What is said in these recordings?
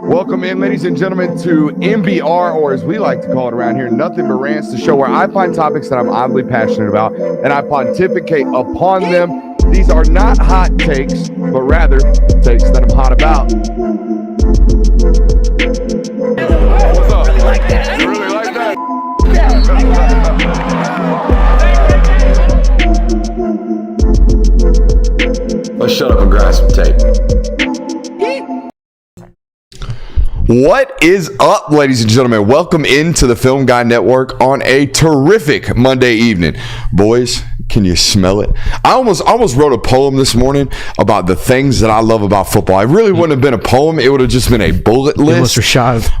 Welcome in, ladies and gentlemen, to MBR, or as we like to call it around here, Nothing But Rants, the show where I find topics that I'm oddly passionate about and I pontificate upon them. These are not hot takes, but rather takes that I'm hot about. What's up? Really like that. You really like that? Let's shut up and grind some tape. What is up, ladies and gentlemen? Welcome into the Film Guy Network on a terrific Monday evening. Boys, can you smell it? I almost wrote a poem this morning about the things that I love about football. It really wouldn't have been a poem. It would have just been a bullet list.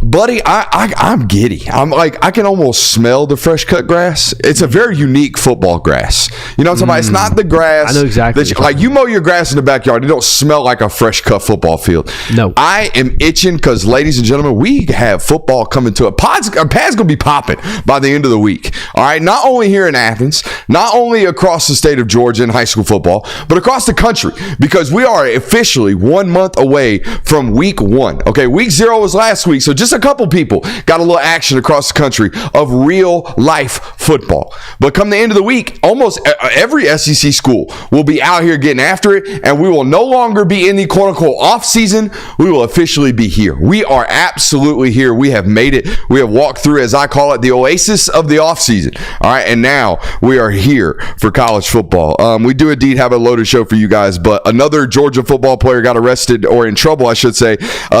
Buddy, I'm giddy. I'm like, I can almost smell the fresh cut grass. It's a very unique football grass. You know what I'm talking about? It's not the grass. I know exactly. Like, you mow your grass in the backyard, it don't smell like a fresh cut football field. No. I am itching because, ladies and gentlemen, we have football coming to it. Pad's going to be popping by the end of the week. All right? Not only here in Athens, not only across the state of Georgia in high school football, but across the country, because we are officially 1 month away from week 1. Okay, week 0 was last week, so just a couple people got a little action across the country of real life football. But come the end of the week, almost every SEC school will be out here getting after it, and we will no longer be in the quote-unquote off season. We will officially be here. We are absolutely here. We have made it. We have walked through, as I call it, the oasis of the off season. All right, and now we are here for college football. We do indeed have a loaded show for you guys, but another Georgia football player got arrested, or in trouble, I should say,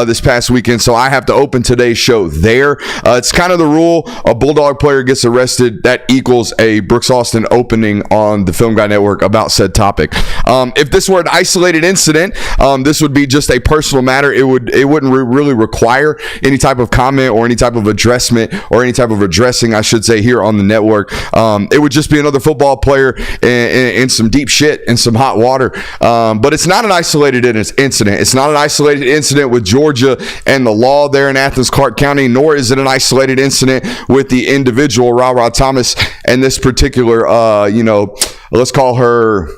this past weekend, so I have to open today's show there. It's kind of the rule. A Bulldog player gets arrested, that equals a Brooks Austin opening on the Film Guy Network about said topic. If this were an isolated incident, this would be just a personal matter. It wouldn't really require any type of comment or any type of addressment or any type of addressing, I should say, here on the network. It would just be another football player in some deep shit, in some hot water. But it's not an isolated incident. It's not an isolated incident with Georgia and the law there in Athens, Clark County, nor is it an isolated incident with the individual, Ra Thomas, and this particular, let's call her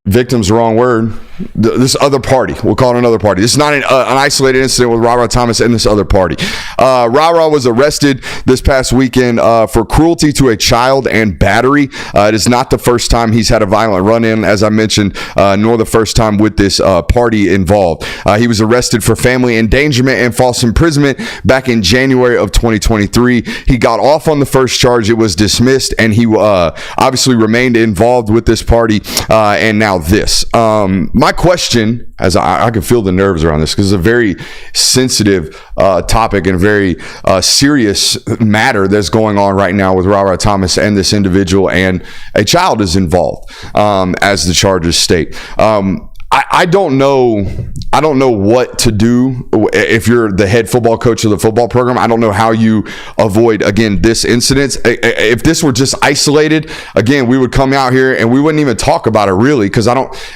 victim's the wrong word. This other party, we'll call it another party. This is not an isolated incident with Ra Thomas and this other party. Ra was arrested this past weekend for cruelty to a child and battery. It is not the first time he's had a violent run-in, as I mentioned, nor the first time with this party involved. He was arrested for family endangerment and false imprisonment back in January of 2023. He got off on the first charge. It was dismissed, and he obviously remained involved with this party, and now this. My question, as I can feel the nerves around this, because it's a very sensitive topic and a very serious matter that's going on right now with Ra Thomas and this individual, and a child is involved, as the charges state. I don't know what to do if you're the head football coach of the football program. I don't know how you avoid, again, this incident. If this were just isolated, again, we would come out here and we wouldn't even talk about it, really, because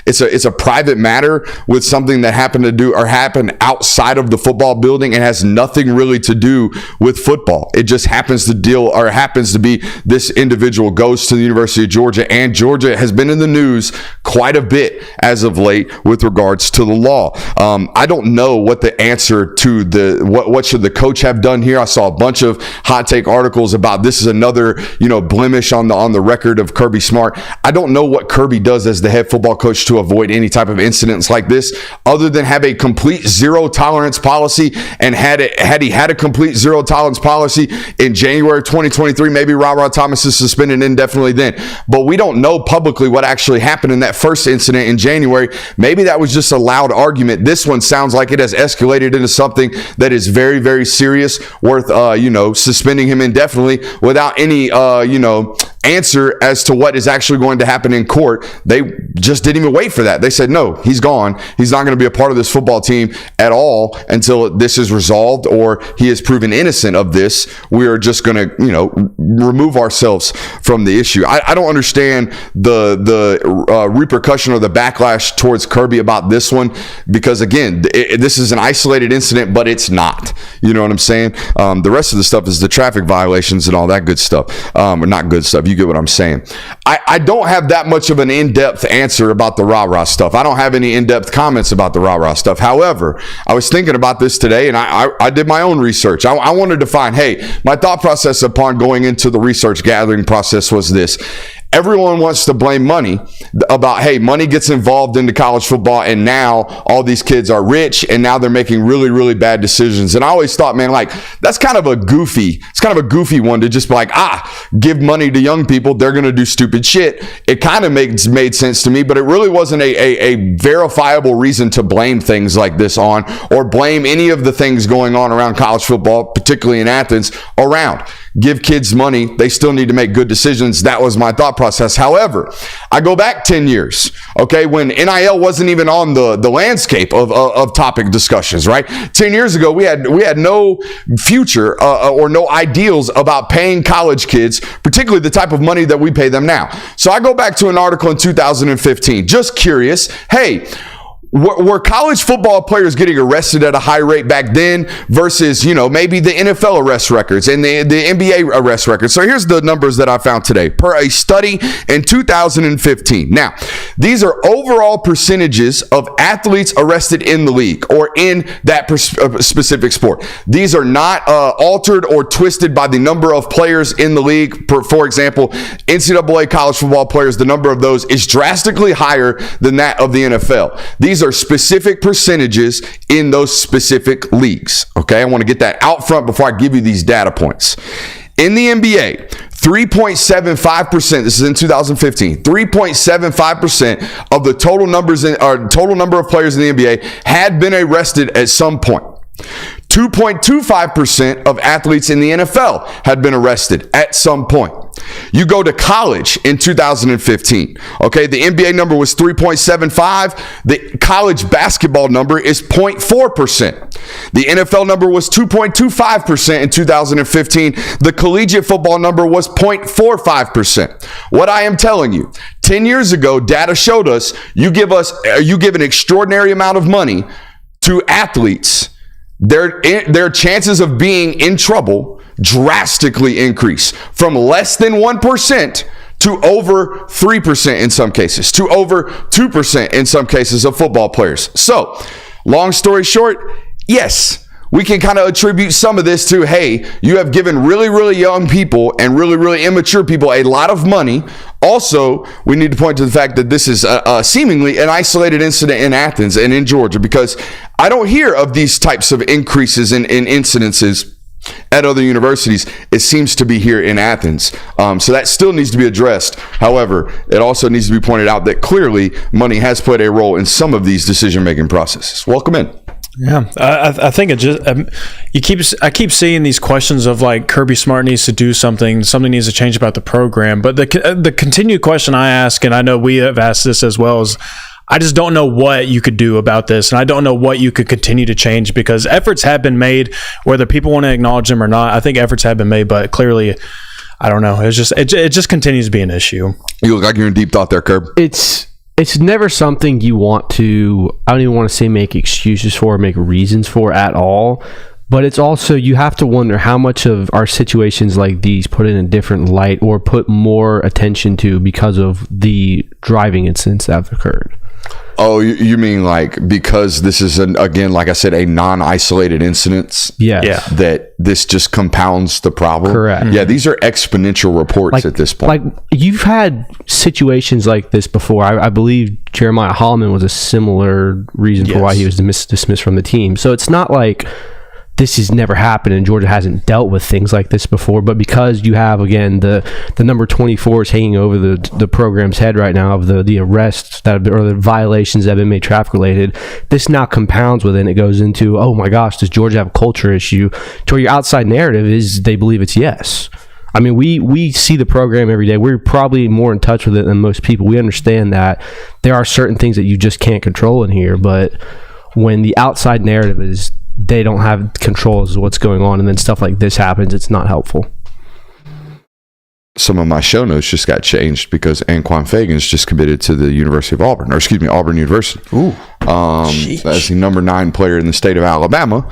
it's a private matter with something that happened outside of the football building and has nothing really to do with football. It just happens to be this individual goes to the University of Georgia, and Georgia has been in the news quite a bit as of late with regards to the law. I don't know what the answer to what should the coach have done here. I saw a bunch of hot take articles about this is another blemish on the record of Kirby Smart. I don't know what Kirby does as the head football coach to avoid any type of incidents like this, other than have a complete zero tolerance policy. And had he had a complete zero tolerance policy in January 2023, maybe Ra Thomas is suspended indefinitely then. But we don't know publicly what actually happened in that first incident in January. Maybe that was just a loud argument. This one sounds like it has escalated into something that is very, very serious, worth, suspending him indefinitely without any, answer as to what is actually going to happen in court. They just didn't even wait for that. They said, no, he's gone. He's not going to be a part of this football team at all until this is resolved or he is proven innocent of this. We are just going to, remove ourselves from the issue. I don't understand the repercussion or the backlash towards Kirby about this one because, again, this is an isolated incident, but it's not. You know what I'm saying? The rest of the stuff is the traffic violations and all that good stuff. Or not good stuff. You get what I'm saying. I don't have that much of an in-depth answer about the rah-rah stuff. I don't have any in-depth comments about the rah-rah stuff. However, I was thinking about this today, and I did my own research. I wanted to find, hey, my thought process upon going into the research gathering process was this. Everyone wants to blame money about, hey, money gets involved into college football and now all these kids are rich and now they're making really, really bad decisions. And I always thought, man, like, it's kind of a goofy one to just be like, give money to young people. They're going to do stupid shit. It kind of made sense to me, but it really wasn't a verifiable reason to blame things like this on or blame any of the things going on around college football, particularly in Athens, around. Give kids money. They still need to make good decisions. That was my thought process. However, I go back 10 years, okay, when NIL wasn't even on the landscape of topic discussions, right? 10 years ago, we had no future or no ideals about paying college kids, particularly the type of money that we pay them now. So I go back to an article in 2015, just curious, hey, were college football players getting arrested at a high rate back then versus, maybe the NFL arrest records and the NBA arrest records? So here's the numbers that I found today per a study in 2015. Now, these are overall percentages of athletes arrested in the league or in that specific sport. These are not altered or twisted by the number of players in the league. For example, NCAA college football players, the number of those is drastically higher than that of the NFL. These are specific percentages in those specific leagues. Okay, I want to get that out front before I give you these data points. In the NBA, 3.75%, this is in 2015, 3.75% of the total number of players in the NBA had been arrested at some point. 2.25% of athletes in the NFL had been arrested at some point. You go to college in 2015. Okay, the NBA number was 3.75. The college basketball number is 0.4%. The NFL number was 2.25% in 2015. The collegiate football number was 0.45%. What I am telling you, 10 years ago, data showed us you give an extraordinary amount of money to athletes, their chances of being in trouble drastically increase from less than 1% to over 3% in some cases, to over 2% in some cases of football players. So, long story short, yes, we can kind of attribute some of this to, hey, you have given really, really young people and really, really immature people a lot of money. Also, we need to point to the fact that this is seemingly an isolated incident in Athens and in Georgia, because I don't hear of these types of increases in incidences at other universities. It seems to be here in Athens. So that still needs to be addressed. However, it also needs to be pointed out that clearly money has played a role in some of these decision-making processes. Welcome in. Yeah, I think it just I keep seeing these questions of like Kirby Smart needs to do something needs to change about the program. But the continued question I ask, and I know we have asked this as well, is I just don't know what you could do about this, and I don't know what you could continue to change, because efforts have been made, whether people want to acknowledge them or not. I think efforts have been made, but clearly, I don't know. It just continues to be an issue. You look like you're in deep thought there, Kirb. It's never something you want to, I don't even want to say make excuses for or make reasons for at all, but it's also, you have to wonder how much of our situations like these put in a different light or put more attention to because of the driving incidents that have occurred. Oh, you mean like because this is, again, like I said, a non-isolated incident? Yes. Yeah. That this just compounds the problem? Correct. Yeah, these are exponential reports at this point. Like, you've had situations like this before. I believe Jeremiah Holloman was a similar reason for why he was dismissed from the team. So it's not like this has never happened and Georgia hasn't dealt with things like this before, but because you have, again, the number 24 is hanging over the program's head right now of the arrests that have been, or the violations that have been made traffic related, this now compounds with it, and it goes into, oh my gosh, does Georgia have a culture issue? To where your outside narrative is they believe it's yes. I mean, we see the program every day. We're probably more in touch with it than most people. We understand that there are certain things that you just can't control in here, but when the outside narrative is they don't have control of what's going on, and then stuff like this happens, it's not helpful. some of my show notes just got changed because Anquan Fagan's just committed to the University of Auburn, Auburn University. Ooh. As the number 9 player in the state of Alabama,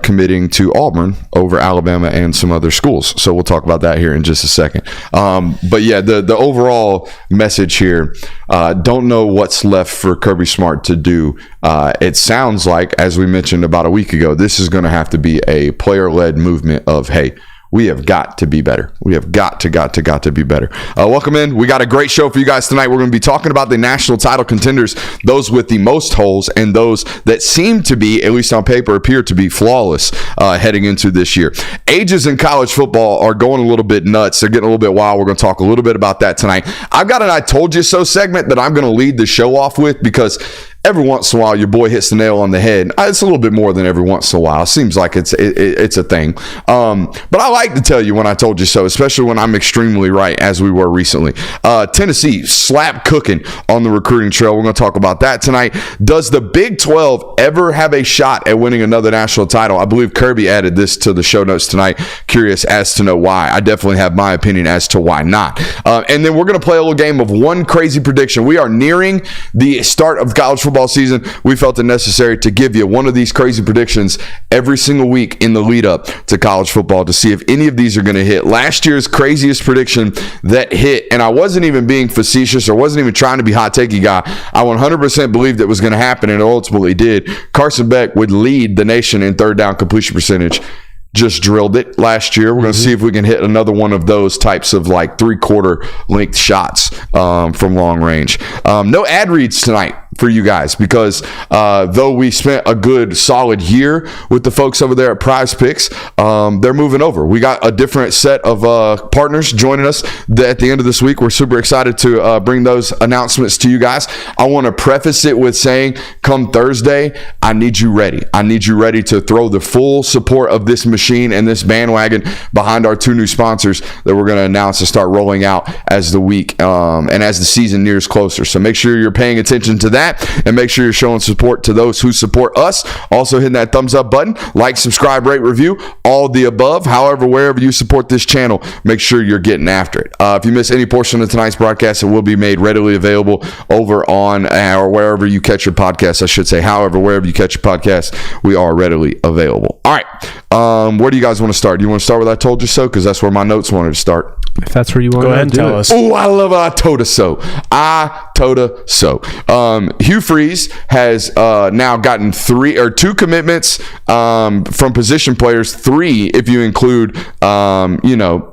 committing to Auburn over Alabama and some other schools. So we'll talk about that here in just a second. But yeah, the overall message here, don't know what's left for Kirby Smart to do. It sounds like, as we mentioned about a week ago, this is going to have to be a player-led movement of, hey, we have got to be better. We have got to be better. Welcome in. We got a great show for you guys tonight. We're going to be talking about the national title contenders, those with the most holes and those that seem to be, at least on paper, appear to be flawless heading into this year. Ages in college football are going a little bit nuts. They're getting a little bit wild. We're going to talk a little bit about that tonight. I've got an I Told You So segment that I'm going to lead the show off with because every once in a while, your boy hits the nail on the head. It's a little bit more than every once in a while. It seems like it's a thing. But I like to tell you when I told you so, especially when I'm extremely right, as we were recently. Tennessee slap cooking on the recruiting trail. We're going to talk about that tonight. Does the Big 12 ever have a shot at winning another national title? I believe Kirby added this to the show notes tonight. Curious as to know why. I definitely have my opinion as to why not. And then we're going to play a little game of one crazy prediction. We are nearing the start of college football season. We felt it necessary to give you one of these crazy predictions every single week in the lead up to college football to see if any of these are going to hit. Last year's craziest prediction that hit, and I wasn't even being facetious or wasn't even trying to be hot takey guy. I 100% believed it was going to happen, and it ultimately did. Carson Beck would lead the nation in third down completion percentage. Just drilled it last year. We're going to see if we can hit another one of those types of like 3/4 length shots from long range. No ad reads tonight for you guys because though we spent a good solid year with the folks over there at Prize Picks, they're moving over. We got a different set of partners joining us at the end of this week. We're super excited to bring those announcements to you guys. I want to preface it with saying, come Thursday, I need you ready. I need you ready to throw the full support of this machine and this bandwagon behind our 2 new sponsors that we're going to announce and start rolling out as the week and as the season nears closer. So make sure you're paying attention to that and make sure you're showing support to those who support us. Also hitting that thumbs up button, like, subscribe, rate, review, all the above. However, wherever you support this channel, make sure you're getting after it. If you miss any portion of tonight's broadcast, it will be made readily available over on or wherever you catch your podcast, I should say. However, wherever you catch your podcast, we are readily available. All right. Where do you guys want to start? Do you want to start with I Told You So? Because that's where my notes wanted to start. If that's where you want to go ahead and tell us. Oh, I love I Told You So. I Told You So. Hugh Freeze has now gotten 2 commitments from position players, 3 if you include,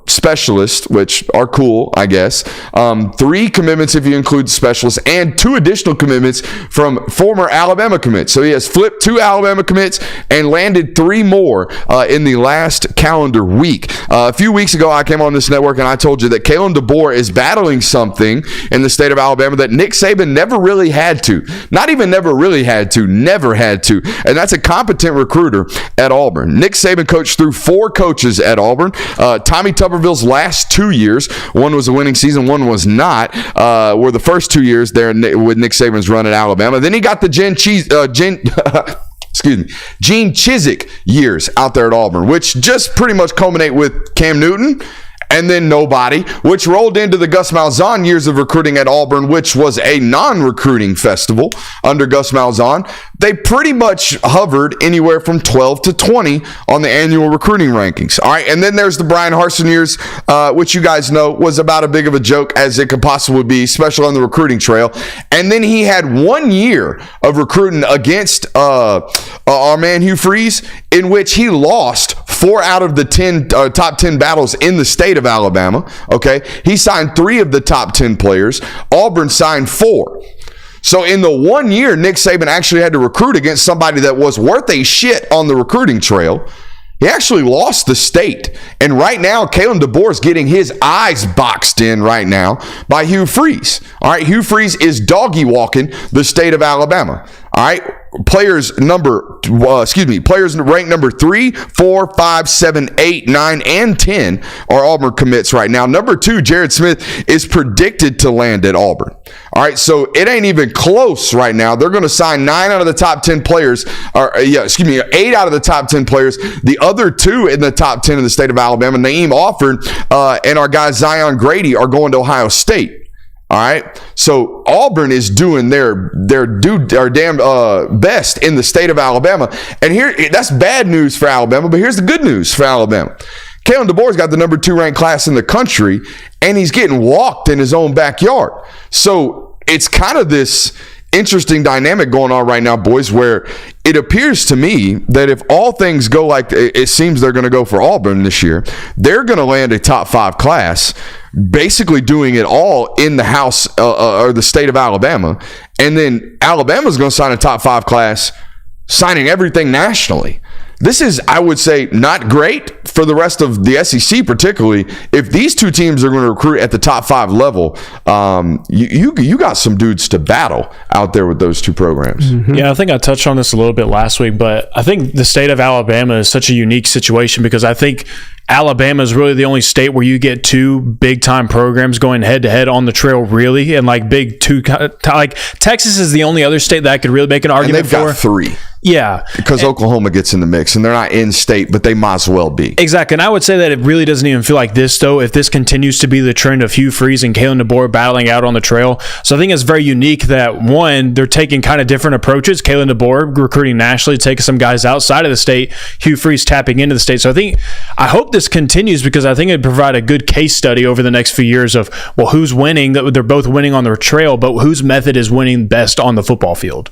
specialists, which are cool, I guess. 3 commitments if you include specialists, and 2 additional commitments from former Alabama commits. So he has flipped 2 Alabama commits and landed 3 more in the last calendar week. A few weeks ago, I came on this network and I told you that Kalen DeBoer is battling something in the state of Alabama that Nick Saban never really had to. Not even never really had to, never had to. And that's a competent recruiter at Auburn. Nick Saban coached through 4 coaches at Auburn. Tommy Tuberville's last 2 years, one was a winning season, one was not, were the first 2 years there with Nick Saban's run at Alabama. Then he got the Gene Chizik years out there at Auburn, which just pretty much culminate with Cam Newton and then nobody, which rolled into the Gus Malzahn years of recruiting at Auburn, which was a non-recruiting festival under Gus Malzahn. They pretty much hovered anywhere from 12 to 20 on the annual recruiting rankings. All right, and then there's the Brian Harsin years, which you guys know was about as big of a joke as it could possibly be, especially on the recruiting trail. And then he had 1 year of recruiting against our man Hugh Freeze, in which he lost 4 out of the top 10 battles in the state of Alabama. Okay, he signed 3 of the top 10 players. Auburn signed 4. So in the 1 year, Nick Saban actually had to recruit against somebody that was worth a shit on the recruiting trail. He actually lost the state. And right now, Kalen DeBoer is getting his eyes boxed in right now by Hugh Freeze. All right, Hugh Freeze is doggy walking the state of Alabama. All right, players ranked number 3, 4, 5, 7, 8, 9, and 10 are Auburn commits right now. Number 2, Jared Smith, is predicted to land at Auburn. All right, so it ain't even close right now. They're going to sign 9 out of the top 10 players, 8 out of the top 10 players. The other 2 in the top 10 in the state of Alabama, Naeem Offord and our guy Zion Grady, are going to Ohio State. All right, so Auburn is doing their damn best in the state of Alabama, and that's bad news for Alabama. But here's the good news for Alabama: Kalen DeBoer's got the number 2 ranked class in the country, and he's getting walked in his own backyard. So it's kind of this interesting dynamic going on right now, boys, where it appears to me that if all things go like it seems they're going to go for Auburn this year, they're going to land a top 5 class, basically doing it all in the house or the state of Alabama. And then Alabama's going to sign a top 5 class, signing everything nationally. This is, I would say, not great for the rest of the SEC, particularly if these 2 teams are going to recruit at the top 5 level. You got some dudes to battle out there with those 2 programs. Mm-hmm. Yeah, I think I touched on this a little bit last week, but I think the state of Alabama is such a unique situation because I think Alabama is really the only state where you get 2 big-time programs going head-to-head on the trail, really, and like big 2. Like Texas is the only other state that I could really make an argument for. And they've got 3. Yeah. Because Oklahoma gets in the mix, and they're not in state, but they might as well be. Exactly. And I would say that it really doesn't even feel like this, though, if this continues to be the trend of Hugh Freeze and Kalen DeBoer battling out on the trail. So I think it's very unique that, one, they're taking kind of different approaches. Kalen DeBoer recruiting nationally, taking some guys outside of the state, Hugh Freeze tapping into the state. So I hope this continues because I think it'd provide a good case study over the next few years of, well, who's winning. They're both winning on the trail, but whose method is winning best on the football field.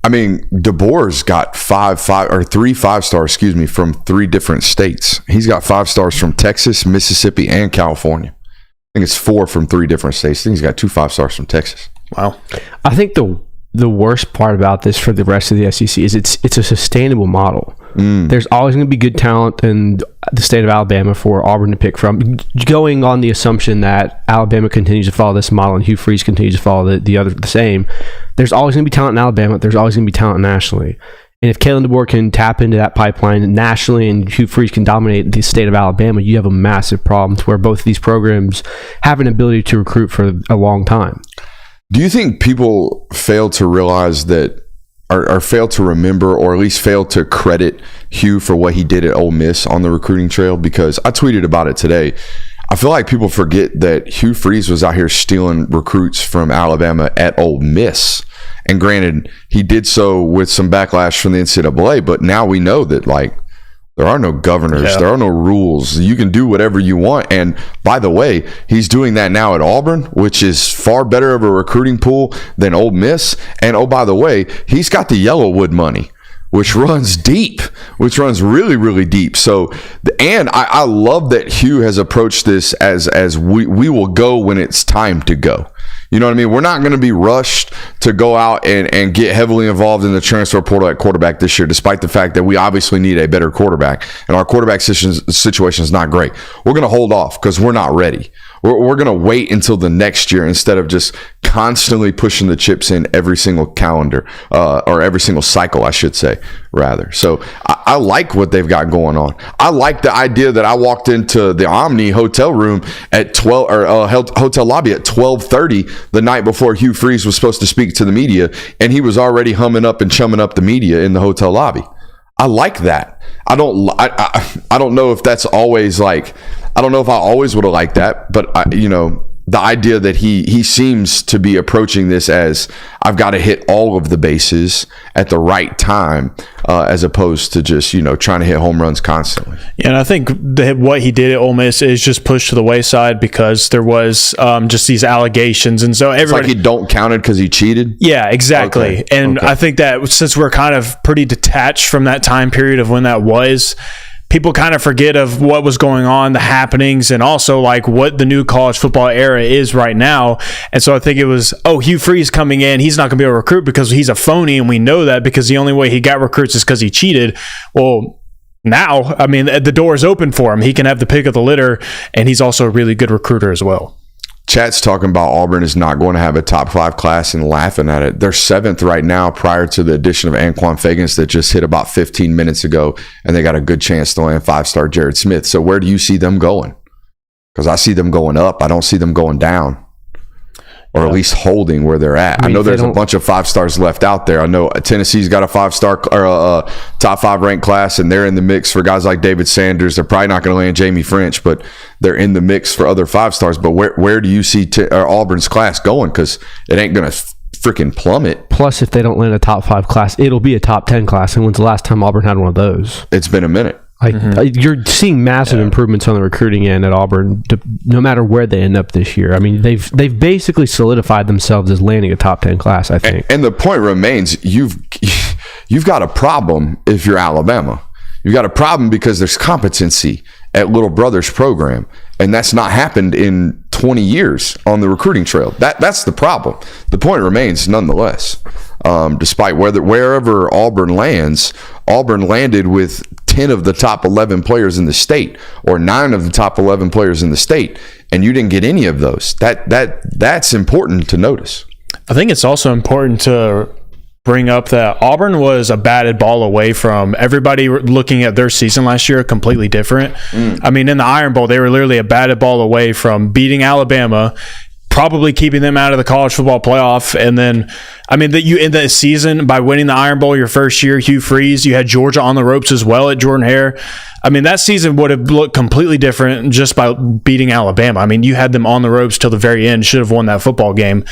I mean, DeBoer's got 3 5-stars, from 3 different states. He's got 5 stars from Texas, Mississippi, and California. I think it's 4 from 3 different states. I think he's got 2 5-stars from Texas. Wow. I think the worst part about this for the rest of the SEC is it's a sustainable model. There's always going to be good talent in the state of Alabama for Auburn to pick from. Going on the assumption that Alabama continues to follow this model and Hugh Freeze continues to follow the same, there's always going to be talent in Alabama. There's always going to be talent nationally. And if Kalen DeBoer can tap into that pipeline nationally and Hugh Freeze can dominate the state of Alabama, you have a massive problem to where both of these programs have an ability to recruit for a long time. Do you think people fail to realize that, or fail to remember, or at least fail to credit Hugh for what he did at Ole Miss on the recruiting trail? Because I tweeted about it today. I feel like people forget that Hugh Freeze was out here stealing recruits from Alabama at Ole Miss. And granted, he did so with some backlash from the NCAA, but now we know that, there are no governors. There are no rules. You can do whatever you want. And by the way, he's doing that now at Auburn, which is far better of a recruiting pool than Ole Miss. And oh, by the way, he's got the Yellowwood money, which runs deep, which runs really, really deep. So, and I love that Hugh has approached this as we will go when it's time to go. You know what I mean? We're not going to be rushed to go out and get heavily involved in the transfer portal at quarterback this year, despite the fact that we obviously need a better quarterback. And our quarterback situation is not great. We're going to hold off because we're not ready. We're going to wait until the next year instead of just constantly pushing the chips in every single calendar or every single cycle, I should say, rather. So I like what they've got going on. I like the idea that I walked into the Omni hotel room at 12 or hotel lobby at 12:30 the night before Hugh Freeze was supposed to speak to the media, and he was already humming up and chumming up the media in the hotel lobby. I like that. I don't know if that's always I don't know if I always would have liked that, but the idea that he seems to be approaching this as I've got to hit all of the bases at the right time, as opposed to just trying to hit home runs constantly. Yeah, and I think what he did at Ole Miss is just pushed to the wayside because there was just these allegations, and so everybody it's like he don't count it because he cheated. Yeah, exactly. Okay. And I think that since we're kind of pretty detached from that time period of when that was, people kind of forget of what was going on, the happenings, and also what the new college football era is right now. And so I think it was, Hugh Freeze coming in, he's not going to be able to recruit because he's a phony, and we know that because the only way he got recruits is because he cheated. Well, now, the door is open for him. He can have the pick of the litter, and he's also a really good recruiter as well. Chat's talking about Auburn is not going to have a top 5 class and laughing at it. They're 7th right now prior to the addition of Anquan Fagans that just hit about 15 minutes ago, and they got a good chance to land 5-star Jared Smith. So where do you see them going? Because I see them going up. I don't see them going down, or at least holding where they're at. I know there's a bunch of 5-stars left out there. I know Tennessee's got a 5-star or a top 5 ranked class, and they're in the mix for guys like David Sanders. They're probably not going to land Jamie French, but they're in the mix for other 5-stars. But where do you see Auburn's class going? Because it ain't going to freaking plummet. Plus, if they don't land a top 5 class, it'll be a top 10 class. And when's the last time Auburn had one of those? It's been a minute. You're seeing massive improvements on the recruiting end at Auburn, no matter where they end up this year. I mean, they've basically solidified themselves as landing a top 10 class, I think. And the point remains, you've got a problem if you're Alabama. You've got a problem because there's competency at Little Brother's program, and that's not happened in 20 years on the recruiting trail. That's the problem. The point remains, nonetheless. Despite wherever Auburn lands, Auburn landed with 10 of the top 11 players in the state, or 9 of the top 11 players in the state, and you didn't get any of those. That's important to notice. I think it's also important to bring up that Auburn was a batted ball away from everybody looking at their season last year completely different. I mean, in the Iron Bowl, they were literally a batted ball away from beating Alabama, probably keeping them out of the college football playoff. And then, I mean, that you end the season by winning the Iron Bowl your first year. Hugh Freeze, you had Georgia on the ropes as well at Jordan Hare. I mean, that season would have looked completely different just by beating Alabama. I mean, you had them on the ropes till the very end, should have won that football game.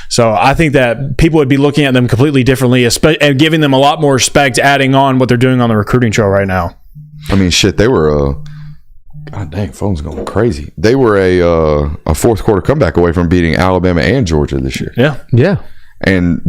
So I think that people would be looking at them completely differently and giving them a lot more respect, adding on what they're doing on the recruiting trail right now. I mean, shit, they were God dang, phone's going crazy. They were a fourth quarter comeback away from beating Alabama and Georgia this year. Yeah. And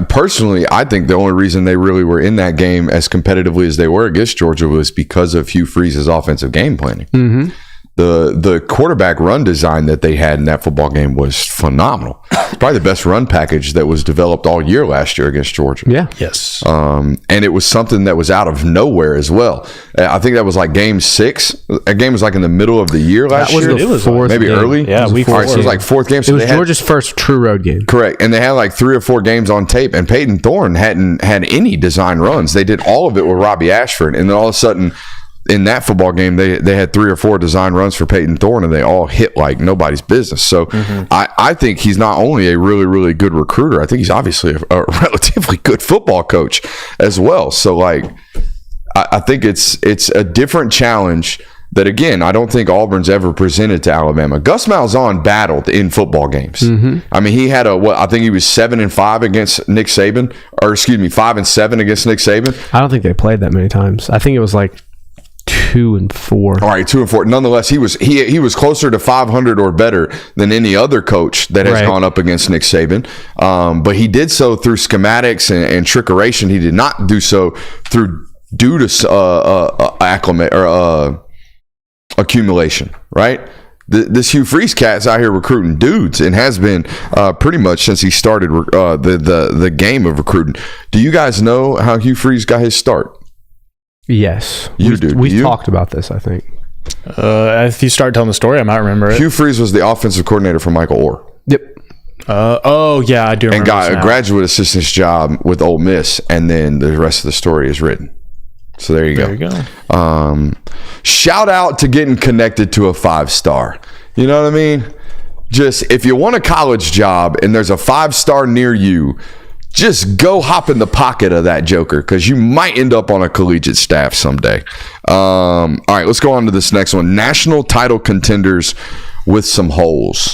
personally, I think the only reason they really were in that game as competitively as they were against Georgia was because of Hugh Freeze's offensive game planning. Mm-hmm. The quarterback run design that they had in that football game was phenomenal. Probably the best run package that was developed all year last year against Georgia. Yeah. Yes. And it was something that was out of nowhere as well. I think that was like game 6. That game was like in the middle of the year last year. It was fourth maybe game. early. Yeah, week 4. So it was like fourth game. So it was Georgia's first true road game. Correct. And they had like 3 or 4 games on tape, and Peyton Thorne hadn't had any design runs. They did all of it with Robbie Ashford. And then all of a sudden, in that football game, they had 3 or 4 design runs for Peyton Thorne, and they all hit like nobody's business. So I think he's not only a really, really good recruiter, I think he's obviously a relatively good football coach as well. So like, I think it's a different challenge that, again, I don't think Auburn's ever presented to Alabama. Gus Malzahn battled in football games. I mean, he had I think he was 7-5 against Nick Saban, or excuse me, 5-7 against Nick Saban. I don't think they played that many times. I think it was like 2-4. All right, 2-4. Nonetheless, he was closer to 500 or better than any other coach that has gone up against Nick Saban. But he did so through schematics and trickeration. He did not do so due to accumulation. Right. This Hugh Freeze cat's out here recruiting dudes, and has been pretty much since he started the game of recruiting. Do you guys know how Hugh Freeze got his start? Yes. We've talked about this, I think. If you start telling the story, I might remember it. Hugh Freeze was the offensive coordinator for Michael Orr. Yep. Oh, yeah, I do remember. And got a graduate assistant's job with Ole Miss, and then the rest of the story is written. So there you go. Shout out to getting connected to a 5-star. You know what I mean? Just, if you want a college job and there's a 5-star near you, just go hop in the pocket of that joker, because you might end up on a collegiate staff someday. All right, let's go on to this next one. National title contenders with some holes.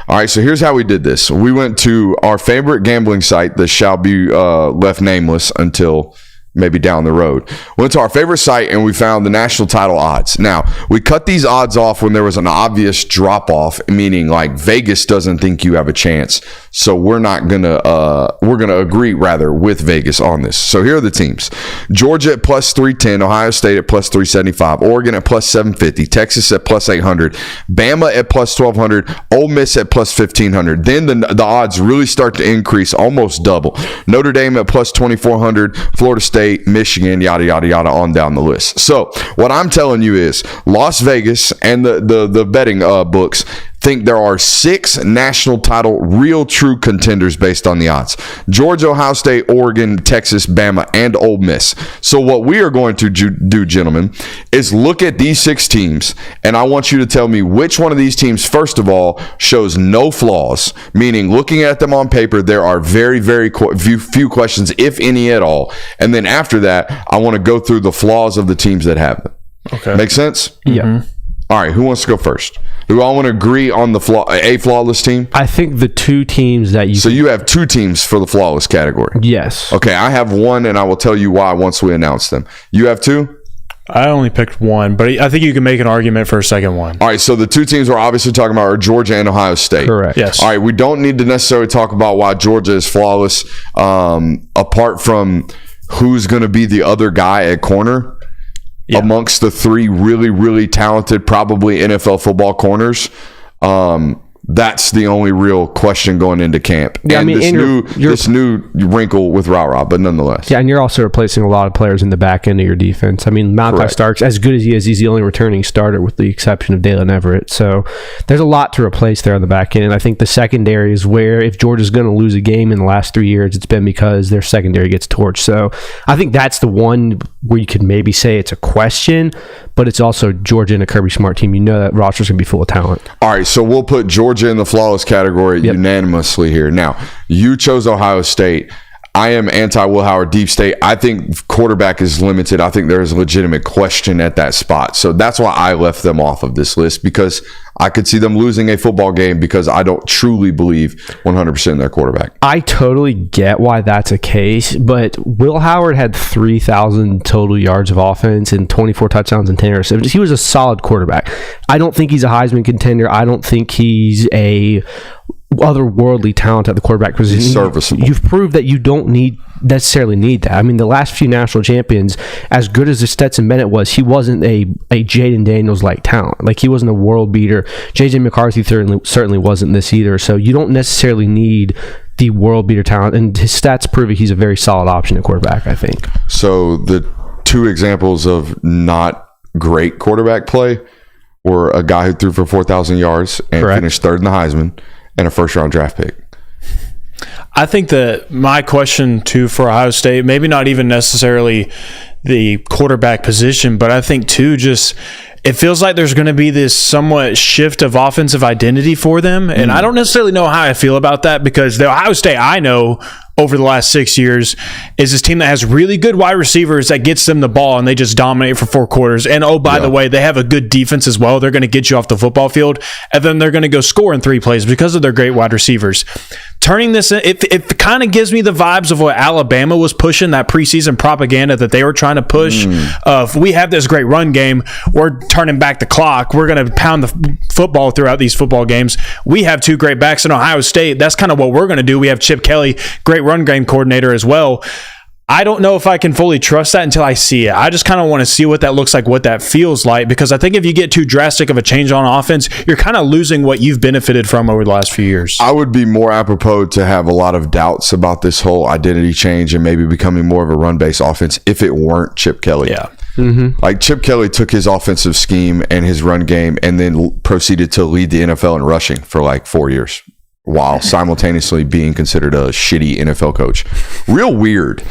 All right, so here's how we did this. We went to our favorite gambling site that shall be left nameless until maybe down the road. Went to our favorite site, and we found the national title odds. Now, we cut these odds off when there was an obvious drop-off, meaning like Vegas doesn't think you have a chance. So we're gonna agree rather with Vegas on this. So here are the teams: Georgia at plus 310, Ohio State at plus 375, Oregon at plus 750, Texas at plus 800, Bama at plus 1200, Ole Miss at plus 1500. Then the odds really start to increase, almost double. Notre Dame at plus 2400, Florida State, Michigan, yada yada yada, on down the list. So what I'm telling you is Las Vegas and the betting books think there are 6 national title real true contenders based on the odds. Georgia, Ohio State, Oregon, Texas, Bama, and Ole Miss. So what we are going to do, gentlemen, is look at these 6 teams, and I want you to tell me which one of these teams, first of all, shows no flaws, meaning looking at them on paper, there are very, very few questions, if any at all. And then after that, I want to go through the flaws of the teams that have them. Okay. Make sense? Yeah. Mm-hmm. All right, who wants to go first? Do I want to agree on the flawless team? I think the 2 teams that you... So you have 2 teams for the flawless category? Yes. Okay, I have 1, and I will tell you why once we announce them. You have 2? I only picked 1, but I think you can make an argument for a second one. All right, so the 2 teams we're obviously talking about are Georgia and Ohio State. Correct. Yes. All right, we don't need to necessarily talk about why Georgia is flawless, apart from who's going to be the other guy at corner. Yeah. Amongst the 3 really, really talented, probably NFL football corners. That's the only real question going into camp. Yeah, and I mean, this new wrinkle with Ra, but nonetheless. Yeah, and you're also replacing a lot of players in the back end of your defense. I mean, Malachi Starks, as good as he is, he's the only returning starter with the exception of Dalen Everett. So there's a lot to replace there on the back end. And I think the secondary is where, if Georgia's going to lose a game in the last 3 years, it's been because their secondary gets torched. So I think that's the one where you could maybe say it's a question, but it's also Georgia and a Kirby Smart team. You know that roster's going to be full of talent. All right, so we'll put Georgia in the flawless category unanimously here. Now, you chose Ohio State. I am anti-Will Howard deep state. I think quarterback is limited. I think there is a legitimate question at that spot. So that's why I left them off of this list, because I could see them losing a football game because I don't truly believe 100% in their quarterback. I totally get why that's a case, but Will Howard had 3,000 total yards of offense and 24 touchdowns and 10 interceptions. He was a solid quarterback. I don't think he's a Heisman contender. I don't think he's a otherworldly talent at the quarterback position. He's serviceable. You've proved that you don't necessarily need that. I mean, the last few national champions, as good as the Stetson Bennett was, he wasn't a Jaden Daniels like talent. Like, he wasn't a world beater. JJ McCarthy certainly wasn't this either. So you don't necessarily need the world beater talent, and his stats prove it. He's a very solid option at quarterback, I think. So the 2 examples of not great quarterback play were a guy who threw for 4,000 yards and finished 3rd in the Heisman, and a first-round draft pick. I think that my question, too, for Ohio State, maybe not even necessarily the quarterback position, but I think, too, just it feels like there's going to be this somewhat shift of offensive identity for them. And I don't necessarily know how I feel about that, because the Ohio State I know over the last 6 years is this team that has really good wide receivers that gets them the ball and they just dominate for 4 quarters. And oh, by the way, they have a good defense as well. They're going to get you off the football field, and then they're going to go score in 3 plays because of their great wide receivers. Turning this, it kind of gives me the vibes of what Alabama was pushing, that preseason propaganda that they were trying to push. If we have this great run game, we're turning back the clock. We're going to pound the football throughout these football games. We have 2 great backs in Ohio State. That's kind of what we're going to do. We have Chip Kelly, great run game coordinator as well. I don't know if I can fully trust that until I see it. I just kind of want to see what that looks like, what that feels like, because I think if you get too drastic of a change on offense, you're kind of losing what you've benefited from over the last few years. I would be more apropos to have a lot of doubts about this whole identity change and maybe becoming more of a run-based offense if it weren't Chip Kelly. Yeah. Like, Chip Kelly took his offensive scheme and his run game and then proceeded to lead the NFL in rushing for like 4 years, while simultaneously being considered a shitty NFL coach. Real weird.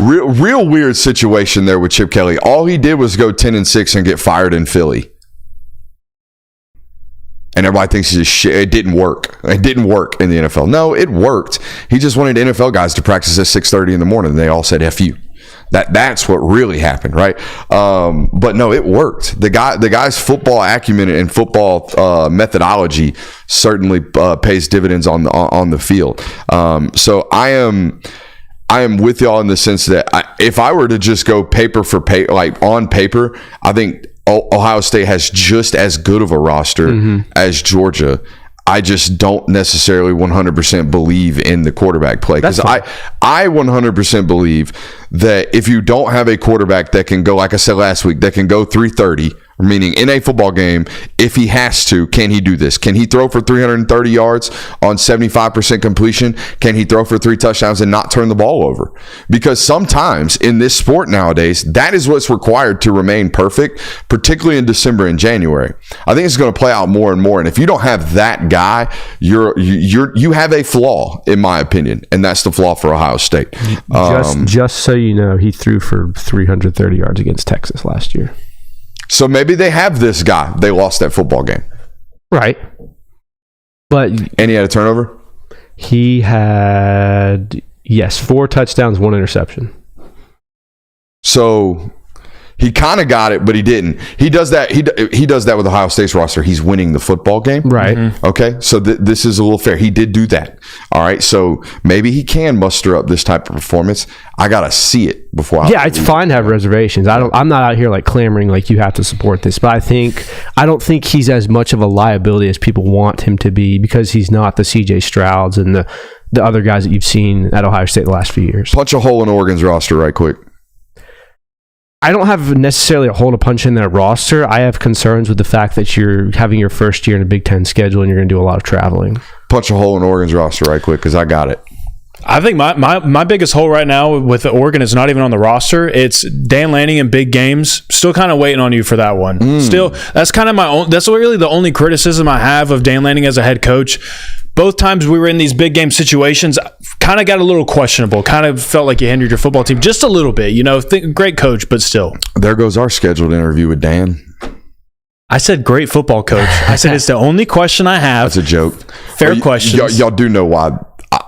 real weird situation there with Chip Kelly. All he did was go 10-6 and get fired in Philly. And everybody thinks he's a shit. It didn't work. It didn't work in the NFL. No, it worked. He just wanted NFL guys to practice at 6:30 in the morning, and they all said F you. That's what really happened, right? But no, it worked. The guy's football acumen and football methodology certainly pays dividends on the field. So I am with y'all in the sense that if I were to just go paper for paper, like on paper, I think Ohio State has just as good of a roster as Georgia. I just don't necessarily 100% believe in the quarterback play, because I 100% believe that if you don't have a quarterback that can go, like I said last week, that can go 330, Meaning, in a football game, if he has to, can he do this? Can he throw for 330 yards on 75% completion? Can he throw for 3 touchdowns and not turn the ball over? Because sometimes in this sport nowadays, that is what's required to remain perfect, particularly in December and January. I think it's going to play out more and more. And if you don't have that guy, you have a flaw, in my opinion, and that's the flaw for Ohio State. Just so you know, he threw for 330 yards against Texas last year. So maybe they have this guy. They lost that football game. Right. And he had a turnover? He had, 4 touchdowns, 1 interception. So he kind of got it, but he didn't. He does that. He does that with Ohio State's roster. He's winning the football game. Right. Mm-hmm. Okay. So this is a little fair. He did do that. All right. So maybe he can muster up this type of performance. I got to see it before it's fine to have reservations. I'm not out here like clamoring like you have to support this, but I don't think he's as much of a liability as people want him to be, because he's not the CJ Strouds and the other guys that you've seen at Ohio State the last few years. Punch a hole in Oregon's roster right quick. I don't have necessarily a hole to punch in that roster. I have concerns with the fact that you're having your first year in a Big Ten schedule and you're going to do a lot of traveling. Punch a hole in Oregon's roster right quick, because I got it. I think my biggest hole right now with Oregon is not even on the roster. It's Dan Lanning in big games. Still kind of waiting on you for that one. Still, that's kind of that's really the only criticism I have of Dan Lanning as a head coach. Both times we were in these big game situations, kind of got a little questionable. Kind of felt like you hindered your football team just a little bit. Great coach, but still. There goes our scheduled interview with Dan. I said great football coach. I said it's the only question I have. That's a joke. Fair question. Y'all do know why.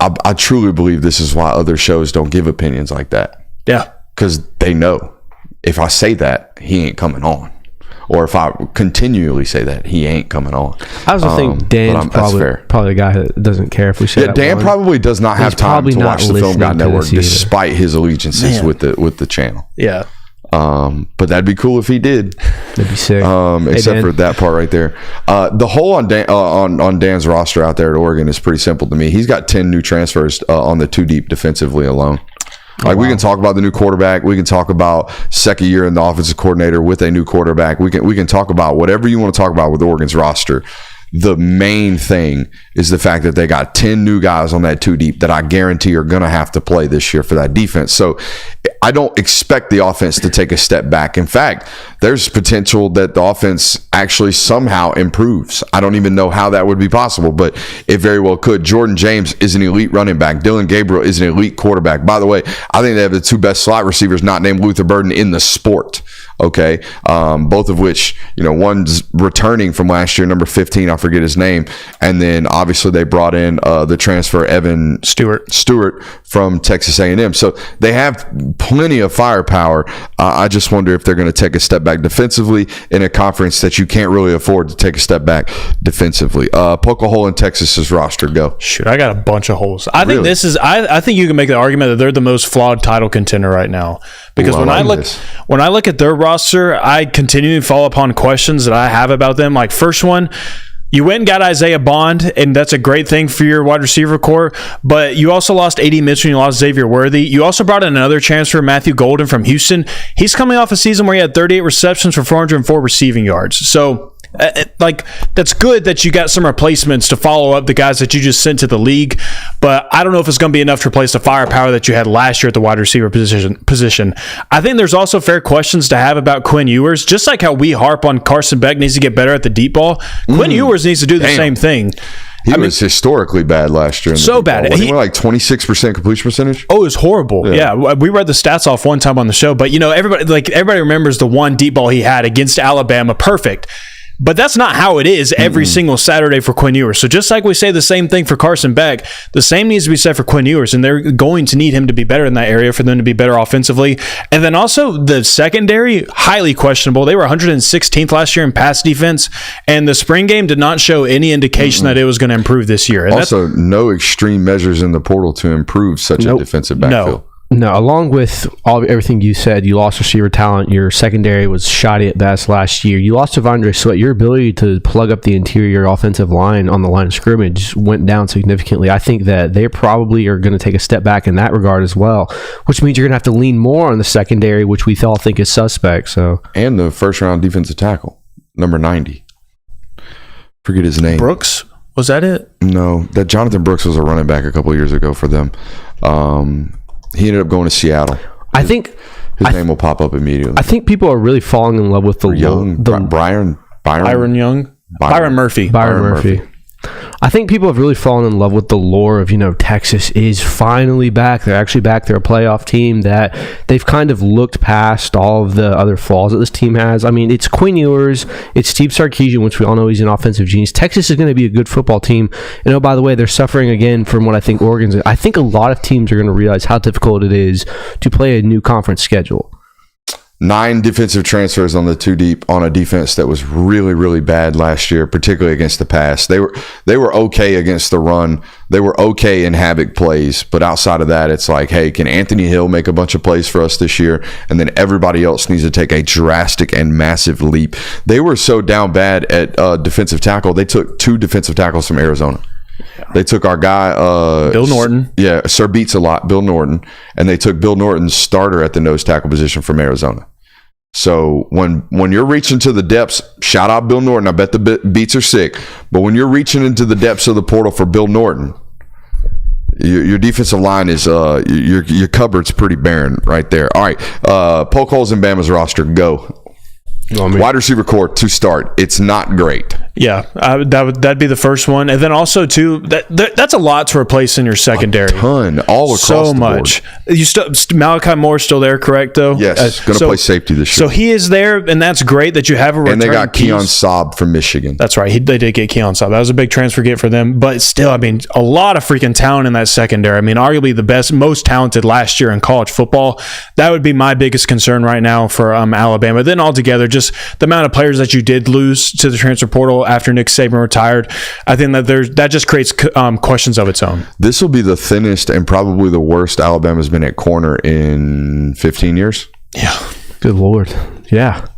I truly believe this is why other shows don't give opinions like that. Yeah. Because they know if I say that, he ain't coming on. Or if I continually say that, he ain't coming on. I also think Dan's probably the guy that doesn't care if we say that. Dan probably does not have time to watch the Film Guy Network despite his allegiances with the channel. Yeah. But that'd be cool if he did. That'd be sick. Except for that part right there. The hole on Dan's roster out there at Oregon is pretty simple to me. He's got 10 new transfers on the 2 deep defensively alone. We can talk about the new quarterback. We can talk about second year in the offensive coordinator with a new quarterback. We can talk about whatever you want to talk about with Oregon's roster. The main thing is the fact that they got 10 new guys on that 2 deep that I guarantee are going to have to play this year for that defense. So I don't expect the offense to take a step back. In fact, there's potential that the offense actually somehow improves. I don't even know how that would be possible, but it very well could. Jordan James is an elite running back. Dylan Gabriel is an elite quarterback. By the way, I think they have the 2 best slot receivers not named Luther Burden in the sport. Okay. Both of which, one's returning from last year, number 15, I forget his name. And then obviously they brought in the transfer Evan Stewart from Texas A&M. So they have plenty of firepower. I just wonder if they're going to take a step back defensively in a conference that you can't really afford to take a step back defensively. Poke a hole in Texas's roster. Go. Shoot, I got a bunch of holes. I think this is. I think you can make the argument that they're the most flawed title contender right now, because when I look at their roster, I continue to fall upon questions that I have about them. Like, first one, you went and got Isaiah Bond, and that's a great thing for your wide receiver core, but you also lost A.D. Mitchell, and you lost Xavier Worthy. You also brought in another transfer, Matthew Golden from Houston. He's coming off a season where he had 38 receptions for 404 receiving yards. So, that's good that you got some replacements to follow up the guys that you just sent to the league, but I don't know if it's going to be enough to replace the firepower that you had last year at the wide receiver position. I think there's also fair questions to have about Quinn Ewers, just like how we harp on Carson Beck needs to get better at the deep ball. Quinn Ewers needs to do the same thing. He was historically bad last year. So bad. He went like 26% completion percentage. Oh, it was horrible. Yeah, we read the stats off one time on the show, but everybody remembers the one deep ball he had against Alabama. Perfect. But that's not how it is every single Saturday for Quinn Ewers. So just like we say the same thing for Carson Beck, the same needs to be said for Quinn Ewers, and they're going to need him to be better in that area for them to be better offensively. And then also the secondary, highly questionable. They were 116th last year in pass defense, and the spring game did not show any indication that it was going to improve this year. And also, no extreme measures in the portal to improve such a defensive backfield. No, along with everything you said, you lost receiver talent. Your secondary was shoddy at best last year. You lost Devondre Sweat. Your ability to plug up the interior offensive line on the line of scrimmage went down significantly. I think that they probably are going to take a step back in that regard as well, which means you're going to have to lean more on the secondary, which we all think is suspect. So, and the first-round defensive tackle. Number 90. Forget his name. Brooks? Was that it? No, that Jonathan Brooks was a running back a couple of years ago for them. He ended up going to Seattle. I think his name will pop up immediately. I think people are really falling in love with the Byron Young? Byron Murphy. Byron Murphy. I think people have really fallen in love with the lore of, Texas is finally back. They're actually back. They're a playoff team that they've kind of looked past all of the other flaws that this team has. I mean, it's Quinn Ewers, it's Steve Sarkisian, which we all know he's an offensive genius. Texas is going to be a good football team. And by the way, they're suffering again from what I think Oregon's. I think a lot of teams are going to realize how difficult it is to play a new conference schedule. 9 defensive transfers on the 2 deep on a defense that was really, really bad last year, particularly against the pass. They were okay against the run. They were okay in havoc plays, but outside of that, it's like, hey, can Anthony Hill make a bunch of plays for us this year? And then everybody else needs to take a drastic and massive leap. They were so down bad at defensive tackle, they took 2 defensive tackles from Arizona. They took our guy Bill Norton. Yeah, Sir Beats a lot, Bill Norton, and they took Bill Norton's starter at the nose tackle position from Arizona. So when you're reaching to the depths, shout out Bill Norton. I bet the Beats are sick, but when you're reaching into the depths of the portal for Bill Norton, your defensive line is your cupboard's pretty barren right there. All right, poke holes in Bama's roster. Go. Wide receiver core to start. It's not great. Yeah, that'd be the first one, and then also too that's a lot to replace in your secondary. A ton, all across so the much. board. You Malachi Moore's still there, correct? Though yes, going to play safety this year. So he is there, and that's great that you have a return. And they got Keon Saab from Michigan. That's right. They did get Keon Saab. That was a big transfer get for them, but still, I mean, a lot of freaking talent in that secondary. I mean, arguably the best, most talented last year in college football. That would be my biggest concern right now for Alabama. Then altogether, just the amount of players that you did lose to the transfer portal after Nick Saban retired, I think that just creates questions of its own. This will be the thinnest and probably the worst Alabama's been at corner in 15 years. Yeah. Good Lord. Yeah.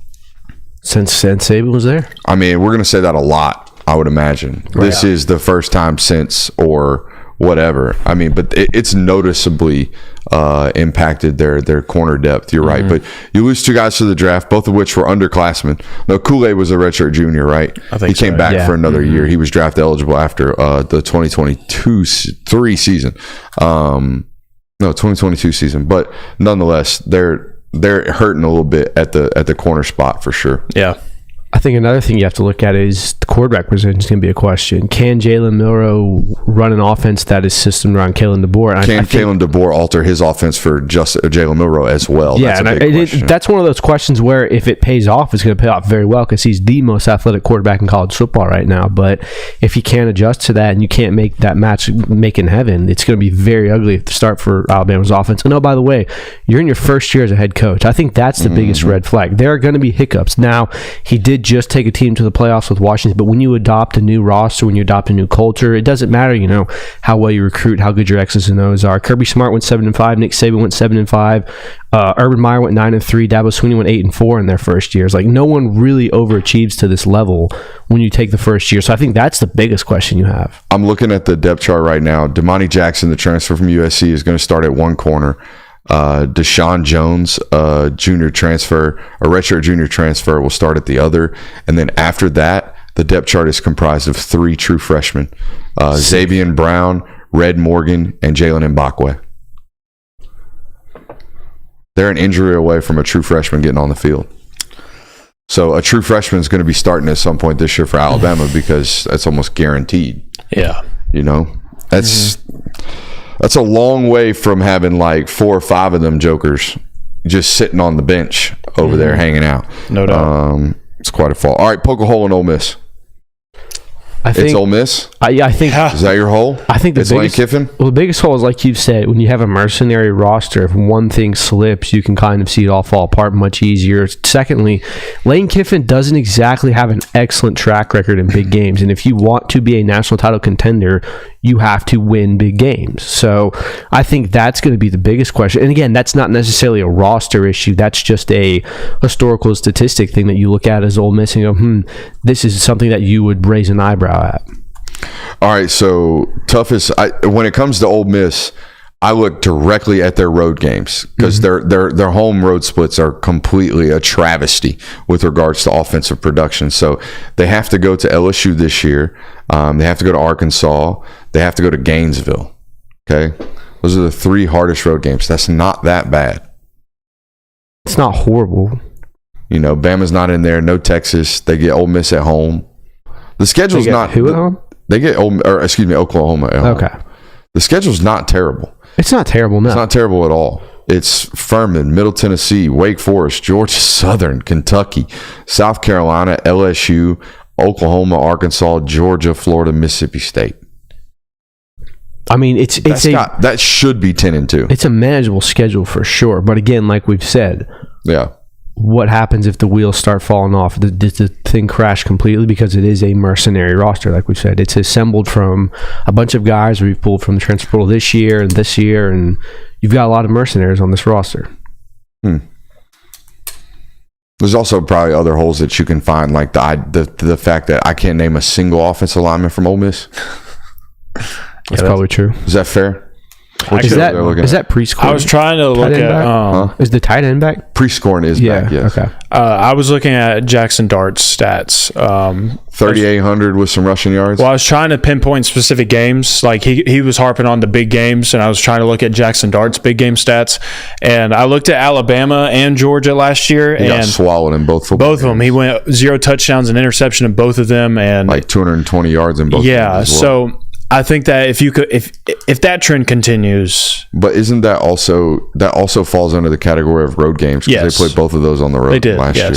Since Saban was there. I mean, we're going to say that a lot, I would imagine. Right. This is the first time since or whatever. I mean, but it's noticeably impacted their corner depth. You're right. But you lose 2 guys to the draft, both of which were underclassmen. No, Kool-Aid was a redshirt junior, right? I think he came back for another year. He was draft eligible after the 2022 season. No, 2022 season. But nonetheless, they're hurting a little bit at the corner spot for sure. Yeah. I think another thing you have to look at is the quarterback position is going to be a question. Can Jalen Milroe run an offense that is systemed around Kalen DeBoer? Can Kalen DeBoer alter his offense for just Jalen Milroe as well? Yeah, that's one of those questions where if it pays off, it's going to pay off very well because he's the most athletic quarterback in college football right now. But if you can't adjust to that and you can't make that match make in heaven, it's going to be very ugly at the start for Alabama's offense. And by the way, you're in your first year as a head coach. I think that's the biggest red flag. There are going to be hiccups. Now, he did just take a team to the playoffs with Washington, but when you adopt a new roster, when you adopt a new culture, it doesn't matter, how well you recruit, how good your X's and O's are. Kirby Smart went 7-5, Nick Saban went 7-5, Urban Meyer went 9-3, Dabo Swinney went 8-4 in their first years. Like, no one really overachieves to this level when you take the first year. So I think that's the biggest question you have. I'm looking at the depth chart right now. Damani Jackson, the transfer from USC, is going to start at one corner. Deshaun Jones, junior transfer, a redshirt junior transfer, will start at the other. And then after that, the depth chart is comprised of 3 true freshmen, Xavier Brown, Red Morgan, and Jalen Mbakwe. They're an injury away from a true freshman getting on the field. So a true freshman is going to be starting at some point this year for Alabama because that's almost guaranteed. Yeah. That's a long way from having like 4 or 5 of them jokers just sitting on the bench over there hanging out. No doubt. It's quite a fall. All right, poke a hole in Ole Miss. It's Ole Miss? I think. Is that your hole? I think it's Lane Kiffin? Well, the biggest hole is, like you've said, when you have a mercenary roster, if one thing slips, you can kind of see it all fall apart much easier. Secondly, Lane Kiffin doesn't exactly have an excellent track record in big games. And if you want to be a national title contender, you have to win big games. So I think that's going to be the biggest question. And again, that's not necessarily a roster issue. That's just a historical statistic thing that you look at as Ole Miss and go, this is something that you would raise an eyebrow at. All right, so when it comes to Ole Miss, I look directly at their road games because their home road splits are completely a travesty with regards to offensive production. So they have to go to LSU this year. They have to go to Arkansas. They have to go to Gainesville. Okay, those are the 3 hardest road games. That's not that bad. It's not horrible. You know, Bama's not in there. No Texas. They get Ole Miss at home. The schedule's not. Who at home? They get Oklahoma at home. Okay. The schedule's not terrible. It's not terrible, no. It's not terrible at all. It's Furman, Middle Tennessee, Wake Forest, Georgia Southern, Kentucky, South Carolina, LSU, Oklahoma, Arkansas, Georgia, Florida, Mississippi State. I mean, that should be 10-2. It's a manageable schedule for sure. But again, like we've said, yeah. What happens if the wheels start falling off? Does the thing crash completely? Because it is a mercenary roster, like we said. It's assembled from a bunch of guys we've pulled from the transfer portal this year, and you've got a lot of mercenaries on this roster. There's also probably other holes that you can find, like the fact that I can't name a single offensive lineman from Ole Miss. That's probably true. Is that fair? Is that pre-scoring? I was trying to look at is the tight end back? Pre-scoring is back, yes. Okay. I was looking at Jackson Dart's stats. 3,800 with some rushing yards. Well, I was trying to pinpoint specific games. Like he was harping on the big games, and I was trying to look at Jackson Dart's big game stats. And I looked at Alabama and Georgia last year, He got swallowed in both football both of them. He went 0 touchdowns and interception in both of them, and like 220 yards in both. Yeah, of them as well. so I think that if that trend continues, but isn't that also falls under the category of road games because yes. they played both of those on the road last year.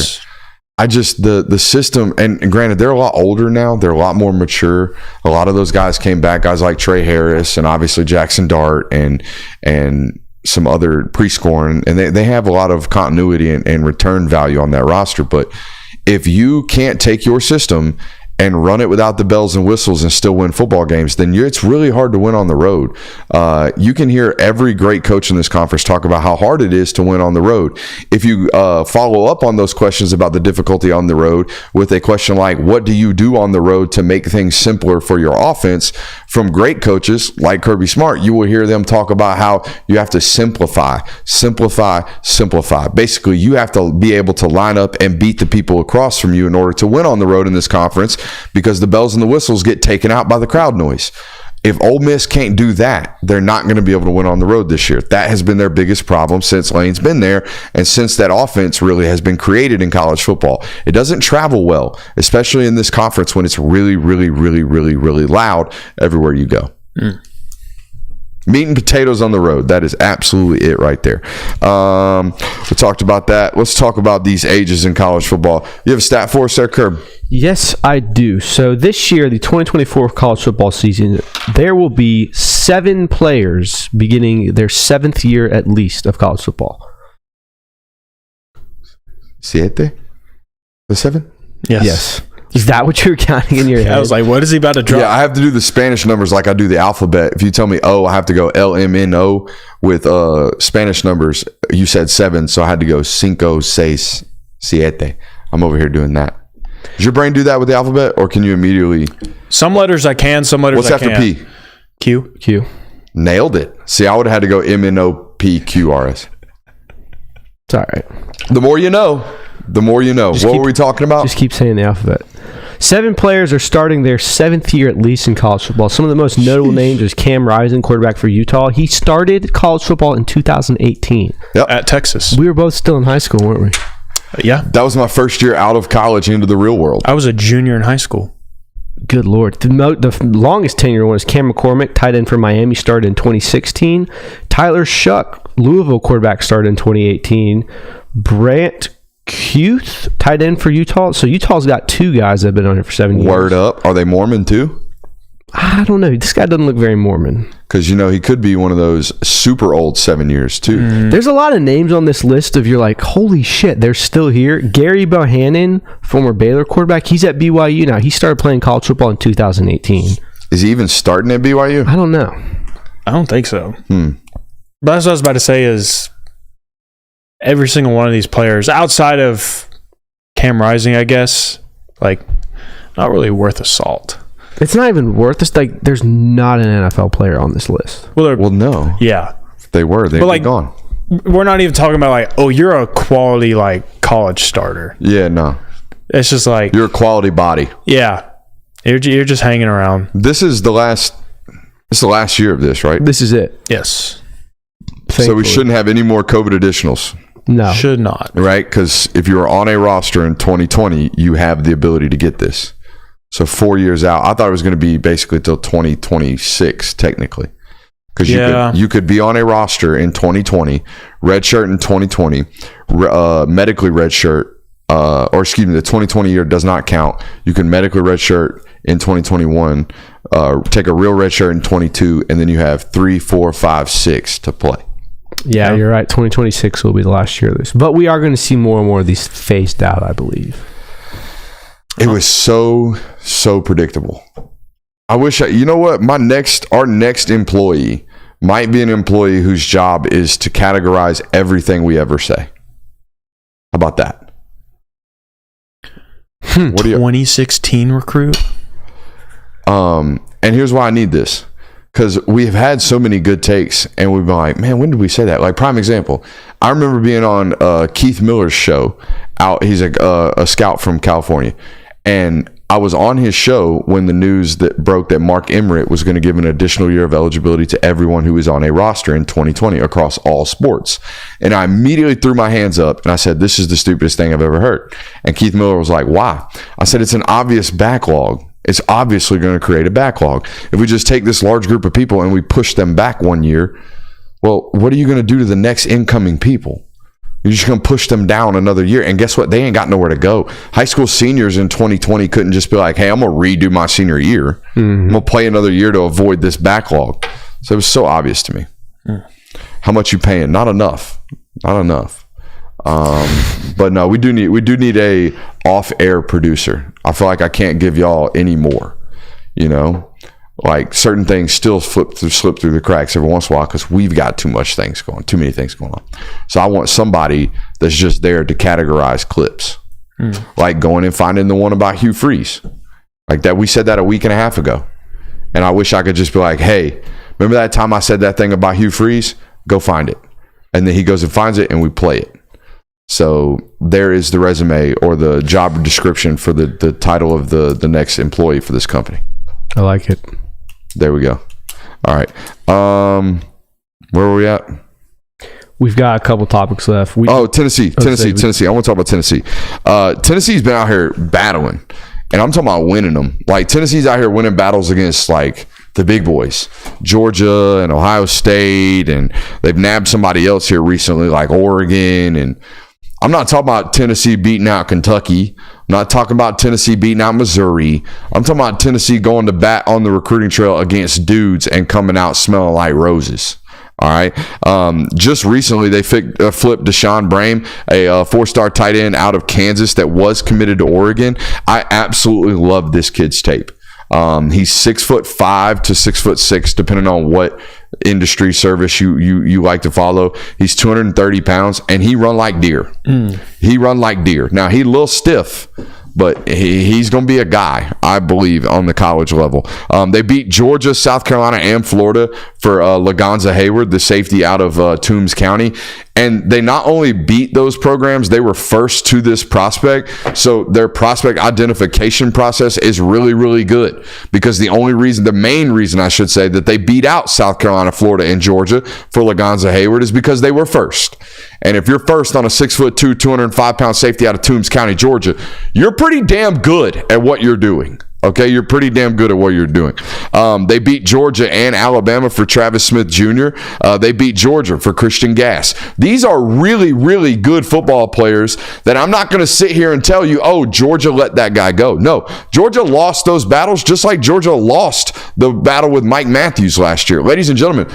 I just the system, and granted they're a lot older now, they're a lot more mature. A lot of those guys came back, guys like Trey Harris and obviously Jackson Dart and some other pre-scoring, and they have a lot of continuity and return value on that roster. But if you can't take your system and run it without the bells and whistles and still win football games, then it's really hard to win on the road. You can hear every great coach in this conference talk about how hard it is to win on the road. If you follow up on those questions about the difficulty on the road with a question like, what do you do on the road to make things simpler for your offense? From great coaches like Kirby Smart, you will hear them talk about how you have to simplify. Basically, you have to be able to line up and beat the people across from you in order to win on the road in this conference, because the bells and the whistles get taken out by the crowd noise. If Ole Miss can't do that, they're not going to be able to win on the road this year. That has been their biggest problem since Lane's been there and since that offense really has been created in college football. It doesn't travel well, especially in this conference when it's really, really, really, really, really loud everywhere you go. Meat and potatoes on the road. That is absolutely it right there. We talked about that. Let's talk about these ages in college football. You have a stat for us there, Curb? Yes, I do. So this year, the 2024 college football season, there will be 7 players beginning their 7th year at least of college football. 7? The 7? Yes. Is that what you're counting in your head? I was like, what is he about to drop? Yeah, I have to do the Spanish numbers like I do the alphabet. If you tell me O, I have to go LMNO with Spanish numbers. You said 7, so I had to go 5, 6, 7. I'm over here doing that. Does your brain do that with the alphabet, or can you immediately? Some letters I can, some letters I can't. What's after P? Q. Nailed it. See, I would have had to go MNOPQRS. It's all right. The more you know. The more you know. What were we talking about? Just keep saying the alphabet. 7 players are starting their 7th year at least in college football. Some of the most notable names is Cam Rising, quarterback for Utah. He started college football in 2018. Yep. At Texas. We were both still in high school, weren't we? Yeah. That was my first year out of college into the real world. I was a junior in high school. Good Lord. The longest tenure one is Cam McCormick, tight end for Miami, started in 2016. Tyler Shuck, Louisville quarterback, started in 2018. Brant Kuth, tight end for Utah. So Utah's got 2 guys that have been on here for 7 years. Word up. Are they Mormon too? I don't know. This guy doesn't look very Mormon. Because, he could be one of those super old 7 years too. There's a lot of names on this list of you're like, holy shit, they're still here. Gary Bohannon, former Baylor quarterback, he's at BYU now. He started playing college football in 2018. Is he even starting at BYU? I don't know. I don't think so. But that's what I was about to say is every single one of these players, outside of Cam Rising, I guess, like, not really worth a salt. It's not even worth this. Like, there's not an NFL player on this list. Well, no. Yeah. If they were, they'd be gone. We're not even talking about like, oh, you're a quality like college starter. Yeah, no. It's just like you're a quality body. Yeah, you're just hanging around. This is the last year of this, right? This is it. Yes. Thankfully. So we shouldn't have any more COVID additionals. No, should not. Right? Because if you were on a roster in 2020, you have the ability to get this. So 4 years out, I thought it was going to be basically till 2026, technically. Because you could be on a roster in 2020, red shirt in 2020, medically red shirt, the 2020 year does not count. You can medically red shirt in 2021, take a real red shirt in 22, and then you have 3, 4, 5, 6 to play. Yeah, you're right. 2026 will be the last year of this. But we are going to see more and more of these phased out, I believe. It was so predictable. I wish you know what? Our next employee might be an employee whose job is to categorize everything we ever say. How about that? What do you 2016 recruit? And here's why I need this. Because we've had so many good takes and we've been like, man, when did we say that? Like, prime example, I remember being on Keith Miller's show. He's a scout from California. And I was on his show when the news that broke that Mark Emmert was going to give an additional year of eligibility to everyone who is on a roster in 2020 across all sports. And I immediately threw my hands up and I said, this is the stupidest thing I've ever heard. And Keith Miller was like, why? I said, it's an obvious backlog. It's obviously going to create a backlog. If we just take this large group of people and we push them back 1 year, well, what are you going to do to the next incoming people? You're just going to push them down another year. And guess what? They ain't got nowhere to go. High school seniors in 2020 couldn't just be like, hey, I'm going to redo my senior year. Mm-hmm. I'm going to play another year to avoid this backlog. So it was so obvious to me. How much you paying? Not enough. But no, we do need a off-air producer. I feel like I can't give y'all any more, like certain things still slip through the cracks every once in a while because we've got too many things going on. So I want somebody that's just there to categorize clips, like going and finding the one about Hugh Freeze, like that. We said that a week and a half ago, and I wish I could just be like, hey, remember that time I said that thing about Hugh Freeze? Go find it. And then he goes and finds it and we play it. So there is the resume or the job description for the title of the next employee for this company. I like it. There we go. All right. Where were we at? We've got a couple topics left. Tennessee. I want to talk about Tennessee. Tennessee's been out here battling, and I'm talking about winning them. Like, Tennessee's out here winning battles against, like, the big boys, Georgia and Ohio State, and they've nabbed somebody else here recently, like Oregon. And I'm not talking about Tennessee beating out Kentucky. I'm not talking about Tennessee beating out Missouri. I'm talking about Tennessee going to bat on the recruiting trail against dudes and coming out smelling like roses. All right. Just recently, they flipped Deshaun Brame, a 4-star tight end out of Kansas that was committed to Oregon. I absolutely love this kid's tape. He's 6'5" to 6'6", depending on what industry service you like to follow. He's 230 pounds, and he run like deer. He run like deer. Now, he's a little stiff, but he's going to be a guy, I believe, on the college level. They beat Georgia, South Carolina, and Florida for Lagonza Hayward, the safety out of Toombs County. And they not only beat those programs, they were first to this prospect. So their prospect identification process is really, really good, because the main reason I should say that they beat out South Carolina, Florida, and Georgia for Lagonza Hayward is because they were first. And if you're first on a 6'2", 205-pound safety out of Toombs County, Georgia, you're pretty damn good at what you're doing. Okay, you're pretty damn good at what you're doing. They beat Georgia and Alabama for Travis Smith Jr. They beat Georgia for Christian Gass. These are really, really good football players that I'm not going to sit here and tell you, oh, Georgia let that guy go. No, Georgia lost those battles just like Georgia lost the battle with Mike Matthews last year. Ladies and gentlemen,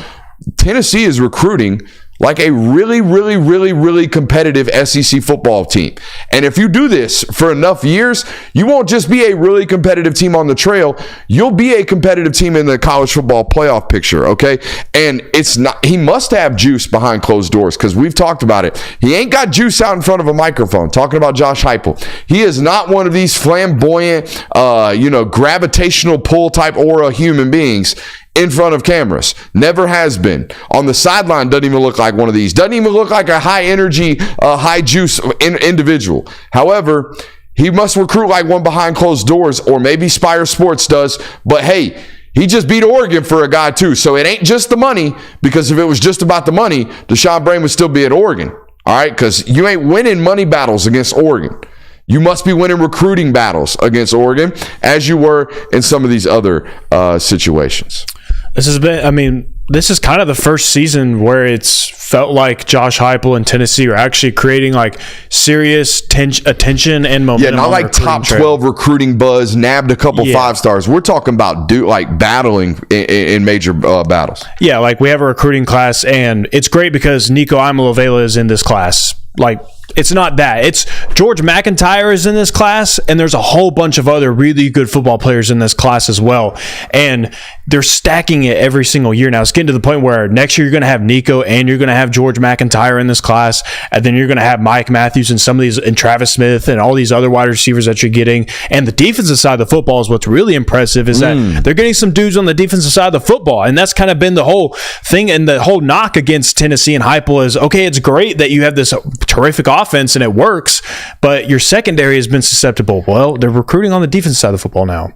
Tennessee is recruiting like a really, really, really, really competitive SEC football team. And if you do this for enough years, you won't just be a really competitive team on the trail. You'll be a competitive team in the college football playoff picture, okay? And it's not, he must have juice behind closed doors because we've talked about it. He ain't got juice out in front of a microphone, talking about Josh Heupel. He is not one of these flamboyant, gravitational pull type aura human beings in front of cameras. Never has been. On the sideline, doesn't even look like one of these. Doesn't even look like a high energy, high juice individual. However, he must recruit like one behind closed doors, or maybe Spire Sports does. But hey, he just beat Oregon for a guy too. So it ain't just the money, because if it was just about the money, Deshaun Brain would still be at Oregon. All right? Because you ain't winning money battles against Oregon. You must be winning recruiting battles against Oregon, as you were in some of these other situations. This is kind of the first season where it's felt like Josh Heupel and Tennessee are actually creating like serious attention and momentum. Yeah, not like top 12 recruiting buzz, nabbed a couple 5-stars. We're talking about battling in major battles. Yeah, like we have a recruiting class, and it's great because Nico Iamaleava is in this class. Like, it's not that. It's George McIntyre is in this class, and there's a whole bunch of other really good football players in this class as well. And they're stacking it every single year. Now, it's getting to the point where next year you're going to have Nico and you're going to have George McIntyre in this class, and then you're going to have Mike Matthews and some of these, and Travis Smith and all these other wide receivers that you're getting. And the defensive side of the football is what's really impressive, is that they're getting some dudes on the defensive side of the football. And that's kind of been the whole thing, and the whole knock against Tennessee and Heupel is, okay, it's great that you have this terrific offense and it works, but your secondary has been susceptible. Well, they're recruiting on the defense side of the football now.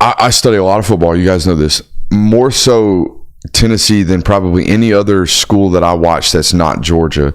I study a lot of football. You guys know this. More so Tennessee than probably any other school that I watch that's not Georgia.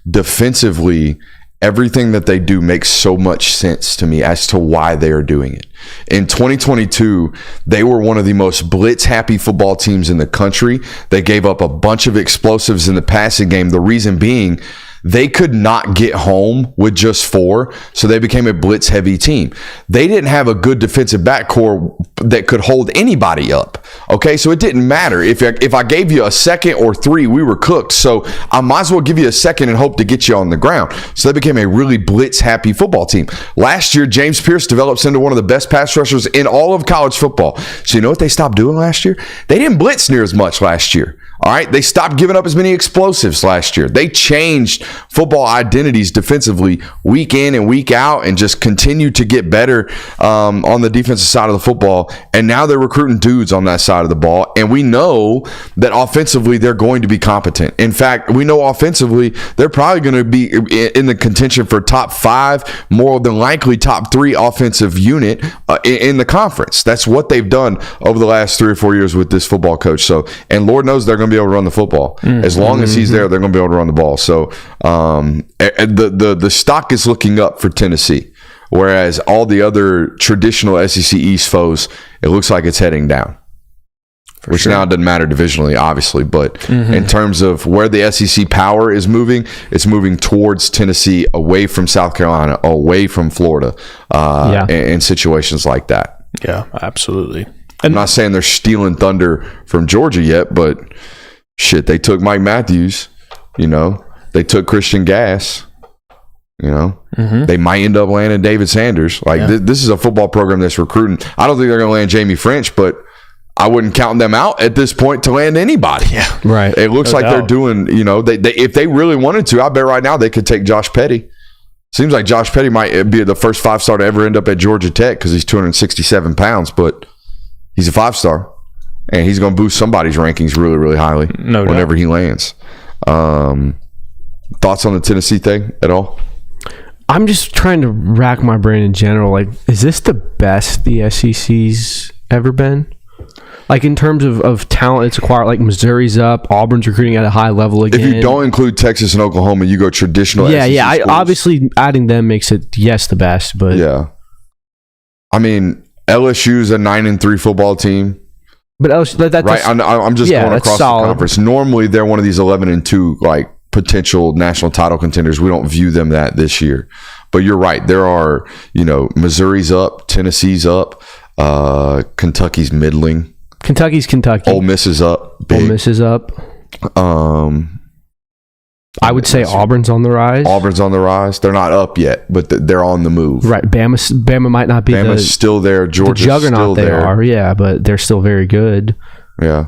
Defensively, everything that they do makes so much sense to me as to why they are doing it. In 2022, they were one of the most blitz-happy football teams in the country. They gave up a bunch of explosives in the passing game. The reason being, they could not get home with just 4, so they became a blitz-heavy team. They didn't have a good defensive back core that could hold anybody up. Okay, so it didn't matter. If I gave you a second or 3, we were cooked. So I might as well give you a second and hope to get you on the ground. So they became a really blitz-happy football team. Last year, James Pierce develops into one of the best pass rushers in all of college football. So you know what they stopped doing last year? They didn't blitz near as much last year. All right, they stopped giving up as many explosives last year. They changed football identities defensively week in and week out, and just continued to get better on the defensive side of the football. And now they're recruiting dudes on that side of the ball. And we know that offensively they're going to be competent. In fact, we know offensively they're probably going to be in the contention for top 5, more than likely top 3 offensive unit in the conference. That's what they've done over the last 3 or 4 years with this football coach. So, and Lord knows they're going to be able to run the football. As long as he's there, they're going to be able to run the ball. So the stock is looking up for Tennessee, whereas all the other traditional SEC East foes, it looks like it's heading down. Which now doesn't matter divisionally, obviously, but in terms of where the SEC power is moving, it's moving towards Tennessee, away from South Carolina, away from Florida, in situations like that. Yeah, absolutely. I'm not saying they're stealing thunder from Georgia yet, but shit, they took Mike Matthews, they took Christian Gass, they might end up landing David Sanders. This is a football program that's recruiting. I don't think they're going to land Jamie French, but I wouldn't count them out at this point to land anybody. Yeah, right. It looks like they're doing, they if they really wanted to, I bet right now they could take Josh Petty. Seems like Josh Petty might be the first 5-star to ever end up at Georgia Tech because he's 267 pounds, but he's a 5-star, and he's going to boost somebody's rankings really, really highly whenever he lands. Thoughts on the Tennessee thing at all? I'm just trying to rack my brain in general. Like, is this the best the SEC's ever been? Like, in terms of talent it's acquired, like Missouri's up, Auburn's recruiting at a high level again. If you don't include Texas and Oklahoma, you go traditional SEC schools. Obviously adding them makes it, the best, but... Yeah. I mean, LSU's a 9-3 football team. But LSU, that's... Right, I'm just going across the conference. Normally, they're one of these 11-2, like, potential national title contenders. We don't view them that this year. But you're right. There are, Missouri's up, Tennessee's up, Kentucky's middling. Kentucky's Kentucky. Ole Miss is up. Big. Ole Miss is up. I would say Auburn's on the rise. Auburn's on the rise. They're not up yet, but they're on the move. Right. Bama might not be Bama's still there. Georgia's the juggernaut still there. Yeah, but they're still very good. Yeah.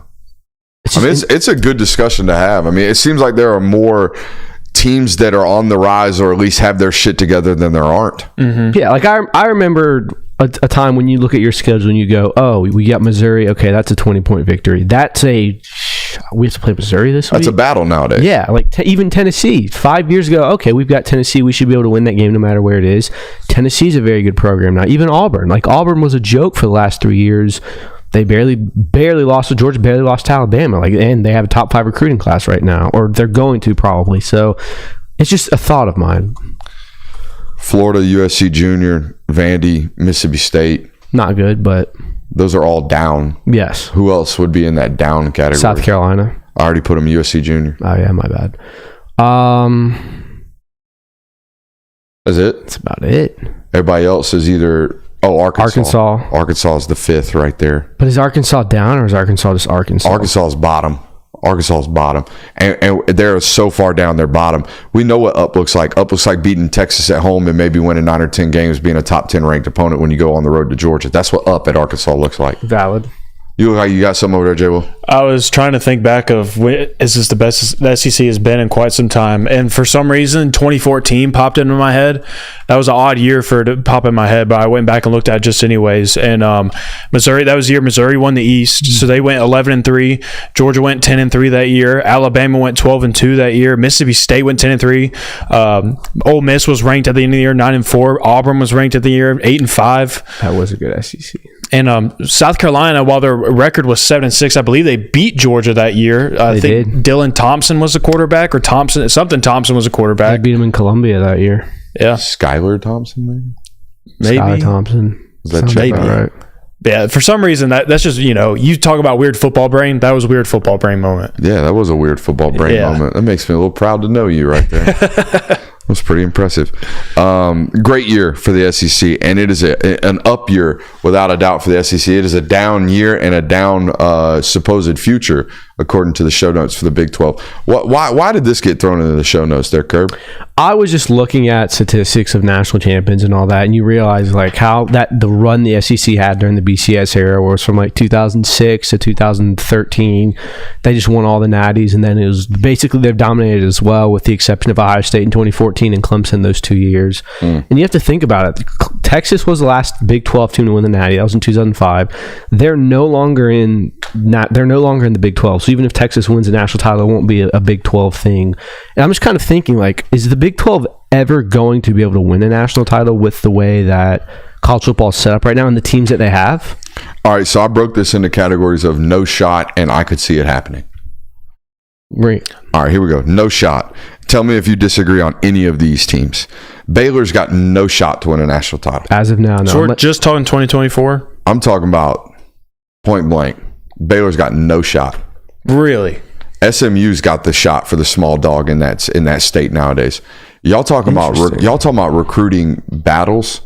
It's a good discussion to have. I mean, it seems like there are more teams that are on the rise or at least have their shit together than there aren't. Mm-hmm. Yeah, like I remember a time when you look at your schedule and you go, oh, we got Missouri. Okay, that's a 20-point victory. We have to play Missouri this week? That's a battle nowadays. Yeah, like even Tennessee. 5 years ago, okay, we've got Tennessee. We should be able to win that game no matter where it is. Tennessee's a very good program now. Even Auburn. Like, Auburn was a joke for the last 3 years. They barely lost to Georgia, barely lost to Alabama. And they have a top 5 recruiting class right now. Or they're going to probably. So, it's just a thought of mine. Florida, USC Junior, Vandy, Mississippi State. Not good, but... Those are all down. Yes. Who else would be in that down category? South Carolina. I already put them USC Junior. Oh, yeah, my bad. That's it? That's about it. Everybody else is either... Oh, Arkansas. Arkansas. Arkansas is the 5th right there. But is Arkansas down or is Arkansas just Arkansas? Arkansas is bottom. And they're so far down their bottom. We know what up looks like. Up looks like beating Texas at home and maybe winning 9 or 10 games, being a top 10 ranked opponent when you go on the road to Georgia. That's what up at Arkansas looks like. Valid. You look like you got something over there, JWIll. I was trying to think back of is this the best the SEC has been in quite some time, and for some reason 2014 popped into my head. That was an odd year for it to pop in my head, but I went back and looked at it just anyways. And Missouri, that was the year Missouri won the East, so they went 11-3. Georgia went 10-3 that year. Alabama went 12-2 that year. Mississippi State went 10-3. Ole Miss was ranked at the end of the year 9-4. Auburn was ranked at the year 8-5. That was a good SEC. And South Carolina, while their record was 7-6, I believe they beat Georgia that year. I think Dylan Thompson was the quarterback, or Thompson was a quarterback. They beat him in Columbia that year. Yeah, Skylar Thompson, maybe. Skylar Thompson. Is that maybe right? Yeah, for some reason that's just you talk about weird football brain. That was a weird football brain moment. Yeah, that was a weird football brain moment. That makes me a little proud to know you right there. It was pretty impressive. Great year for the SEC, and it is an up year without a doubt for the SEC. It is a down year and a down supposed future, according to the show notes for the Big 12. Why did this get thrown into the show notes there, Curb? I was just looking at statistics of national champions and all that, and you realize like how the run the SEC had during the BCS era was from like 2006 to 2013. They just won all the natties, and then it was basically they've dominated as well, with the exception of Ohio State in 2014 and Clemson those 2 years. And you have to think about it. Texas was the last Big 12 team to win the natty. That was in 2005. They're no longer in the Big 12. So even if Texas wins a national title, it won't be a Big 12 thing. And I'm just kind of thinking, like, is the Big 12 ever going to be able to win a national title with the way that college football is set up right now and the teams that they have? All right, so I broke this into categories of no shot and I could see it happening. Right. All right, here we go. No shot. Tell me if you disagree on any of these teams. Baylor's got no shot to win a national title. As of now, no. So we're just talking 2024? I'm talking about point blank. Baylor's got no shot. Really? SMU's got the shot for the small dog in that state nowadays. Y'all talking about recruiting battles.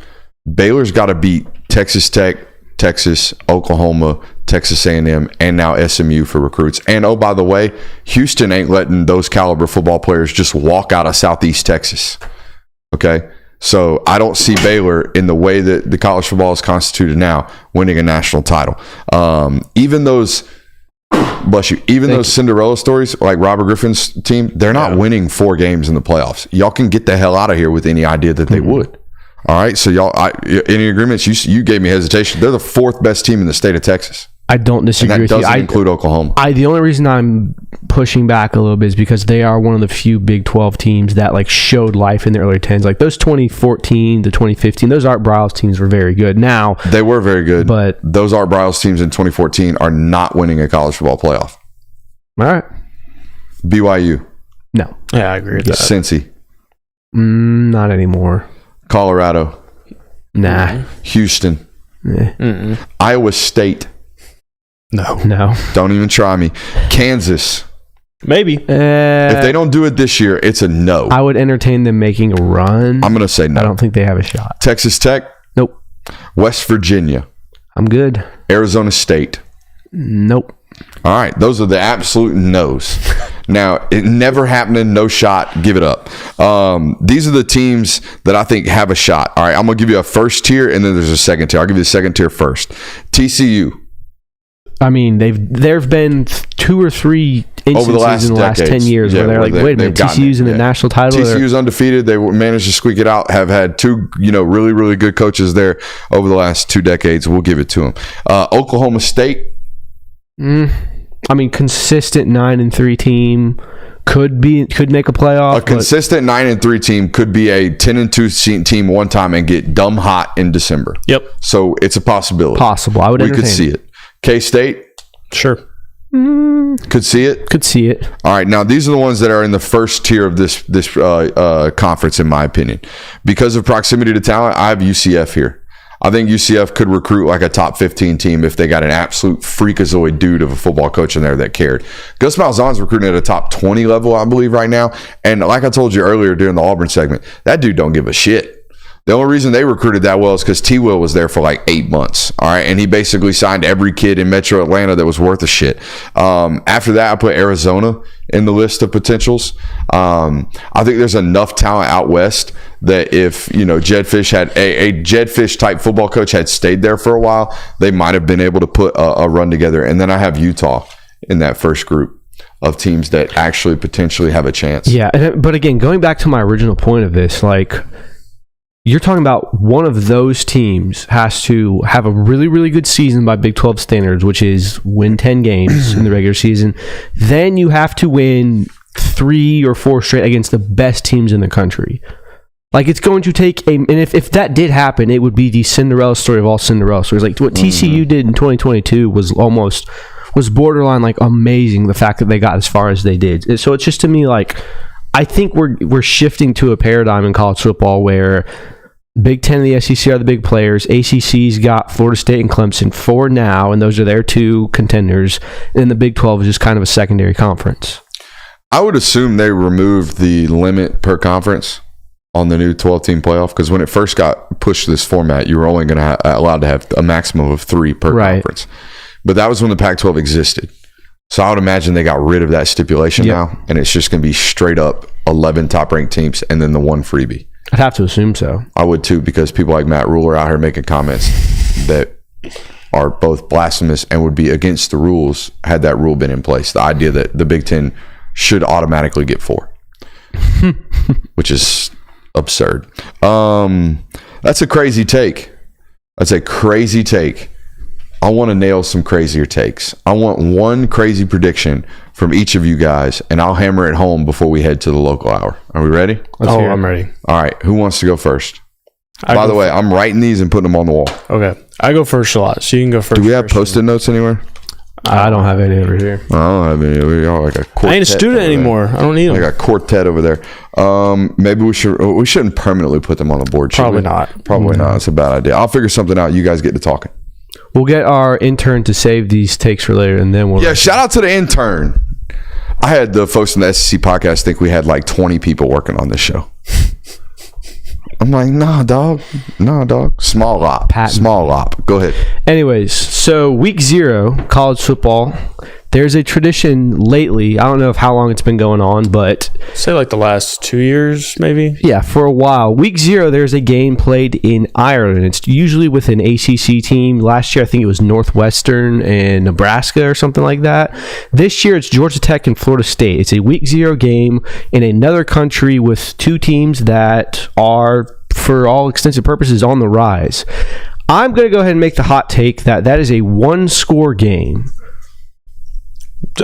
Baylor's got to beat Texas Tech, Texas, Oklahoma, Texas A&M, and now SMU for recruits. And oh, by the way, Houston ain't letting those caliber football players just walk out of Southeast Texas. Okay? So I don't see Baylor, in the way that the college football is constituted now, winning a national title. Even those Cinderella stories, like Robert Griffin's team, they're not winning 4 games in the playoffs. Y'all can get the hell out of here with any idea that they would. All right, so y'all, any agreements? You gave me hesitation. They're the 4th best team in the state of Texas. I don't disagree with you. That doesn't include Oklahoma. The only reason I'm pushing back a little bit is because they are one of the few Big 12 teams that like showed life in the early 10s. Like those 2014 to 2015, those Art Briles teams were very good. Now they were very good, but those Art Briles teams in 2014 are not winning a college football playoff. All right, BYU. No. Yeah, I agree with that. Cincy. Not anymore. Colorado. Nah. Houston. Iowa State. No. Don't even try me. Kansas. Maybe. If they don't do it this year, it's a no. I would entertain them making a run. I'm going to say no. I don't think they have a shot. Texas Tech. Nope. West Virginia. I'm good. Arizona State. Nope. All right, those are the absolute no's. Now, it never happening, no shot, give it up. These are the teams that I think have a shot. All right, I'm going to give you a first tier, and then there's a second tier. I'll give you the second tier first. TCU. I mean, there have been 2 or 3 instances in the last 10 years where they're like, wait a minute, TCU's in the national title. TCU's undefeated. They managed to squeak it out, have had 2, really, really good coaches there over the last 2 decades. We'll give it to them. Oklahoma State. I mean, consistent 9-3 team could make a playoff. A consistent 9-3 team could be a 10-2 team one time and get dumb hot in December. Yep. So it's a possibility. Possible. I would. We could see it. K-State. Sure. Could see it. Could see it. All right. Now these are the ones that are in the first tier of this conference, in my opinion, because of proximity to talent. I have UCF here. I think UCF could recruit like a top 15 team if they got an absolute freakazoid dude of a football coach in there that cared. Gus Malzahn's recruiting at a top 20 level, I believe, right now. And like I told you earlier during the Auburn segment, that dude don't give a shit. The only reason they recruited that well is because JWIll was there for like 8 months. All right. And he basically signed every kid in Metro Atlanta that was worth a shit. After that, I put Arizona in the list of potentials. I think there's enough talent out west that if, Jed Fish had a Jed Fish type football coach had stayed there for a while, they might have been able to put a run together. And then I have Utah in that first group of teams that actually potentially have a chance. Yeah. But again, going back to my original point of this, like, you're talking about one of those teams has to have a really, really good season by Big 12 standards, which is win 10 games in the regular season. Then you have to win 3 or 4 straight against the best teams in the country. Like, it's going to take and if that did happen, it would be the Cinderella story of all Cinderella stories. Like, what TCU did in 2022 was borderline, like, amazing, the fact that they got as far as they did. So it's just, to me, like, I think we're shifting to a paradigm in college football where Big Ten and the SEC are the big players. ACC's got Florida State and Clemson for now, and those are their 2 contenders. And the Big 12 is just kind of a secondary conference. I would assume they removed the limit per conference on the new 12-team playoff, because when it first got pushed to this format, you were only going to allowed to have a maximum of 3 per conference. But that was when the Pac-12 existed. So I would imagine they got rid of that stipulation now, and it's just going to be straight up 11 top-ranked teams and then the 1 freebie. I'd have to assume so. I would too, because people like Matt Rule are out here making comments that are both blasphemous and would be against the rules had that rule been in place. The idea that the Big Ten should automatically get 4, which is absurd. That's a crazy take. That's a crazy take. I want to nail some crazier takes. I want one crazy prediction from each of you guys, and I'll hammer it home before we head to the local hour. Are we ready? I'm ready. All right. Who wants to go first? By the way, I'm writing these and putting them on the wall. Okay. I go first a lot, so you can go first. Do we have Post-it notes anywhere? I don't have any over here. I don't have any. We got like a quartet. I ain't a student anymore. I don't need them. I got quartet over there. Maybe we shouldn't permanently put them on the board. Probably not. Probably not. It's a bad idea. I'll figure something out. You guys get to talking. We'll get our intern to save these takes for later, and then we'll... Yeah, shout out to the intern. I had the folks in the SEC podcast think we had like 20 people working on this show. I'm like, nah, dog. Small op. Small op. Go ahead. Anyways, so week 0, college football. There's a tradition lately. I don't know how long it's been going on, but... Say like the last 2 years, maybe? Yeah, for a while. Week 0, there's a game played in Ireland. It's usually with an ACC team. Last year, I think it was Northwestern and Nebraska or something like that. This year, it's Georgia Tech and Florida State. It's a week 0 game in another country with 2 teams that are, for all extensive purposes, on the rise. I'm going to go ahead and make the hot take that is a 1-score game.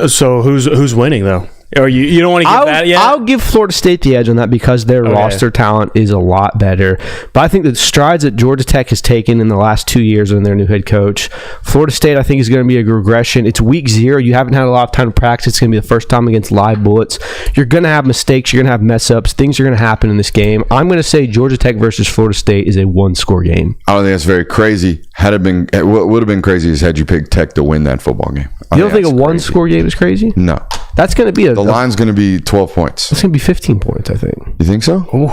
So who's winning though? Or you don't want to give that yet? I'll give Florida State the edge on that because their roster talent is a lot better. But I think the strides that Georgia Tech has taken in the last 2 years under their new head coach, Florida State I think is going to be a regression. It's week 0. You haven't had a lot of time to practice. It's going to be the first time against live bullets. You're going to have mistakes. You're going to have mess ups. Things are going to happen in this game. I'm going to say Georgia Tech versus Florida State is a 1-score game. I don't think that's very crazy. What would have been crazy is had you picked Tech to win that football game. You don't think a 1-score game is crazy? No. That's going to be the line's going to be 12 points. It's going to be 15 points, I think. You think so? Ooh.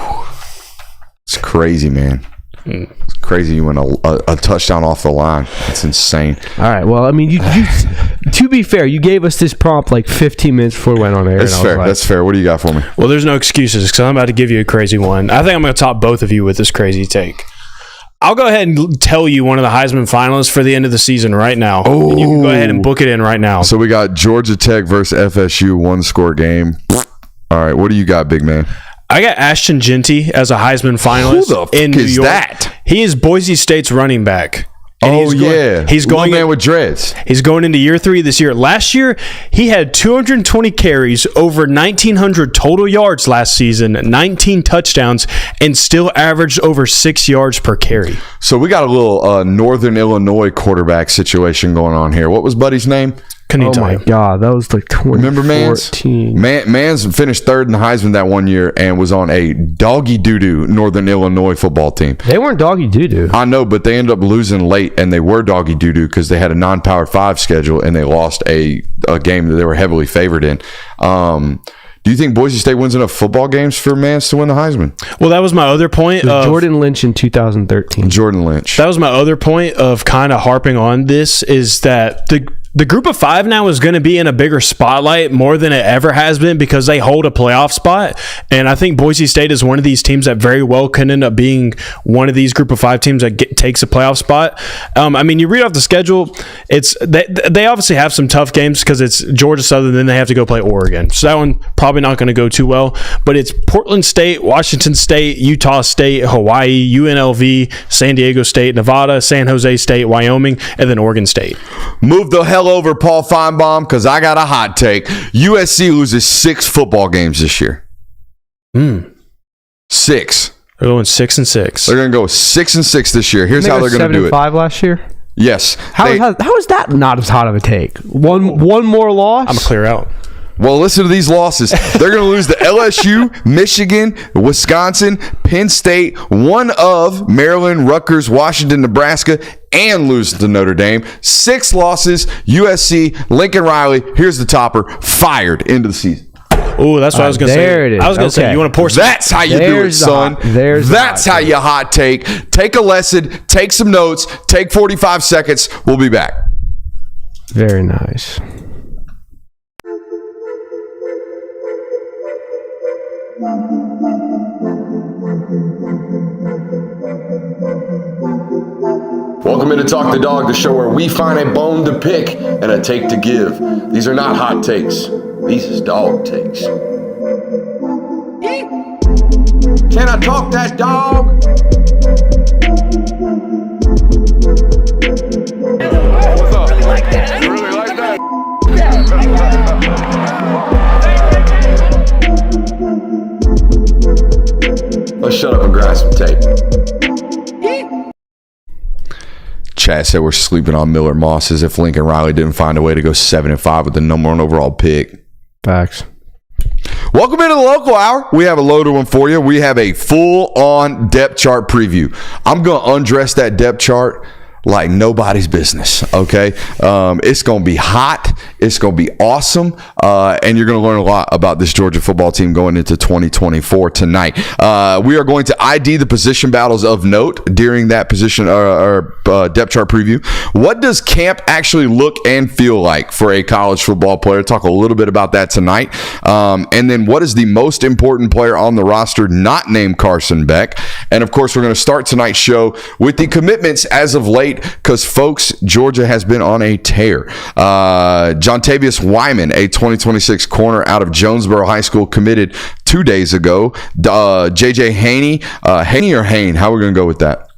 It's crazy, man. It's crazy you went a touchdown off the line. That's insane. All right. Well, I mean, you to be fair, you gave us this prompt like 15 minutes before we went on air. That's fair. Like, that's fair. What do you got for me? Well, there's no excuses because I'm about to give you a crazy one. I think I'm going to top both of you with this crazy take. I'll go ahead and tell you one of the Heisman finalists for the end of the season right now. Oh. And you can go ahead and book it in right now. So we got Georgia Tech versus FSU, 1-score game. All right. What do you got, big man? I got Ashton Genty as a Heisman finalist. Who the fuck in New is York. That? He is Boise State's running back. And he's going man with dreads. He's going into year 3 this year. Last year, he had 220 carries, over 1,900 total yards last season, 19 touchdowns, and still averaged over 6 yards per carry. So we got a little Northern Illinois quarterback situation going on here. What was Buddy's name? Oh my God, that was like 2014. Remember Mans finished 3rd in the Heisman that one year and was on a doggy doo-doo Northern Illinois football team. They weren't doggy doo-doo. I know, but they ended up losing late, and they were doggy doo-doo because they had a non-Power 5 schedule, and they lost a game that they were heavily favored in. Do you think Boise State wins enough football games for Mans to win the Heisman? Well, that was my other point. Jordan Lynch in 2013. Jordan Lynch. That was my other point of kind of harping on this, is that the group of 5 now is going to be in a bigger spotlight more than it ever has been because they hold a playoff spot. And I think Boise State is one of these teams that very well can end up being one of these group of 5 teams that takes a playoff spot. I mean, you read off the schedule, they obviously have some tough games because it's Georgia Southern, then they have to go play Oregon. So that one probably not going to go too well. But it's Portland State, Washington State, Utah State, Hawaii, UNLV, San Diego State, Nevada, San Jose State, Wyoming, and then Oregon State. Move the hell over, Paul Finebaum, because I got a hot take. USC loses 6 football games this year. 6. They're going 6-6. They're going to go 6-6 this year. Here's how they're going to do it. 7-5 last year. Yes. How is that not as hot of a take? One more loss. I'm gonna clear out. Well, listen to these losses. They're going to lose to LSU, Michigan, Wisconsin, Penn State, one of Maryland, Rutgers, Washington, Nebraska, and lose to Notre Dame. 6 losses. USC, Lincoln Riley, here's the topper, fired into the season. Oh, that's what I was going to say. There it is. I was going to say, you want to pour some. That's how you do it, son. That's how you hot take. Take a lesson, take some notes, take 45 seconds. We'll be back. Very nice. Welcome into Talk the Dog, the show where we find a bone to pick and a take to give. These are not hot takes. These is dog takes. Can I talk that dog? What's up? You like that? You really like that? Let's shut up and grab some tape. Chad said we're sleeping on Miller Moss as if Lincoln Riley didn't find a way to go 7-5 with the number 1 overall pick. Facts. Welcome into the local hour. We have a loaded one for you. We have a full-on depth chart preview. I'm going to undress that depth chart like nobody's business, okay? It's going to be hot. It's going to be awesome. And you're going to learn a lot about this Georgia football team going into 2024 tonight. We are going to ID the position battles of note during that position depth chart preview. What does camp actually look and feel like for a college football player? Talk a little bit about that tonight. And then what is the most important player on the roster not named Carson Beck? And, of course, we're going to start tonight's show with the commitments as of late, because, folks, Georgia has been on a tear. Jontavius Wyman, a 2026 corner out of Jonesboro High School, committed 2 days ago. JJ Haney, Haney or Hain? How are we going to go with that?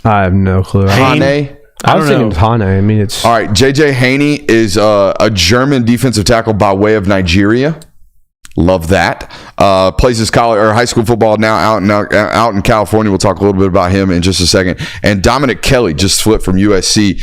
I have no clue. Hane? I was thinking Hane. I mean, it's... All right, JJ Haney is a German defensive tackle by way of Nigeria. Love that. Plays his college or high school football now out in California. We'll talk a little bit about him in just a second. And Dominic Kelly just flipped from USC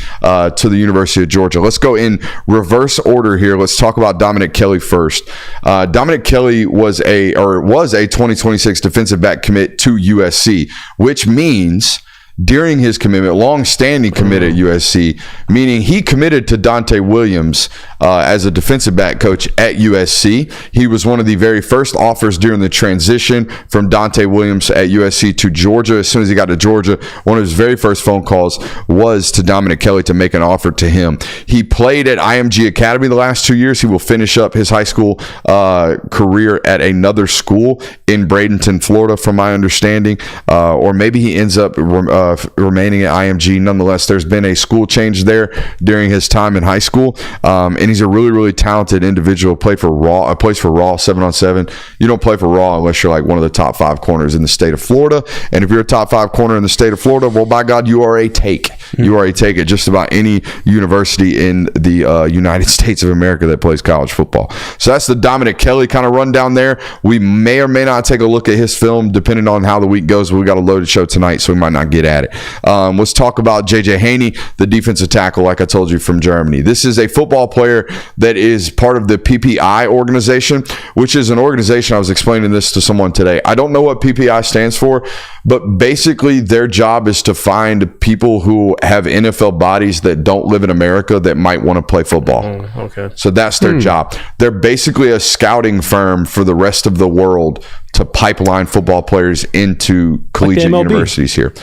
to the University of Georgia. Let's go in reverse order here. Let's talk about Dominic Kelly first. Dominic Kelly was a 2026 defensive back commit to USC, which means during his commitment, long-standing commit at USC, meaning he committed to Dante Williams as a defensive back coach at USC. He was one of the very first offers during the transition from Dante Williams at USC to Georgia. As soon as he got to Georgia, one of his very first phone calls was to Dominic Kelly to make an offer to him. He played at IMG Academy the last 2 years. He will finish up his high school career at another school in Bradenton, Florida, from my understanding, or maybe he ends up remaining at IMG. Nonetheless, there's been a school change there during his time in high school, and he's a really, really talented individual. Plays for Raw 7-on-7. You don't play for Raw unless you're like one of the top 5 corners in the state of Florida, and if you're a top 5 corner in the state of Florida, well, by God, you are a take. You are a take at just about any university in the United States of America that plays college football. So that's the Dominic Kelly kind of rundown there. We may or may not take a look at his film depending on how the week goes. We got a loaded show tonight, so we might not get at it. Let's talk about JJ Haney, the defensive tackle, like I told you, from Germany. This is a football player that is part of the PPI organization, which is an organization. I was explaining this to someone today. I don't know what PPI stands for, but basically their job is to find people who have NFL bodies that don't live in America that might want to play football. Okay. So that's their job. They're basically a scouting firm for the rest of the world to pipeline football players into collegiate universities here.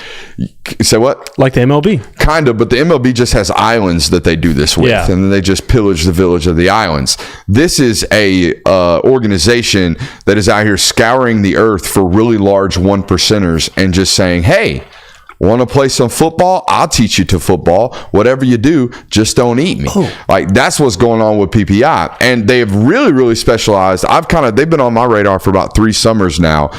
Say what? Like the MLB. Kind of, but the MLB just has islands that they do this with, and then they just pillage the village of the islands. This is a organization that is out here scouring the earth for really large 1%ers and just saying, hey, want to play some football? I'll teach you to football. Whatever you do, just don't eat me. Like, that's what's going on with PPI. And they have really, really specialized. They've been on my radar for about 3 summers now.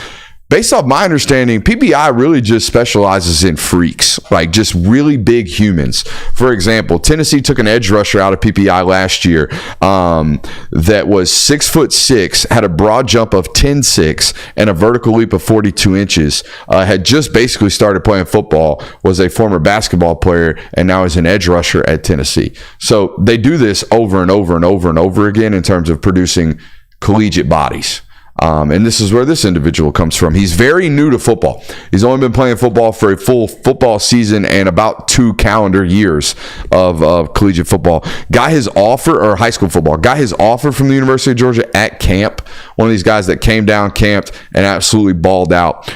Based off my understanding, PPI really just specializes in freaks, like just really big humans. For example, Tennessee took an edge rusher out of PPI last year that was 6'6", had a broad jump of 10.6 and a vertical leap of 42 inches. Had just basically started playing football, was a former basketball player, and now is an edge rusher at Tennessee. So they do this over and over and over and over again in terms of producing collegiate bodies. And this is where this individual comes from. He's very new to football. He's only been playing football for a full football season and about 2 calendar years of collegiate football. Got his offer, or high school football, got his offer from the University of Georgia at camp. One of these guys that came down, camped, and absolutely balled out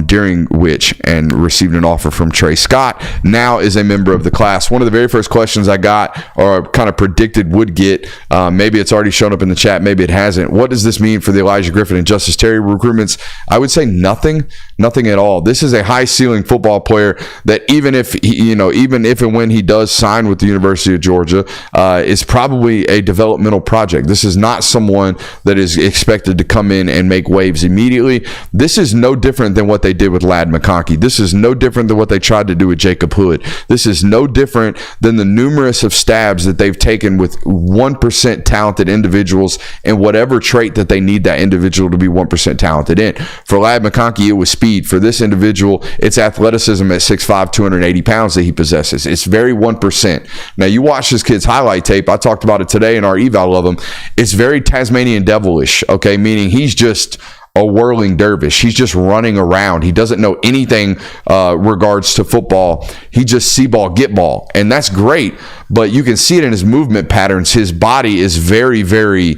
during which, and received an offer from Trey Scott. Now is a member of the class. One of the very first questions I got, or kind of predicted would get, maybe it's already shown up in the chat, maybe it hasn't. What does this mean for the Elijah Griffin and Justice Terry recruitments? I would say nothing at all. This is a high ceiling football player that even if and when he does sign with the University of Georgia, is probably a developmental project. This is not someone that is expected to come in and make waves immediately. This is no different than what they did with Ladd McConkey. This is no different than what they tried to do with Jacob Hood. This is no different than the numerous of stabs that they've taken with 1% talented individuals and whatever trait that they need that individual to be 1% talented in. For Ladd McConkey, it was speed. For this individual, it's athleticism at 6'5", 280 pounds that he possesses. It's very 1%. Now, you watch this kid's highlight tape. I talked about it today in our eval of him. It's very Tasmanian devilish, okay? Meaning he's just a whirling dervish. He's just running around. He doesn't know anything regards to football. He just see ball, get ball. And that's great, but you can see it in his movement patterns. His body is very, very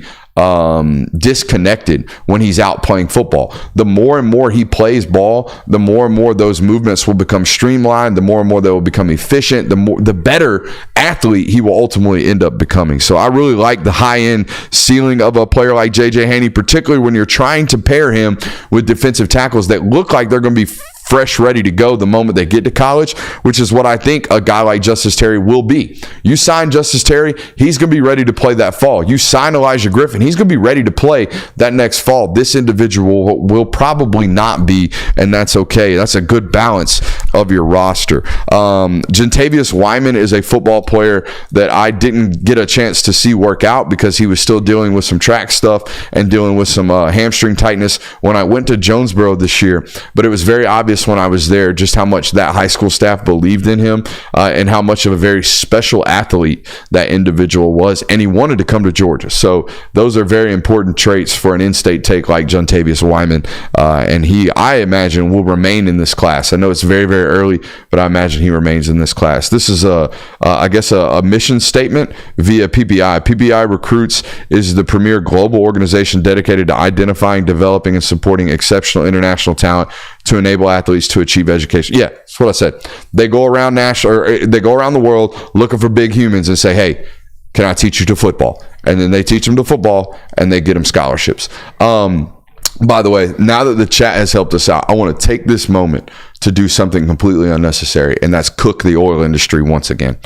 disconnected when he's out playing football. The more and more he plays ball, the more and more those movements will become streamlined, the more and more they will become efficient, the better athlete he will ultimately end up becoming. So I really like the high-end ceiling of a player like JJ Haney, particularly when you're trying to pair him with defensive tackles that look like they're going to be fresh, ready to go the moment they get to college, which is what I think a guy like Justice Terry will be. You sign Justice Terry, he's going to be ready to play that fall. You sign Elijah Griffin, he's going to be ready to play that next fall. This individual will probably not be, and that's okay. That's a good balance of your roster. Gentavious Wyman is a football player that I didn't get a chance to see work out because he was still dealing with some track stuff and dealing with some hamstring tightness when I went to Jonesboro this year. But it was very obvious noticed when I was there just how much that high school staff believed in him and how much of a very special athlete that individual was. And he wanted to come to Georgia. So those are very important traits for an in-state take like Jontavius Wyman. And I imagine, will remain in this class. I know it's very, very early, but I imagine he remains in this class. This is I guess a mission statement via PBI. PBI Recruits is the premier global organization dedicated to identifying, developing, and supporting exceptional international talent to enable athletes to achieve education. Yeah, that's what I said. They go around they go around the world looking for big humans and say, hey, can I teach you to football? And then they teach them to football and they get them scholarships. By the way, now that the chat has helped us out, I want to take this moment to do something completely unnecessary, and that's cook the oil industry once again.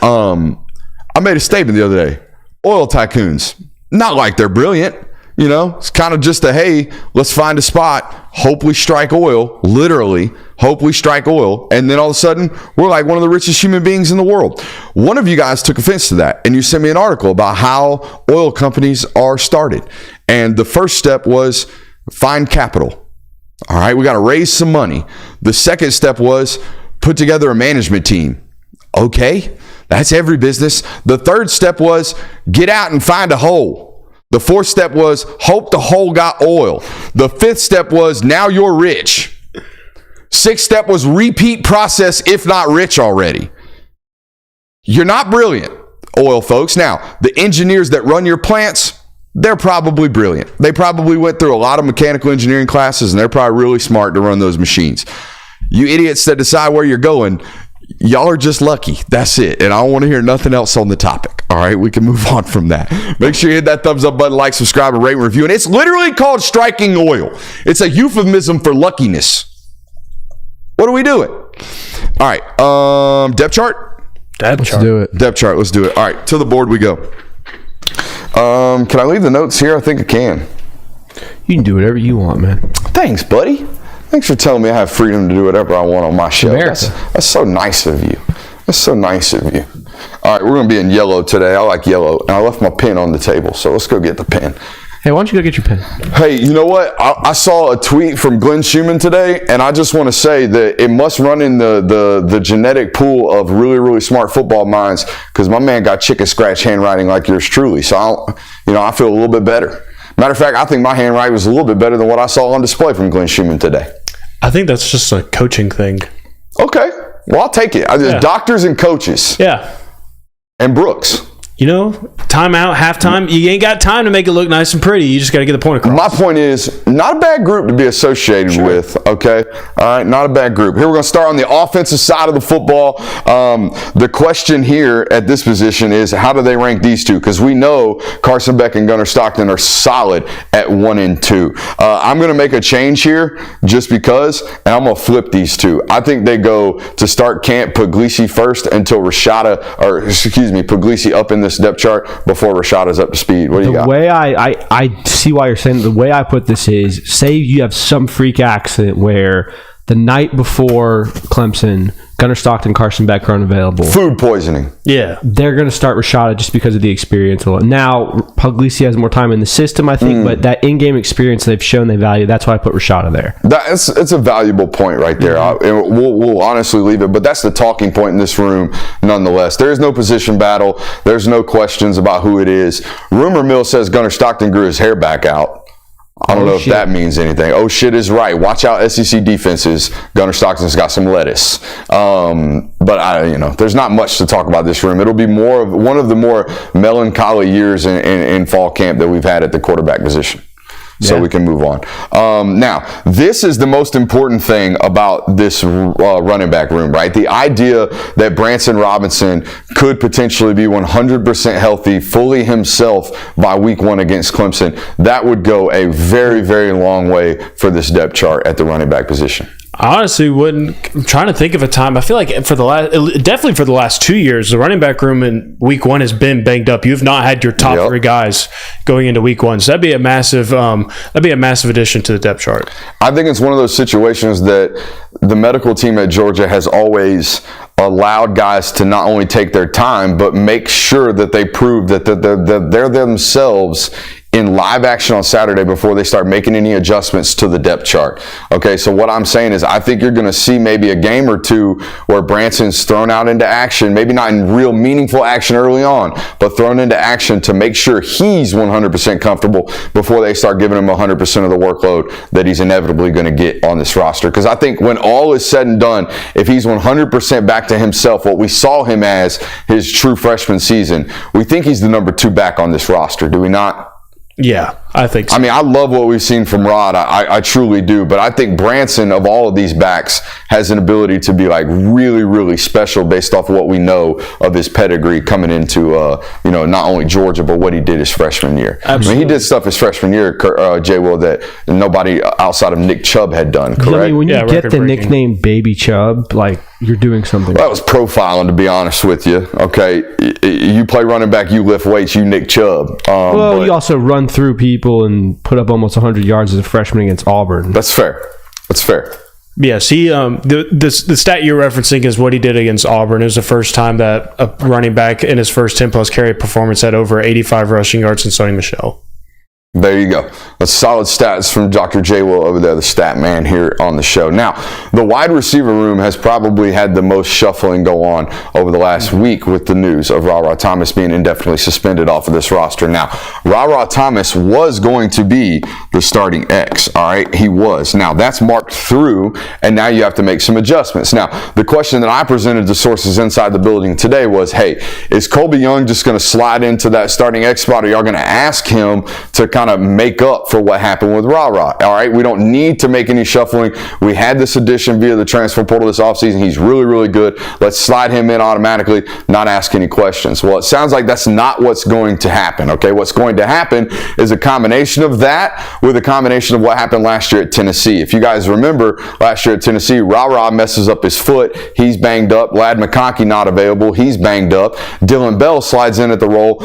I made a statement the other day. Oil tycoons, not like they're brilliant. You know, it's kind of just hey, let's find a spot, hope we strike oil, literally, hope we strike oil, and then all of a sudden, we're like one of the richest human beings in the world. One of you guys took offense to that, and you sent me an article about how oil companies are started. And the first step was find capital. All right, we got to raise some money. The second step was put together a management team. Okay, that's every business. The third step was get out and find a hole. The fourth step was hope the hole got oil. The fifth step was now you're rich. Sixth step was repeat process if not rich already. You're not brilliant, oil folks. Now, the engineers that run your plants, they're probably brilliant. They probably went through a lot of mechanical engineering classes, and they're probably really smart to run those machines. You idiots that decide where you're going, y'all are just lucky. That's it. And I don't want to hear nothing else on the topic. All right, we can move on from that. Make sure you hit that thumbs up button, like, subscribe, and rate and review. And it's literally called striking oil. It's a euphemism for luckiness. What are we doing? All right, depth chart? Let's do it. Depth chart, let's do it. All right, to the board we go. Can I leave the notes here? I think I can. You can do whatever you want, man. Thanks, buddy. Thanks for telling me I have freedom to do whatever I want on my show. That's so nice of you. That's so nice of you. All right, we're going to be in yellow today. I like yellow. And I left my pen on the table, so let's go get the pen. Hey, why don't you go get your pen? Hey, you know what? I saw a tweet from Glenn Schumann today, and I just want to say that it must run in the genetic pool of really, really smart football minds, because my man got chicken scratch handwriting like yours truly. So, I feel a little bit better. Matter of fact, I think my handwriting was a little bit better than what I saw on display from Glenn Schumann today. I think that's just a coaching thing. Okay. Well, I'll take it. Doctors and coaches. Yeah. And Brooks. Timeout, halftime. You ain't got time to make it look nice and pretty. You just got to get the point across. My point is, not a bad group to be associated with, okay? All right, not a bad group. Here we're going to start on the offensive side of the football. The question here at this position is, how do they rank these two? Because we know Carson Beck and Gunnar Stockton are solid at 1 and 2. I'm going to make a change here just because, and I'm going to flip these two. I think they go to start camp Puglisi first until Puglisi up in this depth chart before Rashada's up to speed. What do you got? The way I see why you're saying, the way I put this is, say you have some freak accident where the night before Clemson, Gunnar Stockton, Carson Beck are unavailable. Food poisoning. Yeah. They're going to start Rashada just because of the experience. Now, Puglisi has more time in the system, I think, but that in-game experience they've shown they value, that's why I put Rashada there. It's a valuable point right there. We'll honestly leave it, but that's the talking point in this room nonetheless. There is no position battle. There's no questions about who it is. Rumor mill says Gunnar Stockton grew his hair back out. I don't know if that means anything. Oh, shit is right. Watch out, SEC defenses. Gunnar Stockton's got some lettuce. But there's not much to talk about this room. It'll be one of the more melancholy years in fall camp that we've had at the quarterback position. So we can move on. Now, this is the most important thing about this running back room, right? The idea that Branson Robinson could potentially be 100% healthy, fully himself by week 1 against Clemson, that would go a very, very long way for this depth chart at the running back position. I honestly I'm trying to think of a time. I feel like definitely for the last 2 years, the running back room in week 1 has been banged up. You've not had your top 3 guys going into week 1. So that'd be a massive addition to the depth chart. I think it's one of those situations that the medical team at Georgia has always allowed guys to not only take their time, but make sure that they prove that they're themselves in live action on Saturday before they start making any adjustments to the depth chart. Okay, so what I'm saying is I think you're going to see maybe a game or two where Branson's thrown out into action, maybe not in real meaningful action early on, but thrown into action to make sure he's 100% comfortable before they start giving him 100% of the workload that he's inevitably going to get on this roster. Because I think when all is said and done, if he's 100% back to himself, what we saw him as his true freshman season, we think he's the number 2 back on this roster, do we not? Yeah, I think so. I mean, I love what we've seen from Rod. I truly do. But I think Branson, of all of these backs, has an ability to be like really, really special based off of what we know of his pedigree coming into, not only Georgia, but what he did his freshman year. Absolutely. I mean, he did stuff his freshman year, JWIll, that nobody outside of Nick Chubb had done, correct? I mean, when you get the nickname Baby Chubb, like, you're doing something. That was profiling, to be honest with you. Okay, you play running back, you lift weights, you Nick Chubb. You also run through people and put up almost 100 yards as a freshman against Auburn. That's fair. Yes, he the stat you're referencing is what he did against Auburn. It was the first time that a running back in his first 10-plus carry performance had over 85 rushing yards since Sonny Michel. There you go. That's solid stats from Dr. JWIll over there, the stat man here on the show. Now, the wide receiver room has probably had the most shuffling go on over the last week with the news of Ra Thomas being indefinitely suspended off of this roster. Now, Ra Thomas was going to be the starting X, all right? He was. Now, that's marked through, and now you have to make some adjustments. Now, the question that I presented to sources inside the building today was, hey, is Colby Young just going to slide into that starting X spot, or y'all going to ask him to kind of make up for what happened with Ra? All right, we don't need to make any shuffling. We had this addition via the transfer portal this offseason. He's really, really good. Let's slide him in automatically, not ask any questions. Well, it sounds like that's not what's going to happen, okay? What's going to happen is a combination of that with a combination of what happened last year at Tennessee. If you guys remember, last year at Tennessee, Ra messes up his foot. He's banged up. Lad McConkey not available. He's banged up. Dylan Bell slides in at the role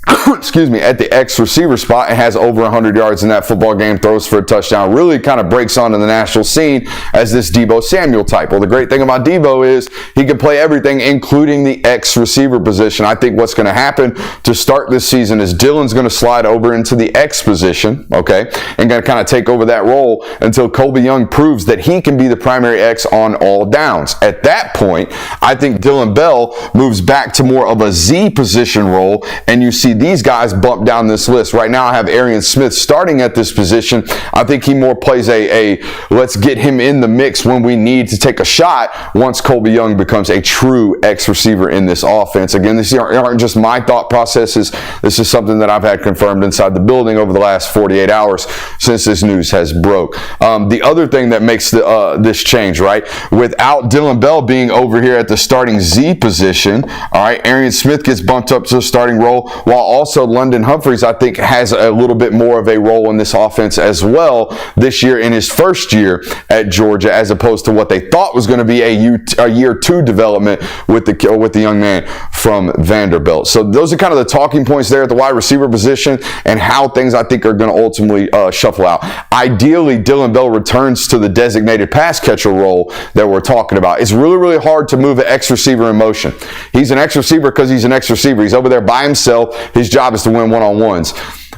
at the X receiver spot and has over 100 yards in that football game, throws for a touchdown, really kind of breaks onto the national scene as this Deebo Samuel type. Well, the great thing about Deebo is he can play everything, including the X receiver position. I think what's going to happen to start this season is Dylan's going to slide over into the X position, okay, and going to kind of take over that role until Colby Young proves that he can be the primary X on all downs. At that point, I think Dylan Bell moves back to more of a Z position role, and you see these guys bump down this list. Right now I have Arian Smith starting at this position. I think he more plays a let's get him in the mix when we need to take a shot once Colby Young becomes a true X receiver in this offense. Again, these aren't just my thought processes. This is something that I've had confirmed inside the building over the last 48 hours since this news has broke. The other thing that makes this change, right, without Dylan Bell being over here at the starting Z position, all right, Arian Smith gets bumped up to the starting role, while also London Humphreys, I think, has a little bit more of a role in this offense as well this year in his first year at Georgia, as opposed to what they thought was going to be a year 2 development with the young man from Vanderbilt. So those are kind of the talking points there at the wide receiver position and how things I think are going to ultimately shuffle out. Ideally, Dylan Bell returns to the designated pass catcher role that we're talking about. It's really, really hard to move an X receiver in motion. He's an X receiver because he's an X receiver. He's over there by himself. His job is to win one-on-ones.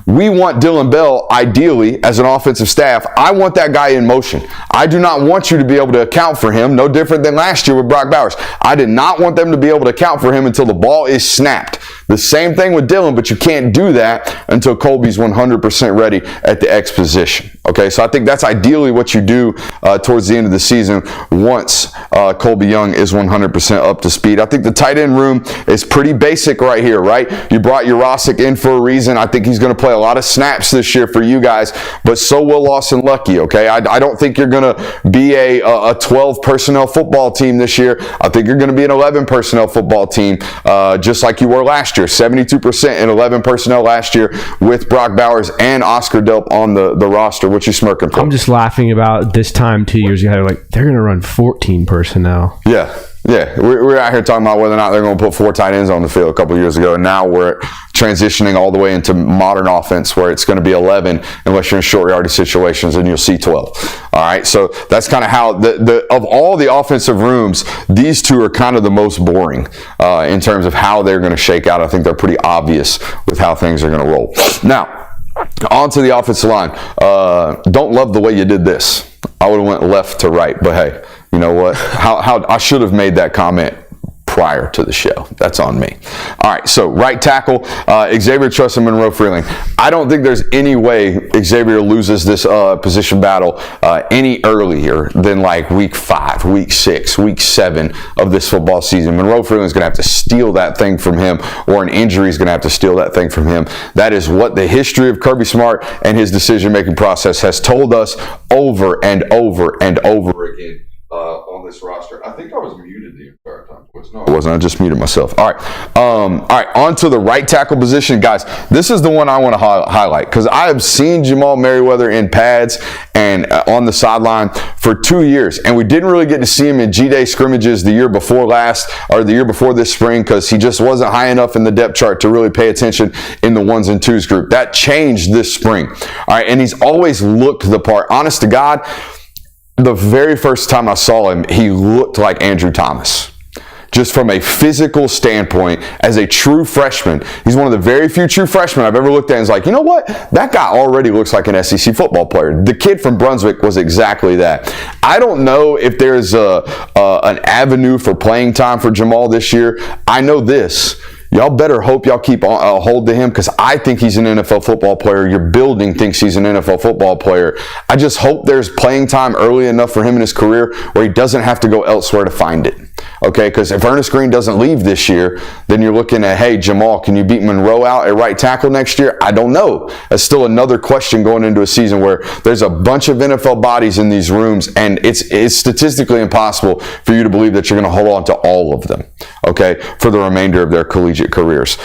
We want Dylan Bell, ideally, as an offensive staff, I want that guy in motion. I do not want you to be able to account for him, no different than last year with Brock Bowers. I did not want them to be able to account for him until the ball is snapped. The same thing with Dylan, but you can't do that until Colby's 100% ready at the X position. Okay, so I think that's ideally what you do towards the end of the season once Colby Young is 100% up to speed. I think the tight end room is pretty basic right here, right? You brought Jurasic in for a reason. I think he's going to play a lot of snaps this year for you guys, but so will Lawson Lucky, okay? I don't think you're going to be a 12 personnel football team this year. I think you're going to be an 11 personnel football team, just like you were last year. 72% in 11 personnel last year with Brock Bowers and Oscar Delp on the roster. What you smirking for? I'm just laughing about this time 2 years ago. Like, they're going to run 14 personnel. Yeah. We're out here talking about whether or not they're going to put 4 tight ends on the field a couple of years ago, and now we're transitioning all the way into modern offense where it's going to be 11 unless you're in short yardage situations, and you'll see 12. All right, so that's kind of how of all the offensive rooms, these two are kind of the most boring in terms of how they're going to shake out. I think they're pretty obvious with how things are going to roll. Now, On to the offensive line. Don't love the way you did this. I would have went left to right, but hey, you know what? How I should have made that comment prior to the show. That's on me. All right, so right tackle, Xavier Truss and Monroe Freeling. I don't think there's any way Xavier loses this position battle any earlier than like week 5, week 6, week 7 of this football season. Monroe Freeling's going to have to steal that thing from him, or an injury is going to have to steal that thing from him. That is what the history of Kirby Smart and his decision-making process has told us over and over and over again. On this roster. I think I was muted the entire time. No, I wasn't. I just muted myself. All right, on to the right tackle position. Guys, this is the one I want to highlight because I have seen Jamal Merriweather in pads and on the sideline for 2 years, and we didn't really get to see him in G-Day scrimmages the year before last, or the year before this spring, because he just wasn't high enough in the depth chart to really pay attention in the 1s and 2s group. That changed this spring. All right, and he's always looked the part. Honest to God, the very first time I saw him, he looked like Andrew Thomas. Just from a physical standpoint, as a true freshman, he's one of the very few true freshmen I've ever looked at and is like, you know what? That guy already looks like an SEC football player. The kid from Brunswick was exactly that. I don't know if there's an avenue for playing time for Jamal this year. I know this. Y'all better hope y'all keep a hold to him, because I think he's an NFL football player. Your building thinks he's an NFL football player. I just hope there's playing time early enough for him in his career where he doesn't have to go elsewhere to find it. Okay, because if Ernest Green doesn't leave this year, then you're looking at, hey, Jamal, can you beat Monroe out at right tackle next year? I don't know. That's still another question going into a season where there's a bunch of NFL bodies in these rooms, and it's statistically impossible for you to believe that you're going to hold on to all of them, okay, for the remainder of their collegiate careers.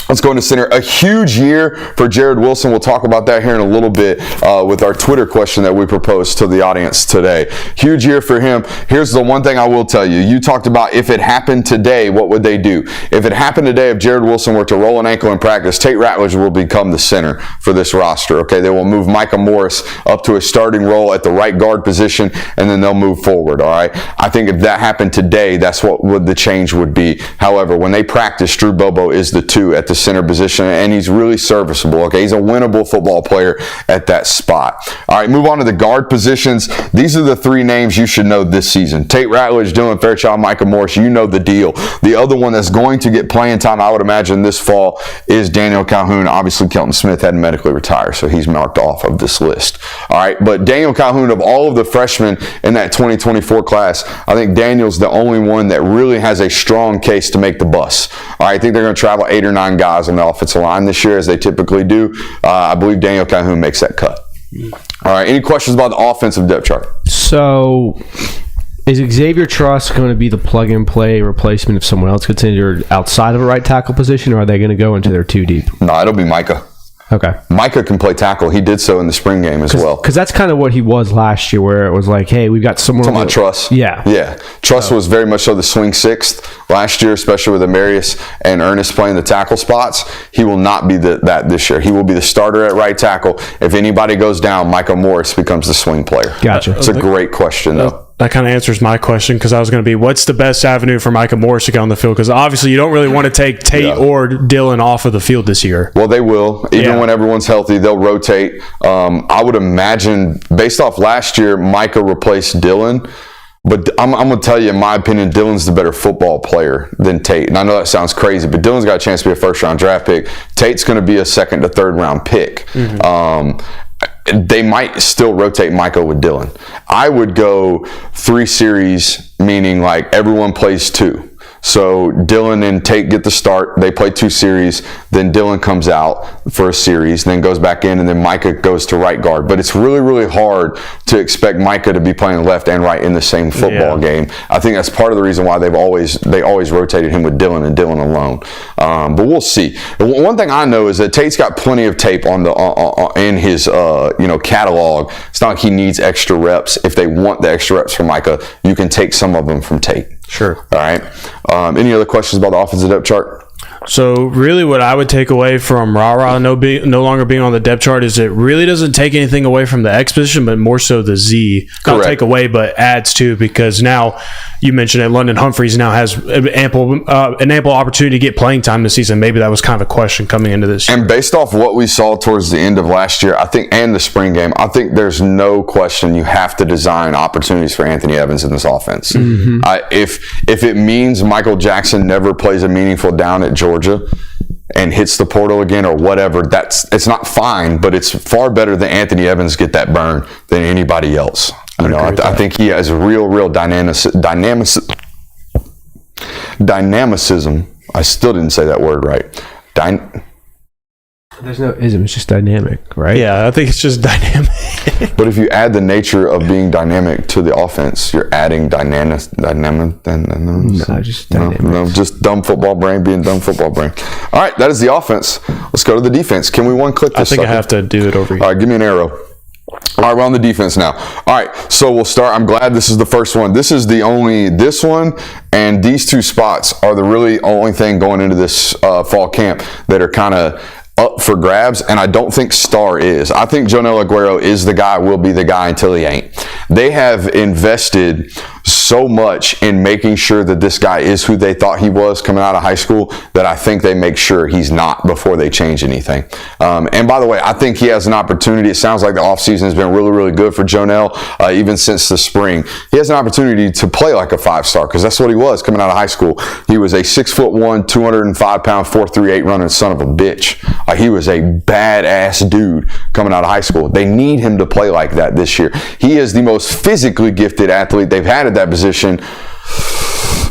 Let's go into center. A huge year for Jared Wilson. We'll talk about that here in a little bit with our Twitter question that we proposed to the audience today. Huge year for him. Here's the one thing I will tell you. You talked about if it happened today, what would they do? If it happened today, if Jared Wilson were to roll an ankle in practice, Tate Ratledge will become the center for this roster. Okay, they will move Micah Morris up to a starting role at the right guard position, and then they'll move forward. All right. I think if that happened today, that's what the change would be. However, when they practice, Drew Bobo is the 2 at the center position, and he's really serviceable. Okay, he's a winnable football player at that spot. All right, move on to the guard positions. These are the 3 names you should know this season. Tate Ratledge, Dylan Fairchild, Micah Morris. You know the deal. The other one that's going to get playing time, I would imagine, this fall is Daniel Calhoun. Obviously, Kelton Smith had to medically retire, so he's marked off of this list. All right, but Daniel Calhoun, of all of the freshmen in that 2024 class, I think Daniel's the only one that really has a strong case to make the bus. All right, I think they're going to travel 8 or 9 guys on the offensive line this year, as they typically do. I believe Daniel Calhoun makes that cut. All right, any questions about the offensive depth chart? So, is Xavier Truss going to be the plug-and-play replacement if someone else gets injured outside of a right tackle position, or are they going to go into their 2 deep? No, it'll be Micah. Okay. Micah can play tackle. He did so in the spring game as well. Because that's kind of what he was last year, where it was like, hey, we've got someone. Talking about Truss. Yeah. Yeah. Truss was very much so the swing 6th last year, especially with Amarius and Ernest playing the tackle spots. He will not be that this year. He will be the starter at right tackle. If anybody goes down, Micah Morris becomes the swing player. Gotcha. It's a great question, though. That kind of answers my question, because I was going to be, what's the best avenue for Micah Morris to get on the field? Because obviously you don't really want to take Tate or Dylan off of the field this year. Well, they will. Even when everyone's healthy, they'll rotate. I would imagine, based off last year, Micah replaced Dylan. But I'm going to tell you, in my opinion, Dylan's the better football player than Tate. And I know that sounds crazy, but Dylan's got a chance to be a first-round draft pick. Tate's going to be a 2nd to 3rd round pick. Mm-hmm. They might still rotate Micah with Dylan. I would go 3 series, meaning like everyone plays 2. So Dylan and Tate get the start. They play 2 series. Then Dylan comes out for a series, then goes back in, and then Micah goes to right guard. But it's really, really hard to expect Micah to be playing left and right in the same football game. I think that's part of the reason why they always rotated him with Dylan and Dylan alone. But we'll see. One thing I know is that Tate's got plenty of tape in his catalog. It's not like he needs extra reps. If they want the extra reps from Micah, you can take some of them from Tate. Sure. All right. Any other questions about the offensive depth chart? So really what I would take away from Ra no longer being on the depth chart is it really doesn't take anything away from the X position, but more so the Z. Not take away, but adds to, because now you mentioned it, London Humphreys now has an ample opportunity to get playing time this season. Maybe that was kind of a question coming into this year. And based off what we saw towards the end of last year, I think, and the spring game, I think there's no question you have to design opportunities for Anthony Evans in this offense. Mm-hmm. If it means Michael Jackson never plays a meaningful down at Georgia and hits the portal again or whatever, it's not fine, but it's far better than Anthony Evans get that burn than anybody else. I think he has real dynamicism. I still didn't say that word right. There's no ism, it's just dynamic, right? Yeah, I think it's just dynamic. But if you add the nature of being dynamic to the offense, you're adding dynamic. No, just dynamic. No, just dumb football brain being dumb football brain. All right, that is the offense. Let's go to the defense. Can we one-click this? I think I have to do it over here. All right, give me an arrow. All right, we're on the defense now. All right, so we'll start. I'm glad this is the first one. This one and these two spots are the really only thing going into this fall camp that are kind of up for grabs, and I don't think Starr is. I think JWIll Aguero is the guy, will be the guy until he ain't. They have invested so much in making sure that this guy is who they thought he was coming out of high school that I think they make sure he's not before they change anything. And by the way, I think he has an opportunity. It sounds like the offseason has been really, really good for JWIll, even since the spring. He has an opportunity to play like a 5-star, because that's what he was coming out of high school. He was a 6'1", 205-pound, 4.38 running son of a bitch. He was a badass dude coming out of high school. They need him to play like that this year. He is the most physically gifted athlete they've had at that position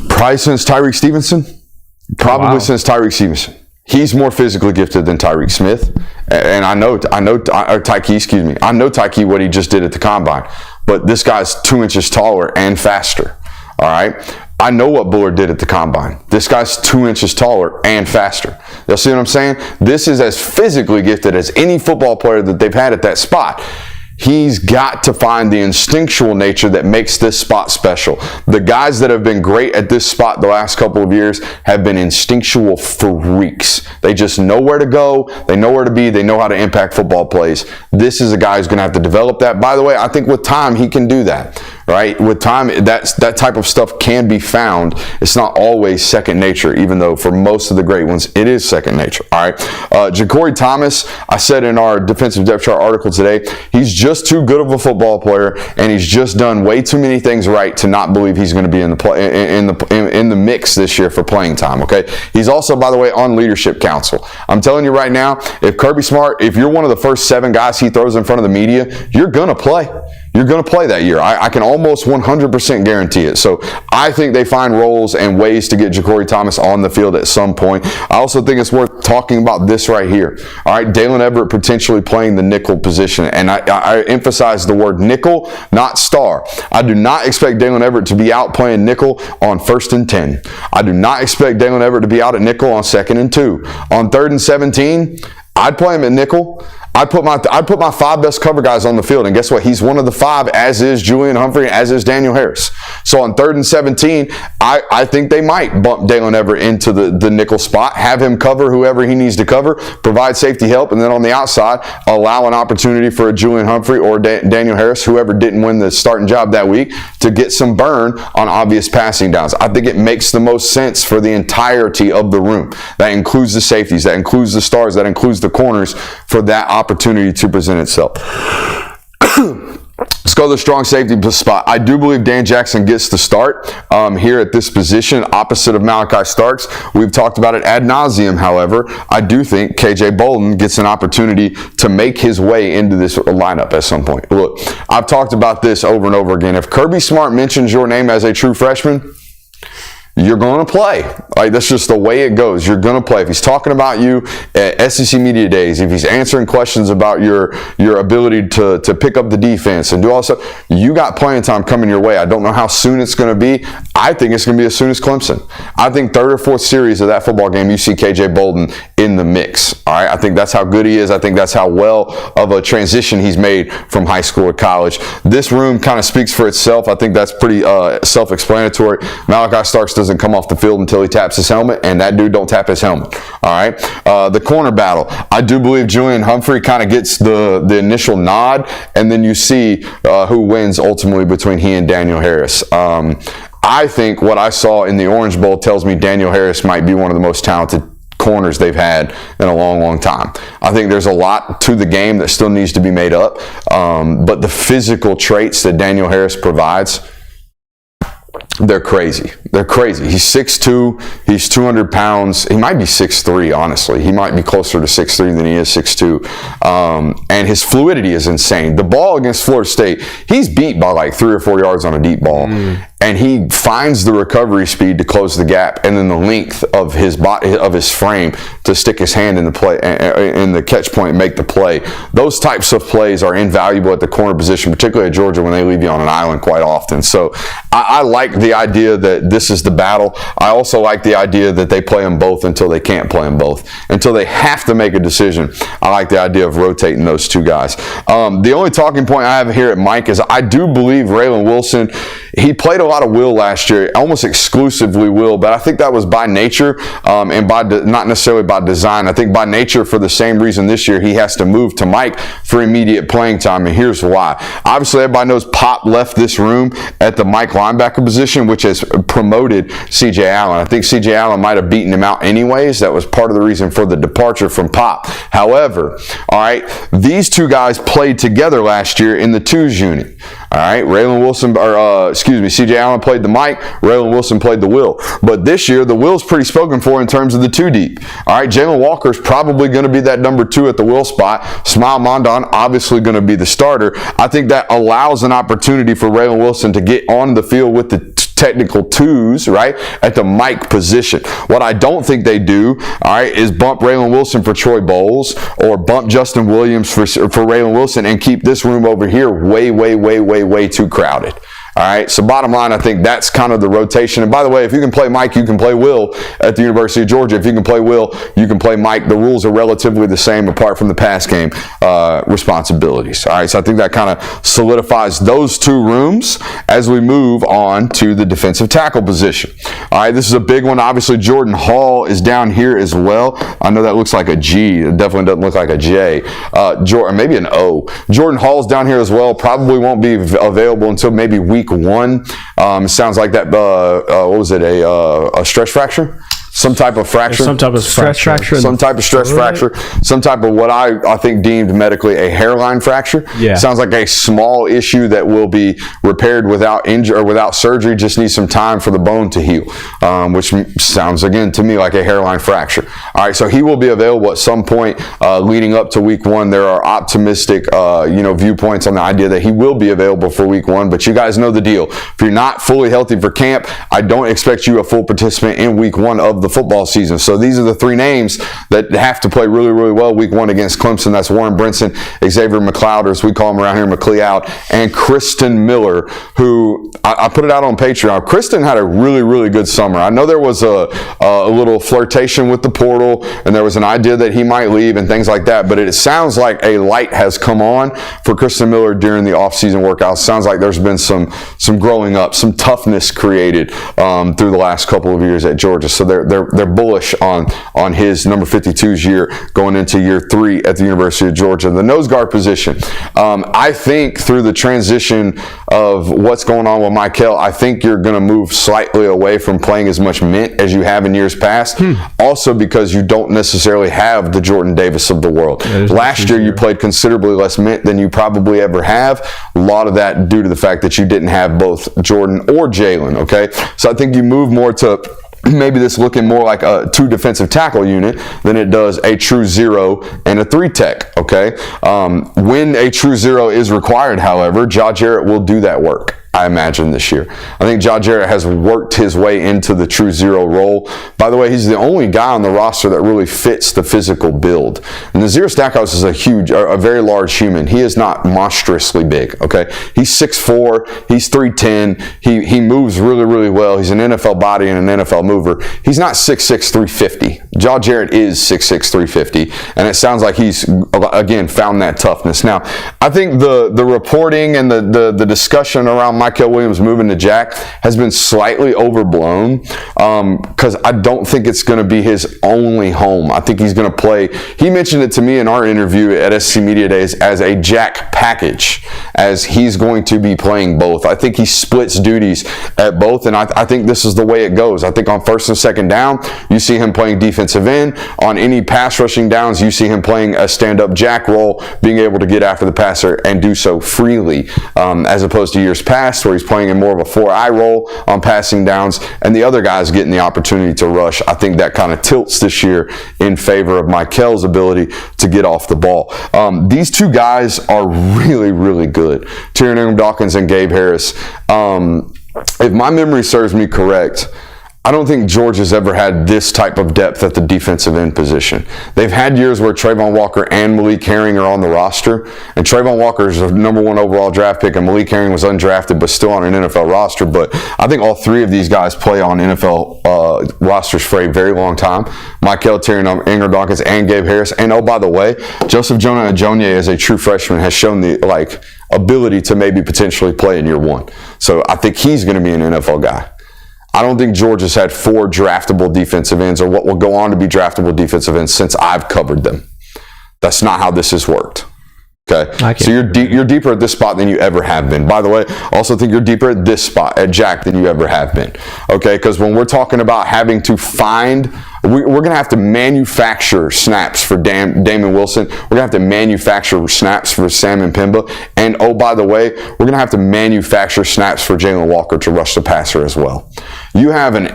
probably since Tyreek Stevenson. Since Tyreek Stevenson. He's more physically gifted than Tyreek Smith. And I know Tyke, I know Tyke what he just did at the combine. But this guy's 2 inches taller and faster. All right? I know what Bullard did at the combine. This guy's 2 inches taller and faster. Y'all see what I'm saying? This is as physically gifted as any football player that they've had at that spot. He's got to find the instinctual nature that makes this spot special. The guys that have been great at this spot the last couple of years have been instinctual freaks. They just know where to go. They know where to be. They know how to impact football plays. This is a guy who's going to have to develop that. By the way, I think with time, he can do that. Right? With time, that type of stuff can be found. It's not always second nature, even though for most of the great ones, it is second nature. All right. Ja'Cory Thomas, I said in our defensive depth chart article today, he's just too good of a football player, and he's just done way too many things right to not believe he's going to be in the mix this year for playing time. Okay. He's also, by the way, on leadership council. I'm telling you right now, if Kirby Smart, if you're one of the first 7 guys he throws in front of the media, you're going to play. You're going to play that year. I can almost 100% guarantee it. So I think they find roles and ways to get Ja'Cory Thomas on the field at some point. I also think it's worth talking about this right here. All right, Dalen Everett potentially playing the nickel position. And I emphasize the word nickel, not star. I do not expect Dalen Everett to be out playing nickel on 1st and 10. I do not expect Dalen Everett to be out at nickel on 2nd and 2. On 3rd and 17, I'd play him at nickel. I'd put my 5 best cover guys on the field, and guess what? He's one of the 5, as is Julian Humphrey, as is Daniel Harris. So on 3rd and 17, I think they might bump Dalen Everett into the nickel spot, have him cover whoever he needs to cover, provide safety help, and then on the outside, allow an opportunity for a Julian Humphrey or Daniel Harris, whoever didn't win the starting job that week, to get some burn on obvious passing downs. I think it makes the most sense for the entirety of the room. That includes the safeties, that includes the stars, that includes the corners, for that opportunity to present itself. Let's go to the strong safety spot. I do believe Dan Jackson gets the start here at this position, opposite of Malachi Starks. We've talked about it ad nauseum, however. I do think KJ Bolden gets an opportunity to make his way into this lineup at some point. Look, I've talked about this over and over again. If Kirby Smart mentions your name as a true freshman, you're going to play. Like, that's just the way it goes. You're going to play. If he's talking about you at SEC Media Days, if he's answering questions about your ability to pick up the defense and do all stuff, you got playing time coming your way. I don't know how soon it's going to be. I think it's going to be as soon as Clemson. I think third or fourth series of that football game, you see KJ Bolden in the mix. All right, I think that's how good he is. I think that's how well of a transition he's made from high school to college. This room kind of speaks for itself. I think that's pretty self-explanatory. Malachi Starks doesn't come off the field until he taps his helmet, and that dude don't tap his helmet. All right, the corner battle. I do believe Julian Humphrey kind of gets the initial nod, and then you see who wins ultimately between he and Daniel Harris. I think what I saw in the Orange Bowl tells me Daniel Harris might be one of the most talented corners they've had in a long, long time. I think there's a lot to the game that still needs to be made up, but the physical traits that Daniel Harris provides, they're crazy. They're crazy. He's 6'2", he's 200 pounds. He might be 6'3", honestly. He might be closer to 6'3" than he is 6'2". And his fluidity is insane. The ball against Florida State, he's beat by like 3 or 4 yards on a deep ball. And he finds the recovery speed to close the gap, and then the length of his body, of his frame, to stick his hand in the play, in the catch point, and make the play. Those types of plays are invaluable at the corner position, particularly at Georgia when they leave you on an island quite often. So I like the idea that this is the battle. I also like the idea that they play them both until they can't play them both, until they have to make a decision. I like the idea of rotating those two guys. The only talking point I have here at Mike is I do believe Raylan Wilson, he played a lot of will last year, almost exclusively will, but I think that was by nature, and not necessarily by design. I think by nature, for the same reason this year he has to move to Mike for immediate playing time, and here's why. Obviously, everybody knows Pop left this room at the Mike linebacker position, which has promoted C.J. Allen. I think C.J. Allen might have beaten him out anyways. That was part of the reason for the departure from Pop. However, all right, these two guys played together last year in the twos unit. All right, C.J. Allen played the Mike, Raylan Wilson played the Will. But this year, the Will's pretty spoken for in terms of the two deep. All right, Jalen Walker's probably going to be that number 2 at the Will spot. Smile Mondon obviously going to be the starter. I think that allows an opportunity for Raylan Wilson to get on the field with the technical twos, right, at the Mike position. What I don't think they do, all right, is bump Raylan Wilson for Troy Bowles or bump Justin Williams for Raylan Wilson and keep this room over here way too crowded. All right, so bottom line, I think that's kind of the rotation. And by the way, if you can play Mike, you can play Will at the University of Georgia. If you can play Will, you can play Mike. The rules are relatively the same apart from the pass game responsibilities. All right, so I think that kind of solidifies those two rooms as we move on to the defensive tackle position. All right, this is a big one. Obviously, Jordan Hall is down here as well. I know that looks like a G. It definitely doesn't look like a J. Maybe an O. Jordan Hall's down here as well. Probably won't be available until maybe week 1. Sounds like that, what was it, a stress fracture? Some type of fracture. Some type of stress fracture. Some type of stress fracture. Some type of what I think deemed medically a hairline fracture. Yeah. Sounds like a small issue that will be repaired without injury or without surgery. Just needs some time for the bone to heal, which sounds again to me like a hairline fracture. All right, so he will be available at some point leading up to week 1. There are optimistic, viewpoints on the idea that he will be available for week 1. But you guys know the deal. If you're not fully healthy for camp, I don't expect you a full participant in week 1 of the football season. So these are the 3 names that have to play really well week 1 against Clemson. That's Warren Brinson, Xavier McLeod, or as we call him around here, McLeod, and Kristen Miller, who I put it out on Patreon. Kristen had a really good summer. I know there was a little flirtation with the portal, and there was an idea that he might leave and things like that, but it sounds like a light has come on for Kristen Miller during the off-season workouts. Sounds like there's been some growing up, some toughness created through the last couple of years at Georgia. So they're bullish on his number 52's year going into year 3 at the University of Georgia. The nose guard position, I think through the transition of what's going on with Michael, I think you're going to move slightly away from playing as much mint as you have in years past. Also because you don't necessarily have the Jordan Davis of the world. Last year you played considerably less mint than you probably ever have. A lot of that due to the fact that you didn't have both Jordan or Jalen, okay? So I think you move more to maybe this looking more like a 2 defensive tackle unit than it does a true 0 and a 3 tech, okay? When a true 0 is required, however, Ja Jarrett will do that work. I imagine, this year. I think Ja Jarrett has worked his way into the true zero role. By the way, he's the only guy on the roster that really fits the physical build. And Nazir Stackhouse is a very large human. He is not monstrously big, okay? He's 6'4", he's 310, he moves really, really well. He's an NFL body and an NFL mover. He's not 6'6", 350. Ja Jarrett is 6'6", 350, and it sounds like he's, again, found that toughness. Now, I think the reporting and the discussion around Mykel Williams moving to Jack has been slightly overblown, because I don't think it's going to be his only home. I think he's going to play. He mentioned it to me in our interview at SC Media Days as a Jack package, as he's going to be playing both. I think he splits duties at both, and I think this is the way it goes. I think on first and second down, you see him playing defensive end. On any pass rushing downs, you see him playing a stand-up Jack role, being able to get after the passer and do so freely, as opposed to years past where he's playing in more of a 4-eye role on passing downs, and the other guys getting the opportunity to rush. I think that kind of tilts this year in favor of Mykel's ability to get off the ball. These two guys are really, really good. Tyrion Ingram-Dawkins and Gabe Harris. If my memory serves me correct, I don't think Georgia's ever had this type of depth at the defensive end position. They've had years where Trayvon Walker and Malik Herring are on the roster, and Trayvon Walker is the #1 overall draft pick, and Malik Herring was undrafted but still on an NFL roster. But I think all three of these guys play on NFL rosters for a very long time. Mykel, Tyrion Ingram-Dawkins, and Gabe Harris. And oh, by the way, Joseph Jonah Ajonye, as a true freshman, has shown the ability to maybe potentially play in year one. So I think he's going to be an NFL guy. I don't think Georgia's had 4 draftable defensive ends, or what will go on to be draftable defensive ends, since I've covered them. That's not how this has worked. Okay, so you're deeper at this spot than you ever have been. By the way, I also think you're deeper at this spot at Jack than you ever have been. Okay, because when we're talking about having to find, we're going to have to manufacture snaps for Damon Wilson. We're going to have to manufacture snaps for Sam Mpemba. And oh, by the way, we're going to have to manufacture snaps for Jalen Walker to rush the passer as well. You have an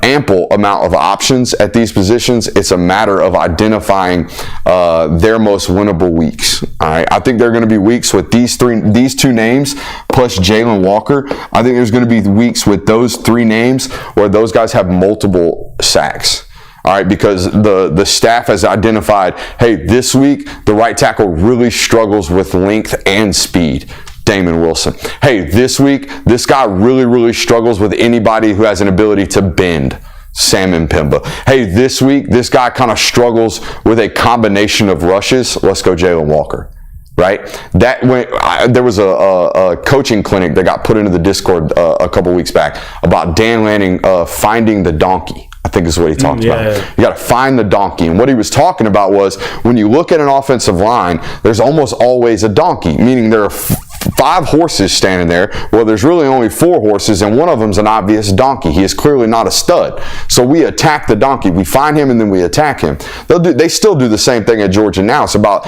ample amount of options at these positions. It's a matter of identifying their most winnable weeks. All right, I think there are going to be weeks with these two names plus Jalen Walker. I think there's going to be weeks with those 3 names where those guys have multiple sacks. All right, because the staff has identified, hey, this week the right tackle really struggles with length and speed. Damon Wilson. Hey, this week this guy really, really struggles with anybody who has an ability to bend. Sam Mpemba. Hey, this week this guy kind of struggles with a combination of rushes. Let's go Jalen Walker. Right? There was a coaching clinic that got put into the Discord a couple weeks back about Dan Lanning finding the donkey. I think is what he talked about. You got to find the donkey. And what he was talking about was, when you look at an offensive line, there's almost always a donkey, meaning there are 5 horses standing there. Well, there's really only 4 horses, and one of them's an obvious donkey. He is clearly not a stud. So we attack the donkey. We find him, and then we attack him. They still do the same thing at Georgia now. It's about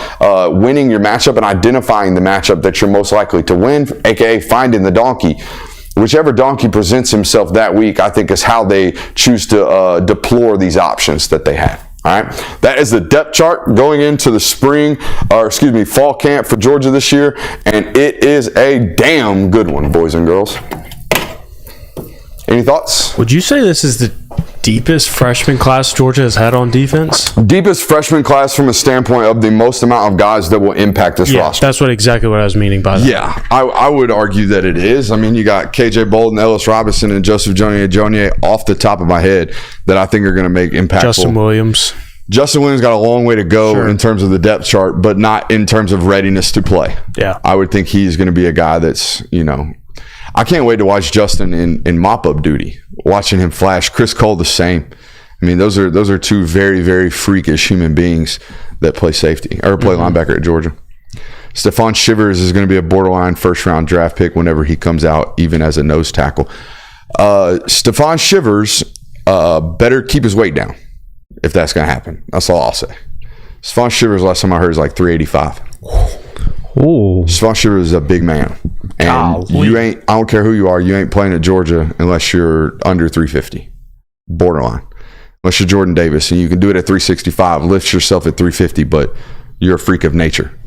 winning your matchup and identifying the matchup that you're most likely to win, aka finding the donkey. Whichever donkey presents himself that week, I think, is how they choose to deploy these options that they have. All right, that is the depth chart going into the fall camp for Georgia this year, and it is a damn good one, boys and girls. Any thoughts? Would you say this is the deepest freshman class Georgia has had on defense? Deepest freshman class from a standpoint of the most amount of guys that will impact this roster. That's exactly what I was meaning by that. Yeah, I would argue that it is. I mean, you got KJ Bolden, Ellis Robinson, and Joseph Jonah Ajonye off the top of my head that I think are going to make impactful. Justin Williams got a long way to go in terms of the depth chart, but not in terms of readiness to play. Yeah, I would think he's going to be a guy that's, I can't wait to watch Justin in mop-up duty, watching him flash. Chris Cole the same. I mean, those are 2 very, very freakish human beings that play safety or play linebacker at Georgia. Stephon Shivers is going to be a borderline first-round draft pick whenever he comes out, even as a nose tackle. Stephon Shivers better keep his weight down if that's going to happen. That's all I'll say. Stephon Shivers, last time I heard, is like 385. Ooh. Stephon Shivers is a big man. And I don't care who you are, you ain't playing at Georgia unless you're under 350. Borderline. Unless you're Jordan Davis, and you can do it at 365. Lift yourself at 350, but you're a freak of nature.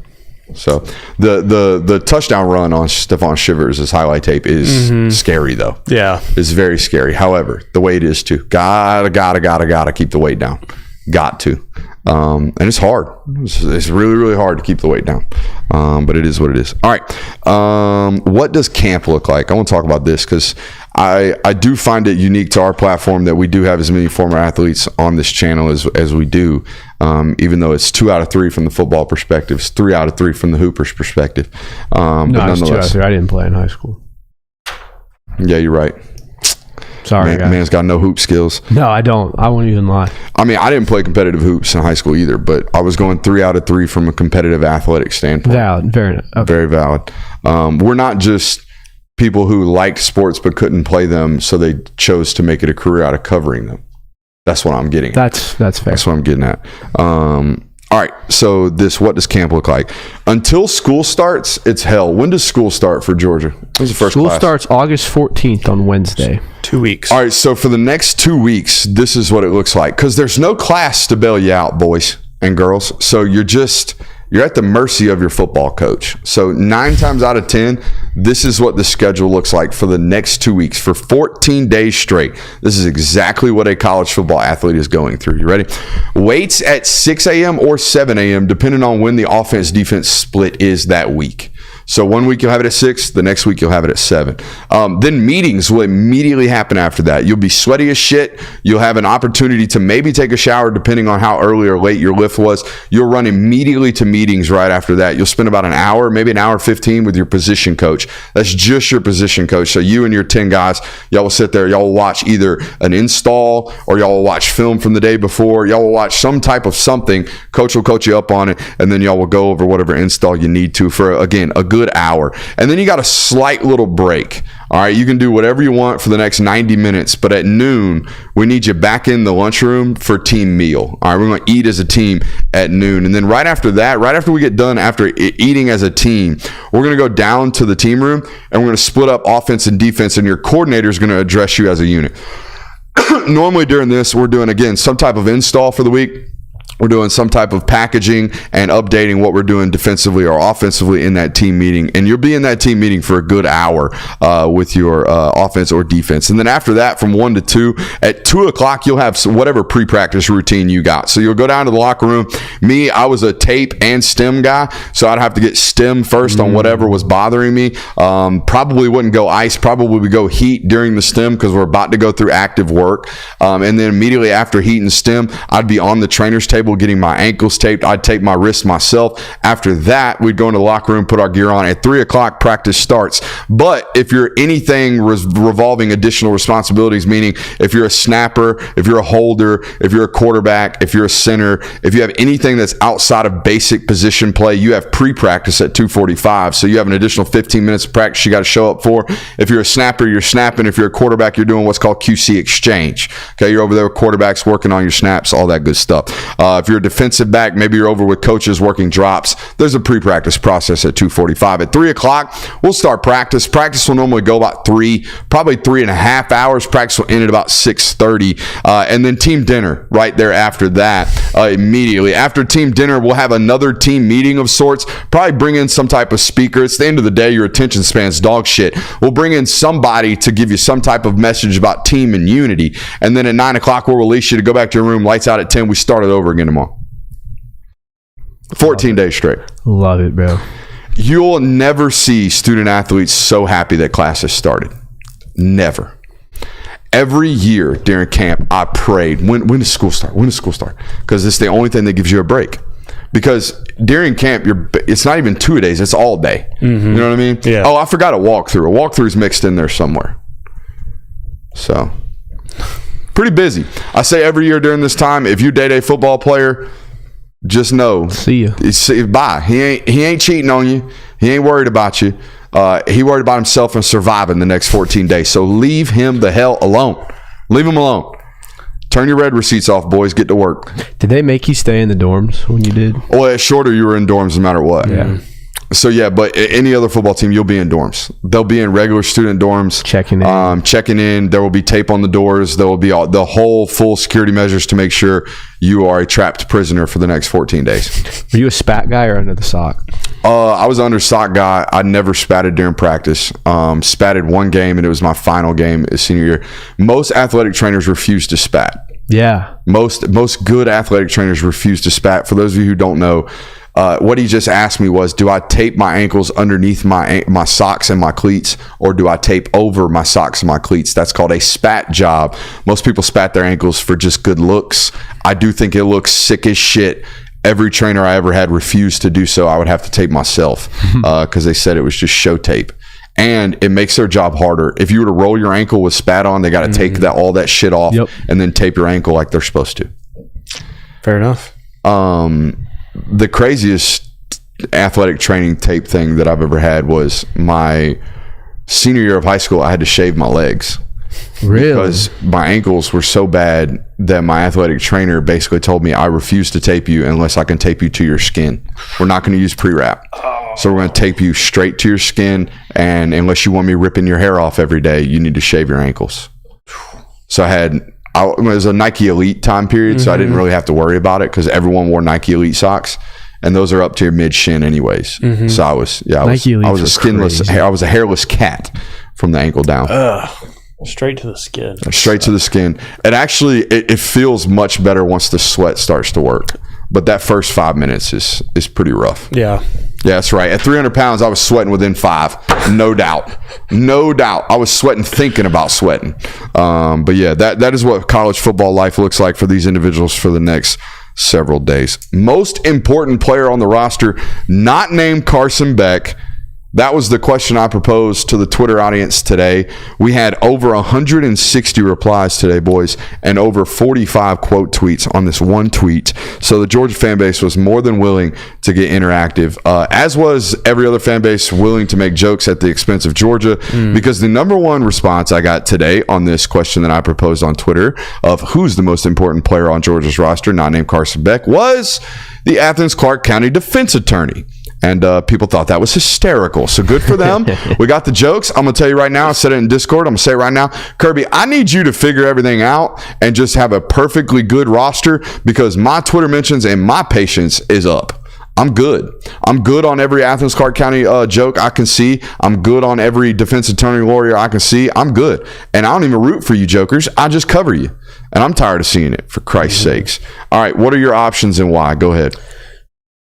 So the touchdown run on Stephon Shivers' highlight tape is scary though. Yeah, it's very scary. However, the weight is too. Gotta keep the weight down. Got to. And it's hard. It's really, really hard to keep the weight down. But it is what it is. All right. What does camp look like? I want to talk about this because I do find it unique to our platform that we do have as many former athletes on this channel as we do. Even though it's 2 out of 3 from the football perspective, it's 3 out of 3 from the Hoopers perspective. But it's 2 out of 3. I didn't play in high school. Yeah, you're right. Sorry, guys. Man's got no hoop skills. No, I don't. I won't even lie. I mean, I didn't play competitive hoops in high school either, but I was going 3 out of 3 from a competitive athletic standpoint. Valid. Very okay. Very valid. We're not just people who liked sports but couldn't play them, so they chose to make it a career out of covering them. That's what I'm getting at. That's fair. That's what I'm getting at. All right, so what does camp look like? Until school starts, it's hell. When does school start for Georgia? When's the first school class? Starts August 14th on Wednesday. 2 weeks. All right, so for the next 2 weeks, this is what it looks like. Because there's no class to bail you out, boys and girls. So you're at the mercy of your football coach. So 9 times out of 10, this is what the schedule looks like for the next 2 weeks. For 14 days straight, this is exactly what a college football athlete is going through. You ready? Weights at 6 a.m. or 7 a.m., depending on when the offense-defense split is that week. So 1 week you'll have it at 6, the next week you'll have it at 7. Then meetings will immediately happen after that. You'll be sweaty as shit. You'll have an opportunity to maybe take a shower depending on how early or late your lift was. You'll run immediately to meetings right after that. You'll spend about an hour, maybe an hour 15 with your position coach. That's just your position coach. So you and your 10 guys, y'all will sit there. Y'all will watch either an install or y'all will watch film from the day before. Y'all will watch some type of something. Coach will coach you up on it, and then y'all will go over whatever install you need to for, again, a good hour. And then you got a slight little break. All right, you can do whatever you want for the next 90 minutes, but at noon, we need you back in the lunchroom for team meal. All right, we're going to eat as a team at noon. And then right after that, right after we get done after eating as a team, we're going to go down to the team room, and we're going to split up offense and defense, and your coordinator is going to address you as a unit. Normally during this, we're doing, again, some type of install for the week. We're doing some type of packaging and updating what we're doing defensively or offensively in that team meeting. And you'll be in that team meeting for a good hour with your offense or defense. And then after that, from 1 to 2, at 2 o'clock, you'll have whatever pre-practice routine you got. So you'll go down to the locker room. Me, I was a tape and stem guy, so I'd have to get stem first on whatever was bothering me. Probably wouldn't go ice. Probably would go heat during the stem because we're about to go through active work. And then immediately after heat and stem, I'd be on the trainer's table getting my ankles taped. I'd tape my wrists myself. After that, we'd go into the locker room, put our gear on. At 3 o'clock, practice starts. But if you're anything revolving additional responsibilities, meaning if you're a snapper, if you're a holder, if you're a quarterback, if you're a center, if you have anything that's outside of basic position play, you have pre-practice at 2:45. So you have an additional 15 minutes of practice you got to show up for. If you're a snapper, you're snapping. If you're a quarterback, you're doing what's called QC exchange. Okay, you're over there with quarterbacks working on your snaps, all that good stuff. If you're a defensive back, maybe you're over with coaches working drops. There's a pre-practice process at 2:45. At 3 o'clock, we'll start practice. Practice will normally go about probably 3.5 hours. Practice will end at about 6:30. And then team dinner right there after that. Immediately after team dinner, we'll have another team meeting of sorts. Probably bring in some type of speaker. It's the end of the day. Your attention span's dog shit. We'll bring in somebody to give you some type of message about team and unity. And then at 9 o'clock, we'll release you to go back to your room. Lights out at 10. We start it over again tomorrow. 14 days straight. Love it, bro. You'll never see student athletes so happy that class has started. Never. Every year during camp, I prayed, when does school start? When does school start? Because it's the only thing that gives you a break. Because during camp, it's not even 2 days, it's all day. Mm-hmm. You know what I mean? Yeah. Oh, I forgot a walkthrough. A walkthrough's mixed in there somewhere. So, pretty busy. I say every year during this time, if you date a football player, just know. See you. Bye. He ain't cheating on you. He ain't worried about you. He worried about himself and surviving the next 14 days. So leave him the hell alone. Leave him alone. Turn your red receipts off, boys. Get to work. Did they make you stay in the dorms when you did? Well, at Shorter, you were in dorms no matter what. Yeah. So yeah, but any other football team, you'll be in dorms. They'll be in regular student dorms, checking in. There will be tape on the doors. There will be the whole full security measures to make sure you are a trapped prisoner for the next 14 days. Were you a spat guy or under the sock? I was under sock guy. I never spatted during practice. Spatted one game, and it was my final game as senior year. Most athletic trainers refuse to spat. Yeah. Most good athletic trainers refuse to spat. For those of you who don't know, what he just asked me was, do I tape my ankles underneath my socks and my cleats, or do I tape over my socks and my cleats? That's called a spat job. Most people spat their ankles for just good looks. I do think it looks sick as shit. Every trainer I ever had refused to do so. I would have to tape myself because they said it was just show tape. And it makes their job harder. If you were to roll your ankle with spat on, they got to take all that shit off and then tape your ankle like they're supposed to. Fair enough. The craziest athletic training tape thing that I've ever had was my senior year of high school. I had to shave my legs. Really? Because my ankles were so bad that my athletic trainer basically told me, I refuse to tape you unless I can tape you to your skin. We're not going to use pre-wrap. So we're going to tape you straight to your skin, and unless you want me ripping your hair off every day, you need to shave your ankles. So it was a Nike Elite time period, so I didn't really have to worry about it because everyone wore Nike Elite socks, and those are up to your mid shin anyways. So I was a skinless, I was a hairless cat from the ankle down. Straight to the skin. Straight to the skin. And actually, it feels much better once the sweat starts to work. But that first 5 minutes is pretty rough. Yeah. Yeah, that's right. At 300 pounds, I was sweating within 5. No doubt. No doubt. I was sweating thinking about sweating. But yeah, that is what college football life looks like for these individuals for the next several days. Most important player on the roster, not named Carson Beck. That was the question I proposed to the Twitter audience today. We had over 160 replies today, boys, and over 45 quote tweets on this one tweet. So the Georgia fan base was more than willing to get interactive, as was every other fan base willing to make jokes at the expense of Georgia, because the number one response I got today on this question that I proposed on Twitter of who's the most important player on Georgia's roster, not named Carson Beck, was the Athens-Clarke County defense attorney. And people thought that was hysterical. So good for them. We got the jokes. I'm going to tell you right now. I said it in Discord. I'm going to say it right now. Kirby, I need you to figure everything out and just have a perfectly good roster, because my Twitter mentions and my patience is up. I'm good. I'm good on every Athens-Clarke County joke I can see. I'm good on every defense attorney lawyer I can see. I'm good. And I don't even root for you jokers. I just cover you. And I'm tired of seeing it, for Christ's sakes. All right, what are your options and why? Go ahead.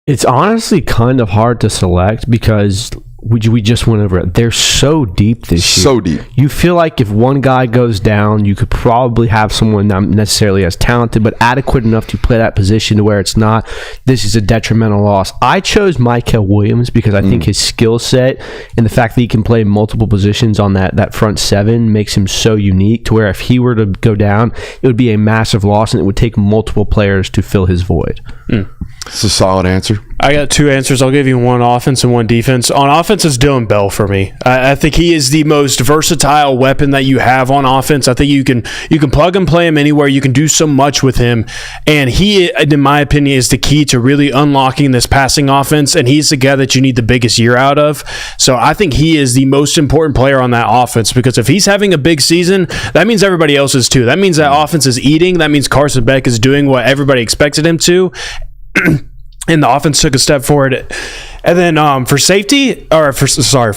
It's honestly kind of hard to select because we just went over it. They're so deep this year. So deep. You feel like if one guy goes down, you could probably have someone not necessarily as talented, but adequate enough to play that position to where it's not, this is a detrimental loss. I chose Michael Williams because I think his skill set and the fact that he can play multiple positions on that front seven makes him so unique to where if he were to go down, it would be a massive loss and it would take multiple players to fill his void. It's a solid answer. I got two answers. I'll give you one offense and one defense. On offense is Dylan Bell for me. I think he is the most versatile weapon that you have on offense. I think you can plug and play him anywhere. You can do so much with him. And he, in my opinion, is the key to really unlocking this passing offense. And he's the guy that you need the biggest year out of. So I think he is the most important player on that offense, because if he's having a big season, that means everybody else is too. That means that offense is eating. That means Carson Beck is doing what everybody expected him to. And the offense took a step forward. And then for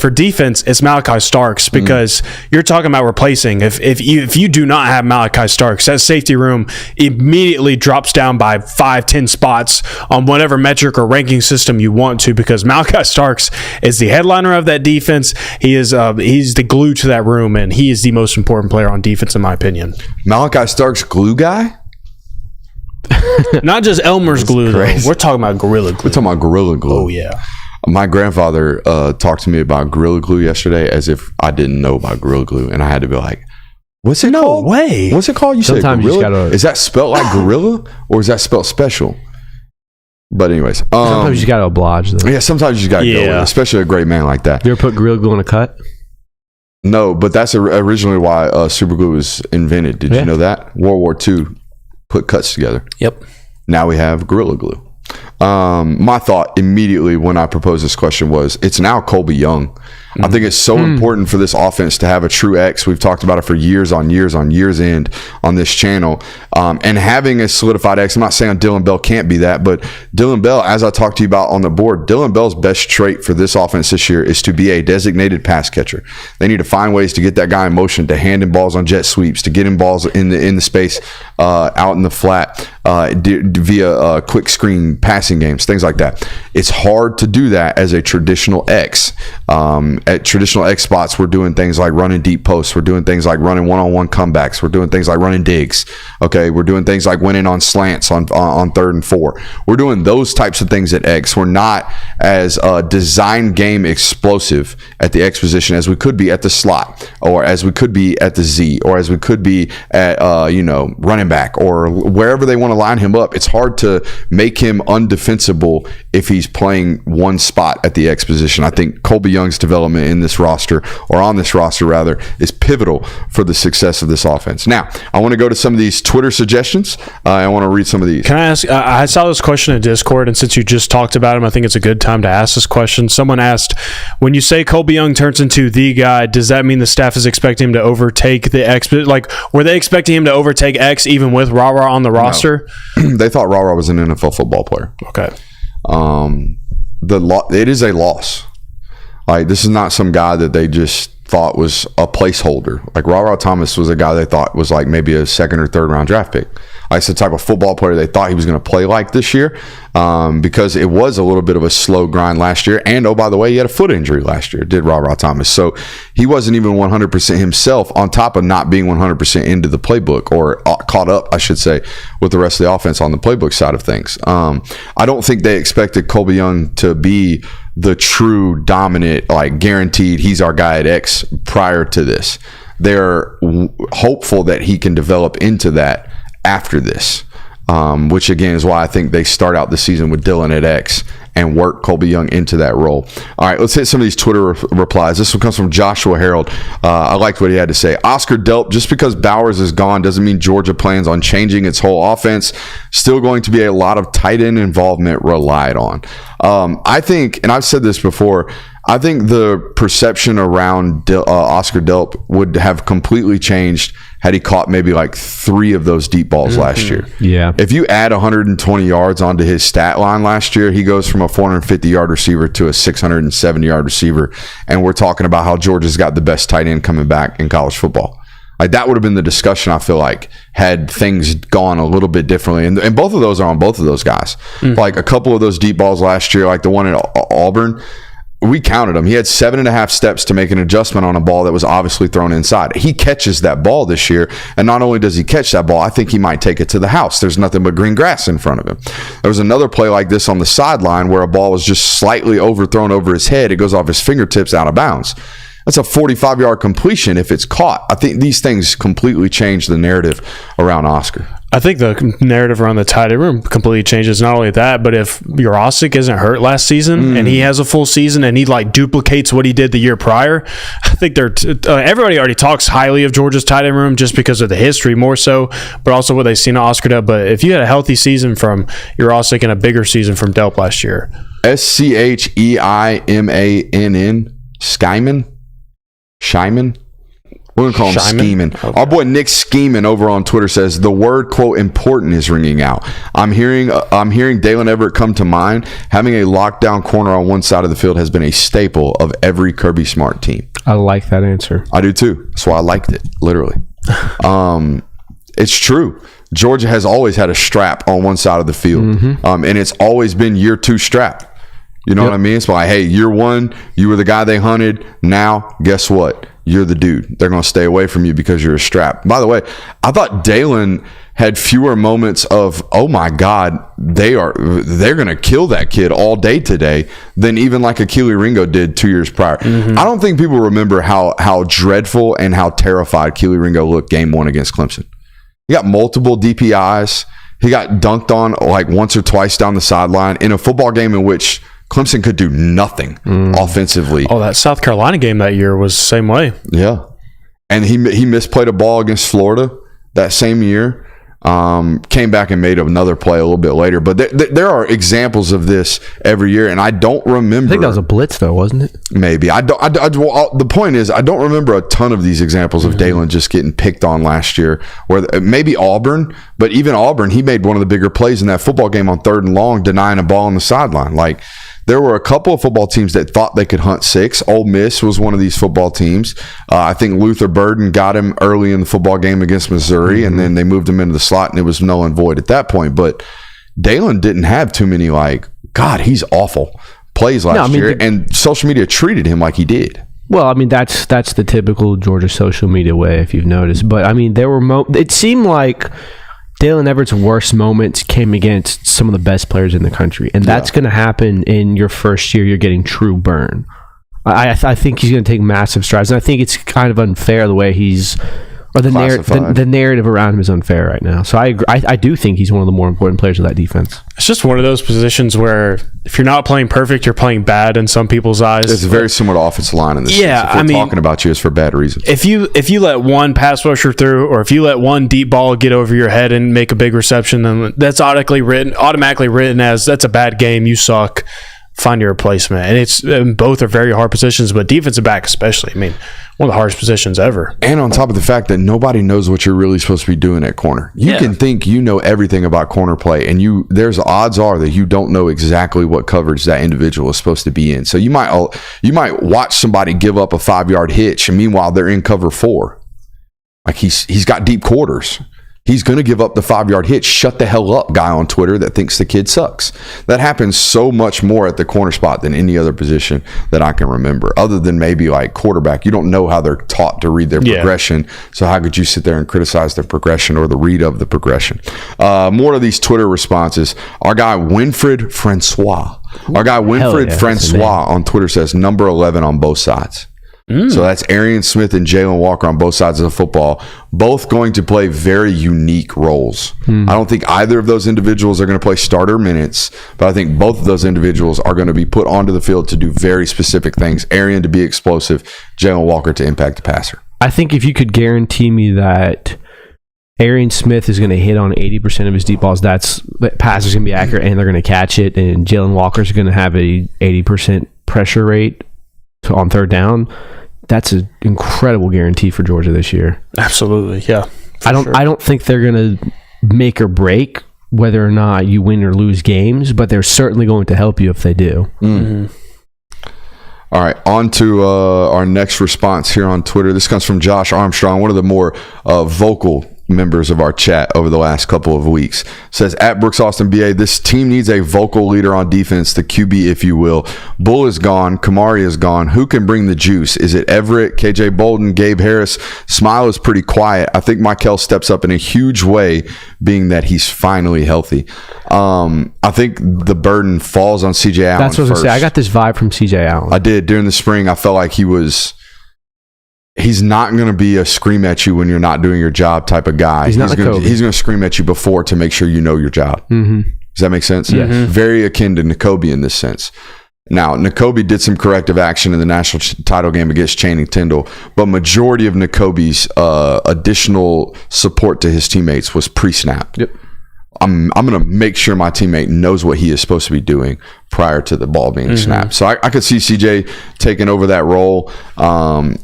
defense, it's Malachi Starks, because you're talking about replacing. If you do not have Malachi Starks, that safety room immediately drops down by 5-10 spots on whatever metric or ranking system you want to, because Malachi Starks is the headliner of that defense. He's the glue to that room, and he is the most important player on defense, in my opinion. Malachi Starks, glue guy? Not just Elmer's glue, though. We're talking about Gorilla Glue. We're talking about Gorilla Glue. Oh, yeah. My grandfather talked to me about Gorilla Glue yesterday as if I didn't know about Gorilla Glue, and I had to be like, what's it called? No way. What's it called? You Sometimes said Gorilla? you just gotta... Is that spelled like Gorilla, or is that spelled special? But anyways. Sometimes you just got to oblige, though. Yeah, sometimes you just got to go with it, especially a great man like that. You ever put Gorilla Glue in a cut? No, but that's originally why super glue was invented. Did you know that? World War II put cuts together. Yep. Now we have Gorilla Glue. My thought immediately when I proposed this question was, it's now Colby Young. I think it's so important for this offense to have a true X. We've talked about it for years on years end on this channel. And having a solidified X, I'm not saying Dylan Bell can't be that, but Dylan Bell, as I talked to you about on the board, Dylan Bell's best trait for this offense this year is to be a designated pass catcher. They need to find ways to get that guy in motion, to hand him balls on jet sweeps, to get him balls in the space out in the flat via quick screen passing games, things like that. It's hard to do that as a traditional X. At traditional X spots, we're doing things like running deep posts. We're doing things like running one-on-one comebacks. We're doing things like running digs. Okay, we're doing things like winning on slants on 3rd and 4. We're doing those types of things at X. We're not as design game explosive at the X position as we could be at the slot, or as we could be at the Z, or as we could be at running back, or wherever they want to line him up. It's hard to make him undefensible if he's playing one spot at the X position. I think Colby Young's development in this roster, or on this roster rather, is pivotal for the success of this offense. Now, I want to go to some of these Twitter suggestions. I want to read some of these. Can I ask, I saw this question in Discord, and since you just talked about him, I think it's a good time to ask this question. Someone asked, when you say Colby Young turns into the guy, does that mean the staff is expecting him to overtake the X? Like, were they expecting him to overtake X even with Ra-Ra on the roster? No. They thought Ra-Ra was an NFL football player. Okay. It is a loss. Like, this is not some guy that they just thought was a placeholder. Like, Ra-Ra Thomas was a guy they thought was like maybe a 2nd or 3rd round draft pick. Like, it's the type of football player they thought he was going to play like this year, because it was a little bit of a slow grind last year. And, oh, by the way, he had a foot injury last year, did Ra-Ra Thomas. So he wasn't even 100% himself, on top of not being 100% into the playbook, or caught up, I should say, with the rest of the offense on the playbook side of things. I don't think they expected Colby Young to be the true dominant, like guaranteed he's our guy at X prior to this. They're hopeful that he can develop into that after this, which again is why I think they start out the season with Dylan at X and work Colby Young into that role. All right, let's hit some of these Twitter replies. This one comes from Joshua Harold. I liked what he had to say. Oscar Delp, just because Bowers is gone doesn't mean Georgia plans on changing its whole offense. Still going to be a lot of tight end involvement relied on. I think, and I've said this before, I think the perception around Oscar Delp would have completely changed had he caught maybe like 3 of those deep balls last year. Yeah. If you add 120 yards onto his stat line last year, he goes from a 450-yard receiver to a 670-yard receiver. And we're talking about how Georgia's got the best tight end coming back in college football. Like, that would have been the discussion, I feel like, had things gone a little bit differently. And both of those are on both of those guys. Like, a couple of those deep balls last year, like the one at Auburn, we counted him. He had 7.5 steps to make an adjustment on a ball that was obviously thrown inside. He catches that ball this year, and not only does he catch that ball, I think he might take it to the house. There's nothing but green grass in front of him. There was another play like this on the sideline where a ball was just slightly overthrown over his head. It goes off his fingertips out of bounds. That's a 45-yard completion if it's caught. I think these things completely change the narrative around Oscar. I think the narrative around the tight end room completely changes. Not only that, but if Jurasik isn't hurt last season and he has a full season and he like duplicates what he did the year prior, I think they're everybody already talks highly of Georgia's tight end room just because of the history more so, but also what they've seen on Oscar Delp. But if you had a healthy season from Jurasik and a bigger season from Delp last year, Scheiman, Scheiman. We're going to call him Scheming. Okay. Our boy Nick Saban over on Twitter says the word, quote, important is ringing out. I'm hearing Dalen Everett come to mind. Having a lockdown corner on one side of the field has been a staple of every Kirby Smart team. I like that answer. I do too. That's why I liked it, literally. It's true. Georgia has always had a strap on one side of the field. And it's always been year 2 strap. You know what I mean? It's like, hey, year 1, you were the guy they hunted. Now, guess what? You're the dude. They're going to stay away from you because you're a strap. By the way, I thought Dalen had fewer moments of, oh my God, they're going to kill that kid all day today than even like Keely Ringo did 2 years prior. I don't think people remember how dreadful and how terrified Keely Ringo looked game 1 against Clemson. He got multiple DPIs. He got dunked on like once or twice down the sideline in a football game in which Clemson could do nothing offensively. Oh, that South Carolina game that year was the same way. Yeah. And he misplayed a ball against Florida that same year. Came back and made another play a little bit later. But there are examples of this every year, and I don't remember. I think that was a blitz, though, wasn't it? Maybe. The point is, I don't remember a ton of these examples of Dalen just getting picked on last year. Where maybe Auburn, but even Auburn, he made one of the bigger plays in that football game on 3rd and long, denying a ball on the sideline. Like, there were a couple of football teams that thought they could hunt 6. Ole Miss was one of these football teams. I think Luther Burden got him early in the football game against Missouri, and then they moved him into the slot, and it was null and void at that point. But Dalen didn't have too many, God, he's awful plays last year, and social media treated him like he did. Well, I mean, that's the typical Georgia social media way, if you've noticed. But, I mean, there were it seemed like Dalen Everett's worst moments came against some of the best players in the country, and that's going to happen in your first year. You're getting true burn. I think he's going to take massive strides, and I think it's kind of unfair the way the narrative around him is unfair right now. So I do think he's one of the more important players of that defense. It's just one of those positions where if you're not playing perfect, you're playing bad in some people's eyes. It's very similar to offensive line in this sense. If we're talking about you, it's for bad reasons. If you let one pass rusher through, or if you let one deep ball get over your head and make a big reception, then that's automatically written as that's a bad game. You suck. Find your replacement. And both are very hard positions, but defensive back especially. I mean, one of the hardest positions ever. And on top of the fact that nobody knows what you're really supposed to be doing at corner. You can think you know everything about corner play, and there's odds are that you don't know exactly what coverage that individual is supposed to be in. So you might watch somebody give up a 5-yard hitch, and meanwhile they're in cover 4. Like he's got deep quarters. He's going to give up the 5-yard hitch. Shut the hell up, guy on Twitter that thinks the kid sucks. That happens so much more at the corner spot than any other position that I can remember, other than maybe like quarterback. You don't know how they're taught to read their progression. So how could you sit there and criticize their progression or the read of the progression? More of these Twitter responses. Our guy Winfred Francois. On Twitter says number 11 on both sides. So that's Arian Smith and Jalen Walker on both sides of the football, both going to play very unique roles. I don't think either of those individuals are going to play starter minutes, but I think both of those individuals are going to be put onto the field to do very specific things. Arian to be explosive, Jalen Walker to impact the passer. I think if you could guarantee me that Arian Smith is going to hit on 80% of his deep balls, that passer's going to be accurate and they're going to catch it, and Jalen Walker's going to have a 80% pressure rate on 3rd down, that's an incredible guarantee for Georgia this year. Absolutely, yeah. I don't think they're going to make or break whether or not you win or lose games, but they're certainly going to help you if they do. All right, on to our next response here on Twitter. This comes from Josh Armstrong, one of the more vocal members of our chat over the last couple of weeks. Says, at Brooks Austin BA, this team needs a vocal leader on defense, the QB, if you will. Bull is gone. Kamari is gone. Who can bring the juice? Is it Everett, KJ Bolden, Gabe Harris? Smile is pretty quiet. I think Michael steps up in a huge way, being that he's finally healthy. I think the burden falls on CJ Allen. That's what I was going to say. I got this vibe from CJ Allen. I did. During the spring, I felt like he's not going to be a scream at you when you're not doing your job type of guy. He's going to scream at you before to make sure you know your job. Does that make sense? Yes. Very akin to Nakobe in this sense. Now, Nakobe did some corrective action in the national title game against Channing Tindall, but majority of Nakobe's additional support to his teammates was pre-snap. Yep. I'm going to make sure my teammate knows what he is supposed to be doing prior to the ball being snapped. So I could see CJ taking over that role.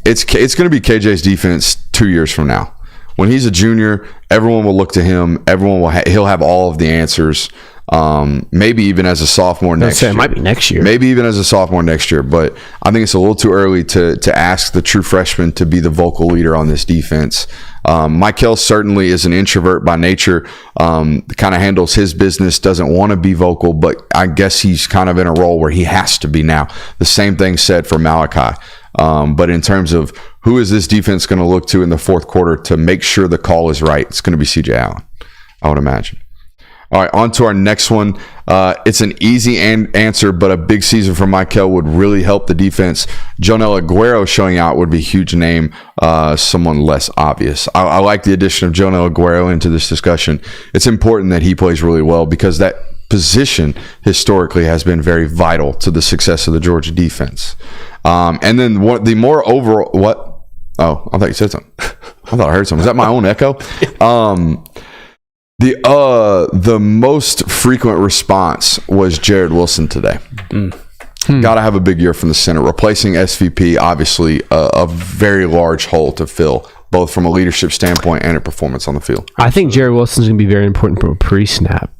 It's going to be KJ's defense 2 years from now. When he's a junior, everyone will look to him. He'll have all of the answers. Maybe even as a sophomore next year. It might be next year. Maybe even as a sophomore next year. But I think it's a little too early to ask the true freshman to be the vocal leader on this defense. Michael certainly is an introvert by nature, kind of handles his business, doesn't want to be vocal, but I guess he's kind of in a role where he has to be now. The same thing said for Malachi. But in terms of who is this defense going to look to in the fourth quarter to make sure the call is right, it's going to be CJ Allen, I would imagine. All right, on to our next one. It's an easy answer, but a big season for Michael would really help the defense. Jonel Aguero showing out would be a huge name, someone less obvious. I like the addition of Jonel Aguero into this discussion. It's important that he plays really well because that position historically has been very vital to the success of the Georgia defense. And then the more overall, what? Oh, I thought you said something. I thought I heard something. Is that my own echo? The most frequent response was Jared Wilson today. Got to have a big year from the center. Replacing SVP, obviously, a very large hole to fill, both from a leadership standpoint and a performance on the field. I think Jared Wilson's going to be very important from a pre-snap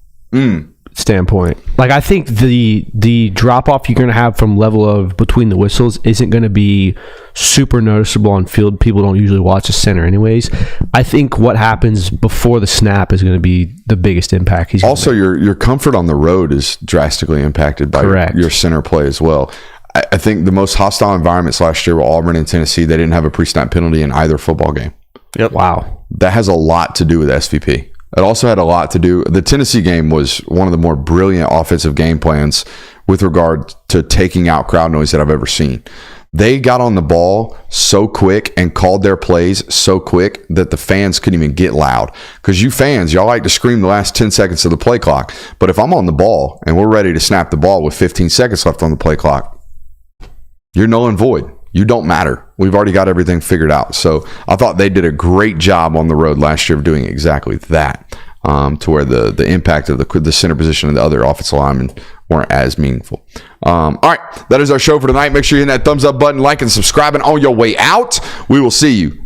standpoint. Like, I think the drop-off you're going to have from level of between the whistles isn't going to be super noticeable on field. People don't usually watch a center anyways. I think what happens before the snap is going to be the biggest impact. Also, your comfort on the road is drastically impacted by your center play as well. I think the most hostile environments last year were Auburn and Tennessee. They didn't have a pre-snap penalty in either football game. Yep. Wow. That has a lot to do with SVP. It also had a lot to do. The Tennessee game was one of the more brilliant offensive game plans with regard to taking out crowd noise that I've ever seen. They got on the ball so quick and called their plays so quick that the fans couldn't even get loud. Because you fans, y'all like to scream the last 10 seconds of the play clock. But if I'm on the ball and we're ready to snap the ball with 15 seconds left on the play clock, you're null and void. You don't matter. We've already got everything figured out. So I thought they did a great job on the road last year of doing exactly that, to where the impact of the center position and the other offensive linemen weren't as meaningful. All right, that is our show for tonight. Make sure you hit that thumbs up button, like, and subscribing on your way out. We will see you